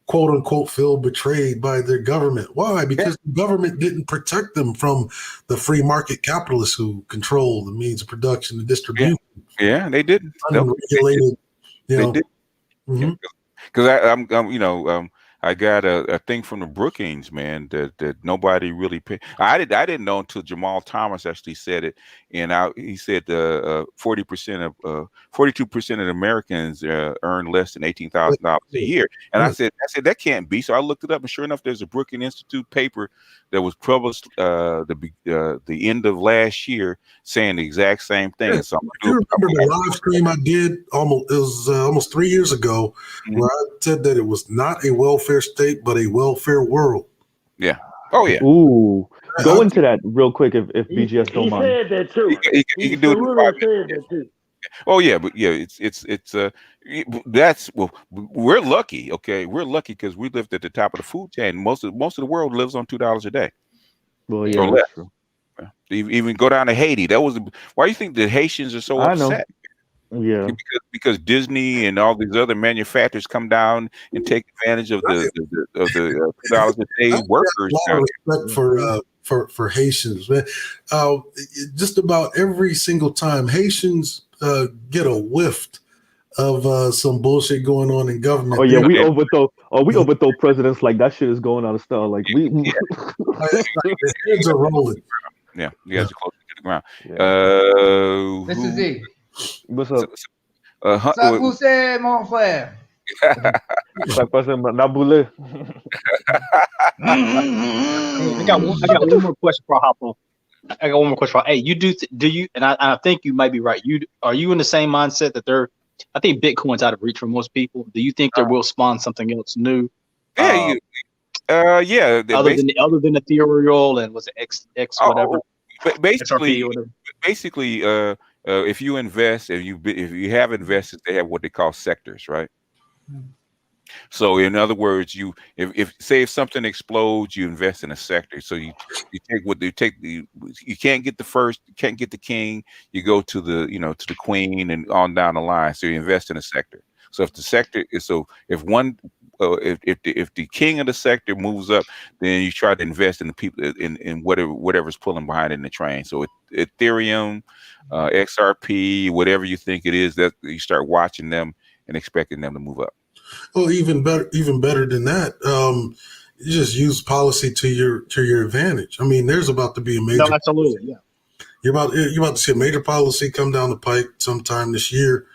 quote unquote, feel betrayed by their government. Why? Because the government didn't protect them from the free market capitalists who control the means of production and distribution. Yeah, they didn't. Unregulated, They did. Because I got a thing from the Brookings, man, that nobody really paid. I didn't know until Jamal Thomas actually said it, and he said 42% of Americans earn less than $18,000 a year, and I said that can't be. So I looked it up, and sure enough, there's a Brookings Institute paper that was published the end of last year saying the exact same thing. So you remember the live stream I did almost 3 years ago, where I said that it was not a welfare state, but a welfare world. Yeah. Oh yeah. Ooh. Go into that real quick if BGS don't mind. He said that too. He can do it in 5 minutes. That too. Oh yeah, but yeah, we're lucky. Okay, we're lucky because we lived at the top of the food chain. Most of the world lives on $2 a day. Well, yeah, that's true. Even go down to Haiti. That was why you think the Haitians are so upset. Yeah, because Disney and all these other manufacturers come down and take advantage of the $2 a day workers. A lot of respect for Haitians, man. Just about every single time Haitians get a whiff of some bullshit going on in government. Oh yeah, we overthrow presidents like that shit is going out of style. Like the heads are rolling. Yeah, you guys are close to the ground. This is Z. What's up? Ça vous c'est mon frère. Ça passe Naboulé. I got one more question for hop on. I got one more question for. Hey, you do you? And I think you might be right. Are you in the same mindset that I think Bitcoin's out of reach for most people. Do you think there will spawn something else new? Yeah. Other than ethereal and was it X whatever? Basically, if you invest, if you have investors, they have what they call sectors, right? So in other words, you something explodes, you invest in a sector. So you can't get the first, you can't get the king, you go to the queen and on down the line. So you invest in a sector. So if the sector is if the king of the sector moves up, then you try to invest in the people in whatever's pulling behind in the train. So Ethereum, XRP, whatever you think it is, that you start watching them and expecting them to move up. Well, even better than that, you just use policy to your advantage. I mean, there's about to be a major. No, absolutely, yeah. You're about to see a major policy come down the pike sometime this year.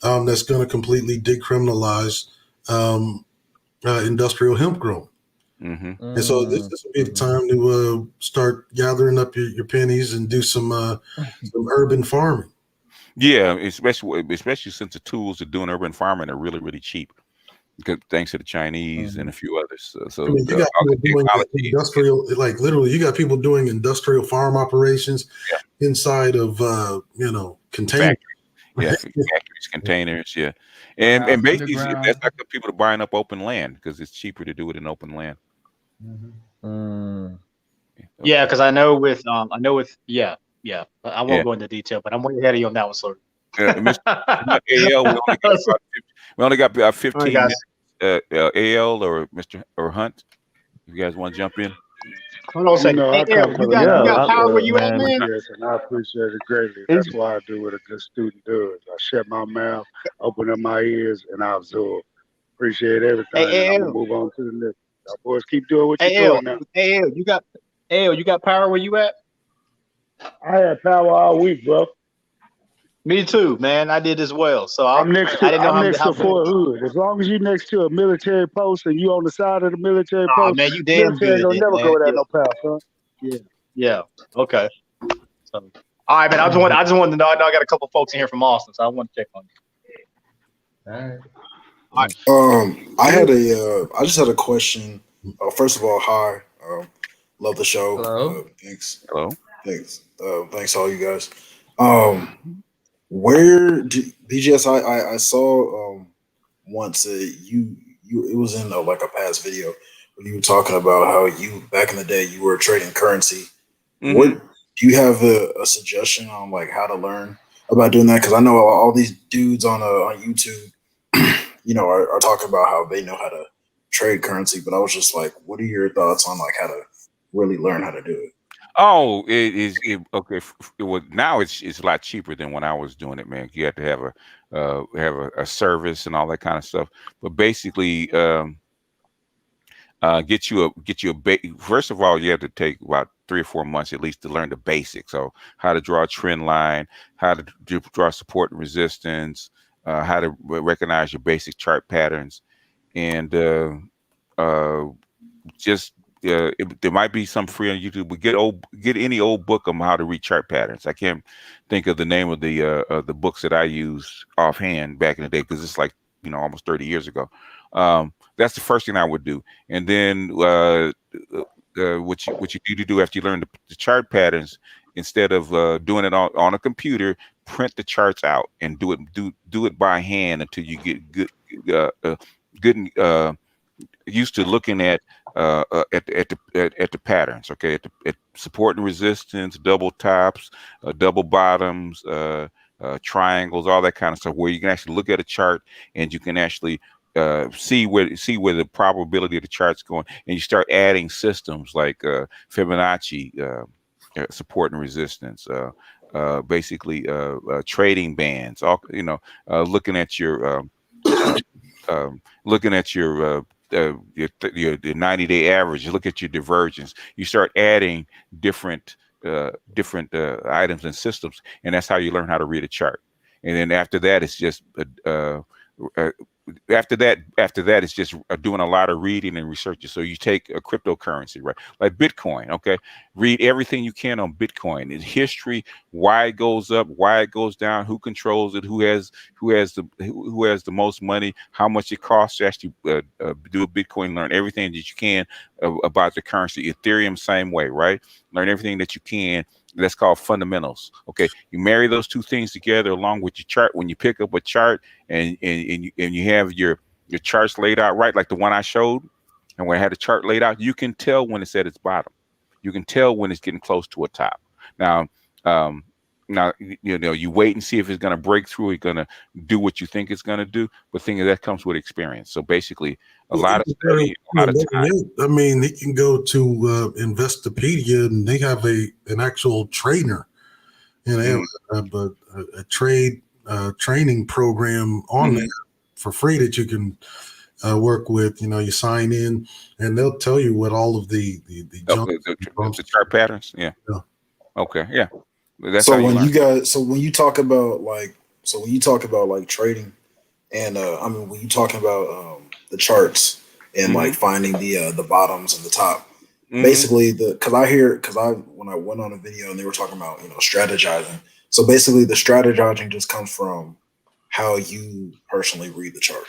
That's going to completely decriminalize industrial hemp growing. And so this will be the time to start gathering up your pennies and do some urban farming. Yeah, especially since the tools of doing urban farming are really, really cheap, thanks to the Chinese and a few others. So you got people doing industrial, like literally, you got people doing industrial farm operations inside of containers. Factories, containers, and basically that's like the people are buying up open land because it's cheaper to do it in open land. Yeah, because I know with I won't go into detail, but I'm way ahead of you on that one, sir. Mr. AL, we only got about 15 minutes. AL or Mr. or Hunt, if you guys want to jump in. Hold on a second. You got power where you at, man? Yes, and I appreciate it greatly. That's why I do what a good student does. I shut my mouth, open up my ears, and I absorb. Appreciate everything. I'm gonna move on to the next. Y'all boys keep doing what you're doing now. You got power where you at? I had power all week, bro. Me too, man. I did as well. So I'm next to Fort Hood. As long as you next to a military post and you on the side of the military post, man, you damn good. Don't never go without no power, son. Yeah. Okay. So, all right, man. I just wanted to know. I know I got a couple folks in here from Austin, so I want to check on you. All right. I just had a question. First of all, hi. Love the show. Hello. Thanks. Hello. Thanks. Thanks all you guys. Where BGS I saw once you it was in like a past video where you were talking about how you back in the day you were trading currency What do you have a suggestion on like how to learn about doing that? Because I know all these dudes on YouTube, are talking about how they know how to trade currency, but I was just like, what are your thoughts on like how to really learn how to do it? Oh, it is okay. Now it's a lot cheaper than when I was doing it, man. You have to have a service and all that kind of stuff. But basically, get you a first of all, you have to take about 3 or 4 months at least to learn the basics. So how to draw a trend line, how to draw support and resistance, how to recognize your basic chart patterns, and just there might be some free on YouTube, but get any old book on how to read chart patterns. I can't think of the name of the books that I used offhand back in the day because it's like almost 30 years ago. That's the first thing I would do, and then what you need to do after you learn the chart patterns, instead of doing it on a computer, print the charts out and do it by hand until you get good used to looking at the patterns. Okay, at support and resistance, double tops, double bottoms, triangles, all that kind of stuff, where you can actually look at a chart and you can actually see where the probability of the chart's going, and you start adding systems like Fibonacci, support and resistance, basically trading bands, all looking at your your 90-day average. You look at your divergence. You start adding different items and systems, and that's how you learn how to read a chart. And then after that, it's just after that it's just doing a lot of reading and researching. So you take a cryptocurrency, right, like Bitcoin. Okay, read everything you can on Bitcoin, its history, why it goes up, why it goes down, who controls it, who has the most money, how much it costs to actually do a Bitcoin. Learn everything that you can about the currency. Ethereum, same way, right? Learn everything that you can. That's called fundamentals. Okay, you marry those two things together along with your chart. When you pick up a chart and you have your charts laid out right, like the one I showed, and when I had the chart laid out, you can tell when it's at its bottom. You can tell when it's getting close to a top. Now, you wait and see if it's going to break through. It's going to do what you think it's going to do. But thing is, that comes with experience. So basically, a lot of study, a lot of time. I mean, he can go to Investopedia, and they have an actual trainer, and they have a trade training program on there for free that you can work with. You sign in, and they'll tell you what all of the chart patterns. Yeah. Okay. Yeah. That's so when you talk about like trading, and when you talking about the charts and like finding the bottoms and the top, basically when I went on a video and they were talking about strategizing. So basically, the strategizing just comes from how you personally read the chart.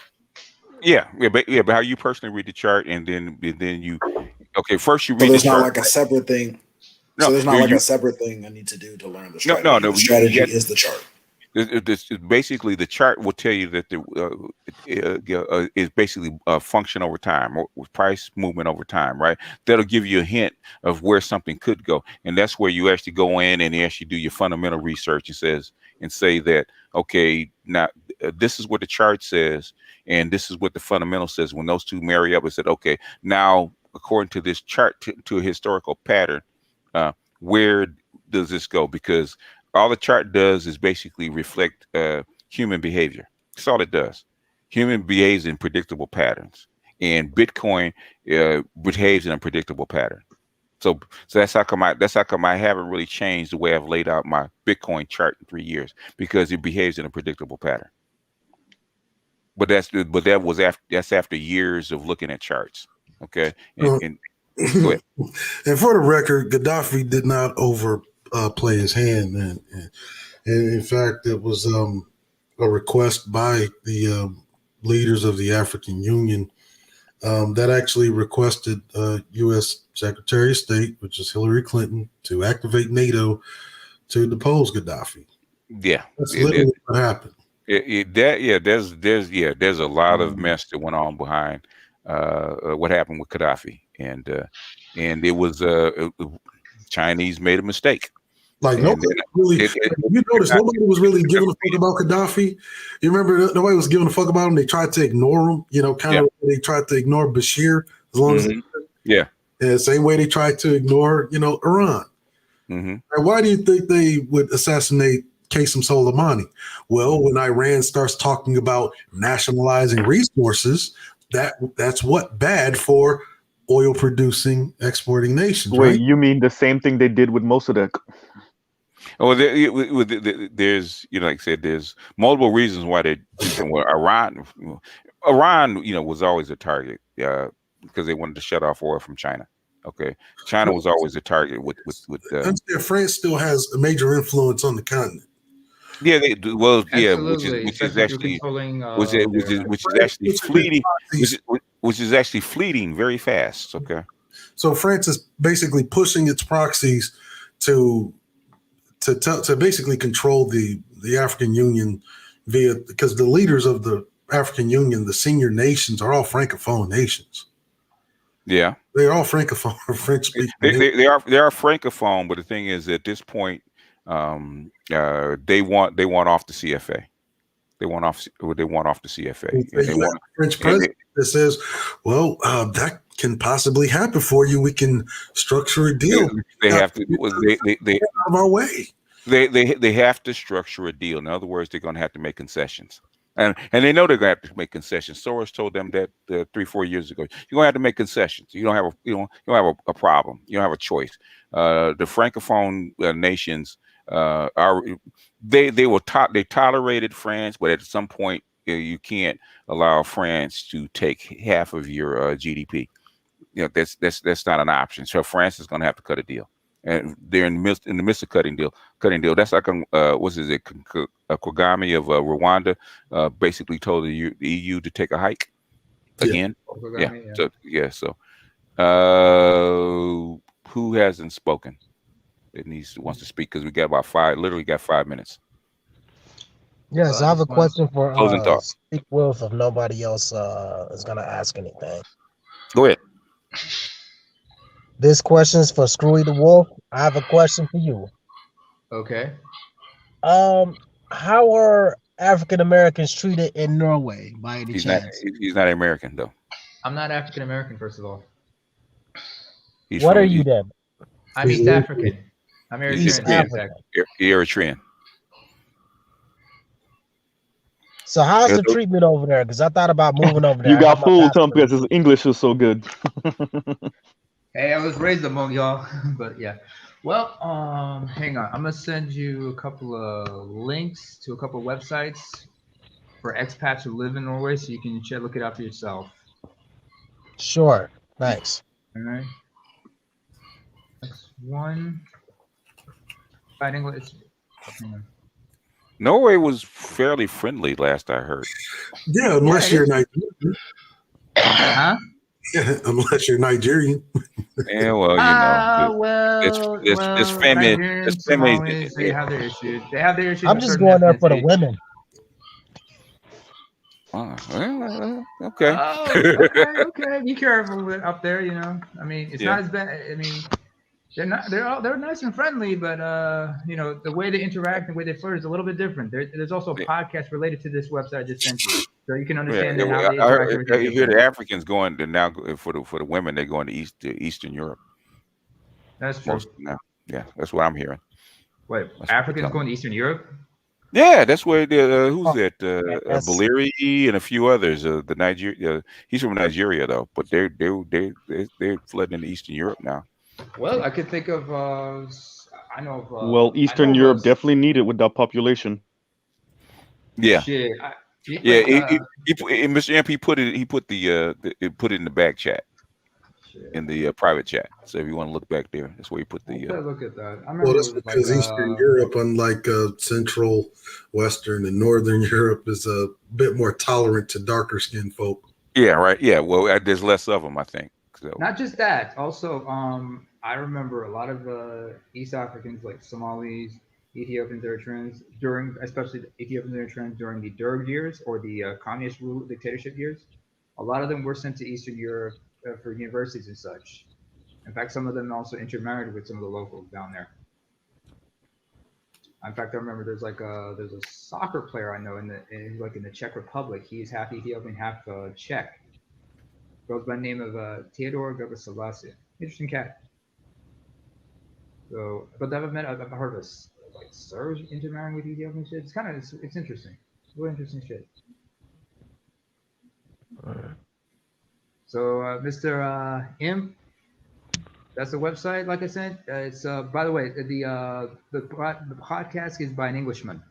But how you personally read the chart, and then you first you read. So there's the not chart, like a separate thing. So there's not like a separate thing I need to do to learn the strategy. No. The strategy is the chart. Basically, the chart will tell you that is basically a function over time, or price movement over time, right? That'll give you a hint of where something could go, and that's where you actually go in and you actually do your fundamental research and say that, okay, now this is what the chart says, and this is what the fundamental says. When those two marry up, it said, okay, now according to this chart, to a historical pattern, where does this go? Because all the chart does is basically reflect human behavior. That's all it does. Human behaves in predictable patterns, and Bitcoin behaves in a predictable pattern. So that's how come I haven't really changed the way I've laid out my Bitcoin chart in 3 years, because it behaves in a predictable pattern. But that's after years of looking at charts. Okay, and go ahead. And for the record, Gaddafi did not overplay his hand, and in fact, it was a request by the leaders of the African Union that actually requested U.S. Secretary of State, which is Hillary Clinton, to activate NATO to depose Gaddafi. Yeah, that's literally what happened. There's a lot of mess that went on behind what happened with Gaddafi, and it was Chinese made a mistake. Like nobody really, you notice nobody was really giving a fuck about Gaddafi. You remember nobody was giving a fuck about him. They tried to ignore him. You know, kind of they tried to ignore Bashir as long as the same way they tried to ignore Iran. And why do you think they would assassinate Qasem Soleimani? Well, when Iran starts talking about nationalizing resources, that's what bad for oil producing exporting nations. Wait, right? you mean the same thing they did with Mossadegh? Oh, there's like I said, there's multiple reasons why they. Well, Iran, was always a target, because they wanted to shut off oil from China. Okay, China was always a target with. France still has a major influence on the continent. Yeah, they do. Well, Absolutely, which is actually fleeting, which is actually fleeting very fast. Okay, so France is basically pushing its proxies to basically control the African Union because the leaders of the African Union, the senior nations, are all Francophone nations. Yeah, they're all Francophone, French speaking. They are Francophone, but the thing is, at this point, they want off the CFA. They want off the CFA. They want a French president that says, "Well, that can possibly happen for you. We can structure a deal." They have to. They out of our way. They have to structure a deal. In other words, they're going to have to make concessions, and they know they're going to have to make concessions. Soros told them that 3-4 years ago. You're going to have to make concessions. You don't have a problem. You don't have a choice. The Francophone nations they tolerated France, but at some point you can't allow France to take half of your GDP. That's not an option. So France is going to have to cut a deal, and they're in the midst of cutting deal. That's like Kagame of Rwanda basically told the EU to take a hike again. So who hasn't spoken? Wants to speak, because we got about 5 minutes. Yes, I have a question for closing thoughts. Speak Wolf if nobody else is gonna ask anything. Go ahead. This question is for Screwy the Wolf. I have a question for you. Okay. How are African Americans treated in Norway by any chance? He's not American though. I'm not African American, first of all. What are you then? I'm East African. I'm Eritrean. Eritrean. So how's the treatment over there? Because I thought about moving over there. You got fooled, Tom, because his English is so good. Hey, I was raised among y'all, but yeah. Well, hang on. I'm gonna send you a couple of links to a couple of websites for expats who live in Norway, so you can look it up for yourself. Sure. Thanks. All right. Next one. English. Norway was fairly friendly last I heard. Yeah, unless you're Nigerian. Huh? Yeah, unless you're Nigerian. Yeah, well, it's feminine. It's feminine. They have their issues. They have their issues. I'm just going there for the women. Well, okay. Okay. Be careful up there. I mean, it's not as bad. I mean, they're nice and friendly, but the way they interact, the way they flirt is a little bit different. There's also a podcast related to this website I just sent you, so you can understand how they interact. I hear the Africans going to now for the women. They're going to Eastern Europe. That's true. Yeah, that's what I'm hearing. Wait, Africans going to Eastern Europe? Yeah, that's where who's that? Valeri and a few others. The Nigeria. He's from Nigeria though, but they're flooding into Eastern Europe now. Well, I could think of. I know of. Well, Eastern Europe definitely need it with that population. Yeah. Shit. Mr. MP put it in the back chat, in the private chat. So if you want to look back there, that's where he put the. Look at that. Well, that's because Eastern Europe, unlike Central, Western, and Northern Europe, is a bit more tolerant to darker skinned folk. Yeah. Right. Yeah. Well, there's less of them, I think. So. Not just that. Also, I remember a lot of East Africans, like Somalis, Ethiopians, Eritreans, especially the Ethiopians and Eritreans during the Derg years or the communist dictatorship years. A lot of them were sent to Eastern Europe for universities and such. In fact, some of them also intermarried with some of the locals down there. In fact, I remember there's a soccer player I know in the Czech Republic. He's half Ethiopian, half Czech. Goes by the name of Theodore Gebrselassie. Interesting cat. So, but I've heard of like Serbs intermarrying with Ethiopian shit. It's interesting. Really interesting shit. So, Mr. Imp, that's the website. Like I said, it's by the way, the podcast is by an Englishman.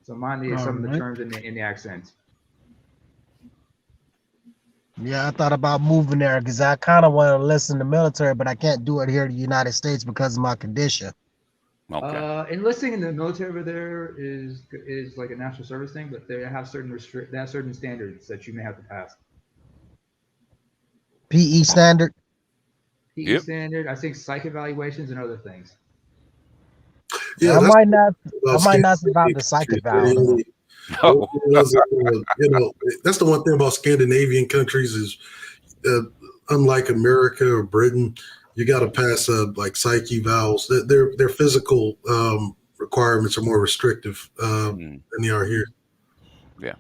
So mind some of the terms in the accent. Yeah, I thought about moving there because I kind of want to listen to the military, but I can't do it here in the United States because of my condition. Okay. Enlisting in the military over there is like a national service thing, but they have certain standards that you may have to pass. PE standard. PE standard. I think psych evaluations and other things. Yeah, I might not survive the psych evaluation. No. That's the one thing about Scandinavian countries is, unlike America or Britain, you got to pass like psych evals. Their physical requirements are more restrictive than they are here. Yeah.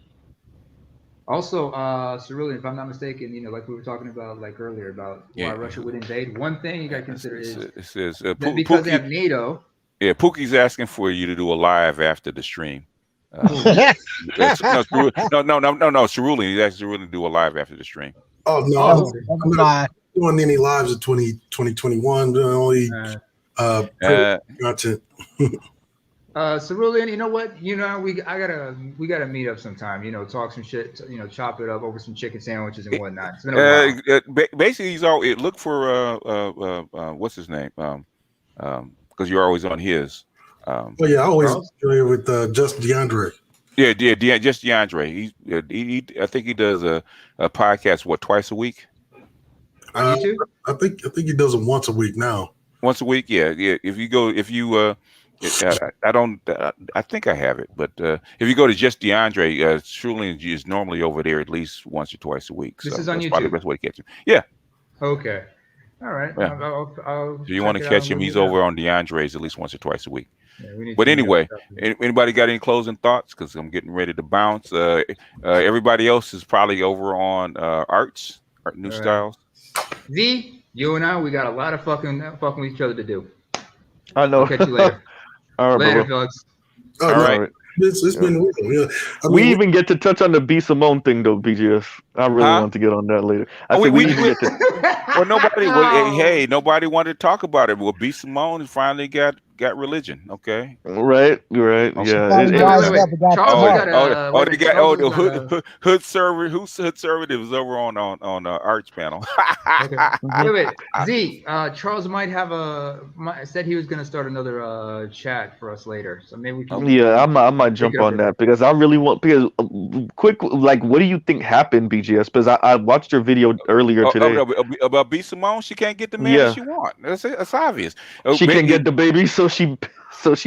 Also, Cerulean, if I'm not mistaken, like we were talking about like earlier about why Russia would invade. One thing you got to consider is that because they have NATO. Yeah, Pookie's asking for you to do a live after the stream. No, Cerulean. He's asking Cerulean to do a live after the stream. Oh no, I'm not doing any lives in 2021. Only content. Cerulean, you know what? We gotta meet up sometime. Talk some shit. Chop it up over some chicken sandwiches and whatnot. It's been a while. Basically, he's all look for what's his name? Because you're always on his. I always familiar with Just DeAndre. Yeah, just DeAndre. He I think he does a podcast twice a week. On YouTube? I think he does them once a week now. Once a week, yeah. I think I have it, but if you go to Just DeAndre, Cerulean is normally over there at least once or twice a week. This is on YouTube. Probably the best way to catch him. Yeah. Okay. All right. Yeah. I'll if you want to catch him, he's over on DeAndre's at least once or twice a week. Yeah, but anyway, anybody got any closing thoughts? Because I'm getting ready to bounce. Everybody else is probably over on Art New Styles. Z, you and I, we got a lot of fucking with each other to do. I know. I'll catch you later. All right, later, bro. folks. All right. It's been real. Yeah. We even get to touch on the B Simone thing though, BGS. I really want to get on that later. We even get to. Well, nobody wanted to talk about it. Well, B Simone finally got religion. Okay. Right. Yeah. Hood Conservative is over on Arch panel. Wait. Z, Charles said he was going to start another chat for us later, so maybe we can. Yeah, I might jump on that because I really want quick. Like, what do you think happened, BGS? Because I watched your video earlier today about B Simone. She can't get the man she wants. That's obvious. She can't get the baby, so she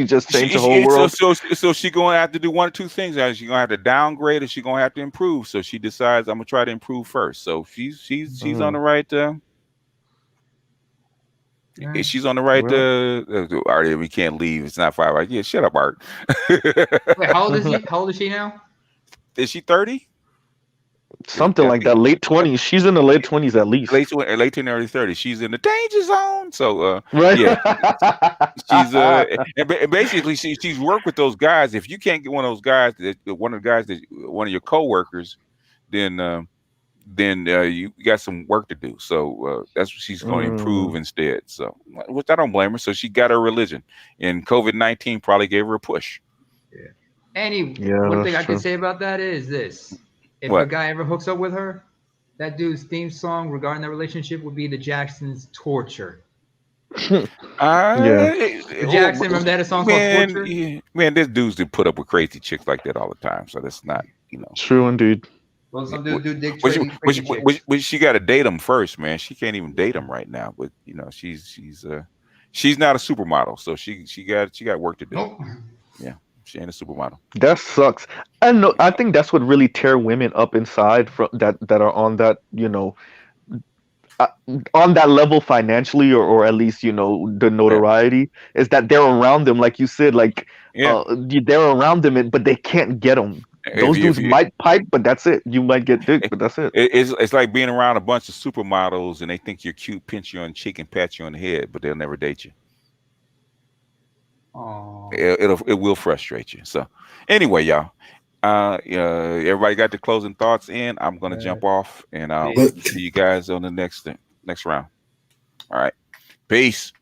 just changed the whole world. So she gonna have to do one or two things. She's gonna have to downgrade, or she's gonna have to improve. So she decides I'm gonna try to improve first. So she's on the right. She's on the right. Art, we can't leave. It's not 5 hours. Yeah, shut up, Art. Wait, how old is he? How old is she now? Is she 30? Something like that, late 20s. She's in the late 20s at least. Late to early 30s. She's in the danger zone. So right. Yeah. She's and basically she's worked with those guys. If you can't get one of your coworkers, then you got some work to do. So that's what she's going to improve instead. So which I don't blame her. So she got her religion, and COVID-19 probably gave her a push. Yeah. One thing I can say about that is this. If a guy ever hooks up with her, that dude's theme song regarding that relationship would be the Jacksons' Torture. Yeah. Jackson, remember they had a song called Torture? Yeah. Man, there's dudes that put up with crazy chicks like that all the time. So that's not, True indeed. Well, some dude dick but she got to date him first, man. She can't even date him right now. But she's not a supermodel, so she got work to do. Nope. Yeah. She ain't a supermodel. That sucks. I think that's what really tear women up inside from that are on that, on that level financially, or at least the notoriety is that they're around them, like you said, like they're around them, but they can't get them. Those dudes might pipe, but that's it. You might get dick, but that's it. It's like being around a bunch of supermodels and they think you're cute, pinch you on the cheek and pat you on the head, but they'll never date you. It will frustrate you. So anyway, y'all, everybody got the closing thoughts in. I'm gonna jump off, and I'll see you guys on the next round. All right, peace.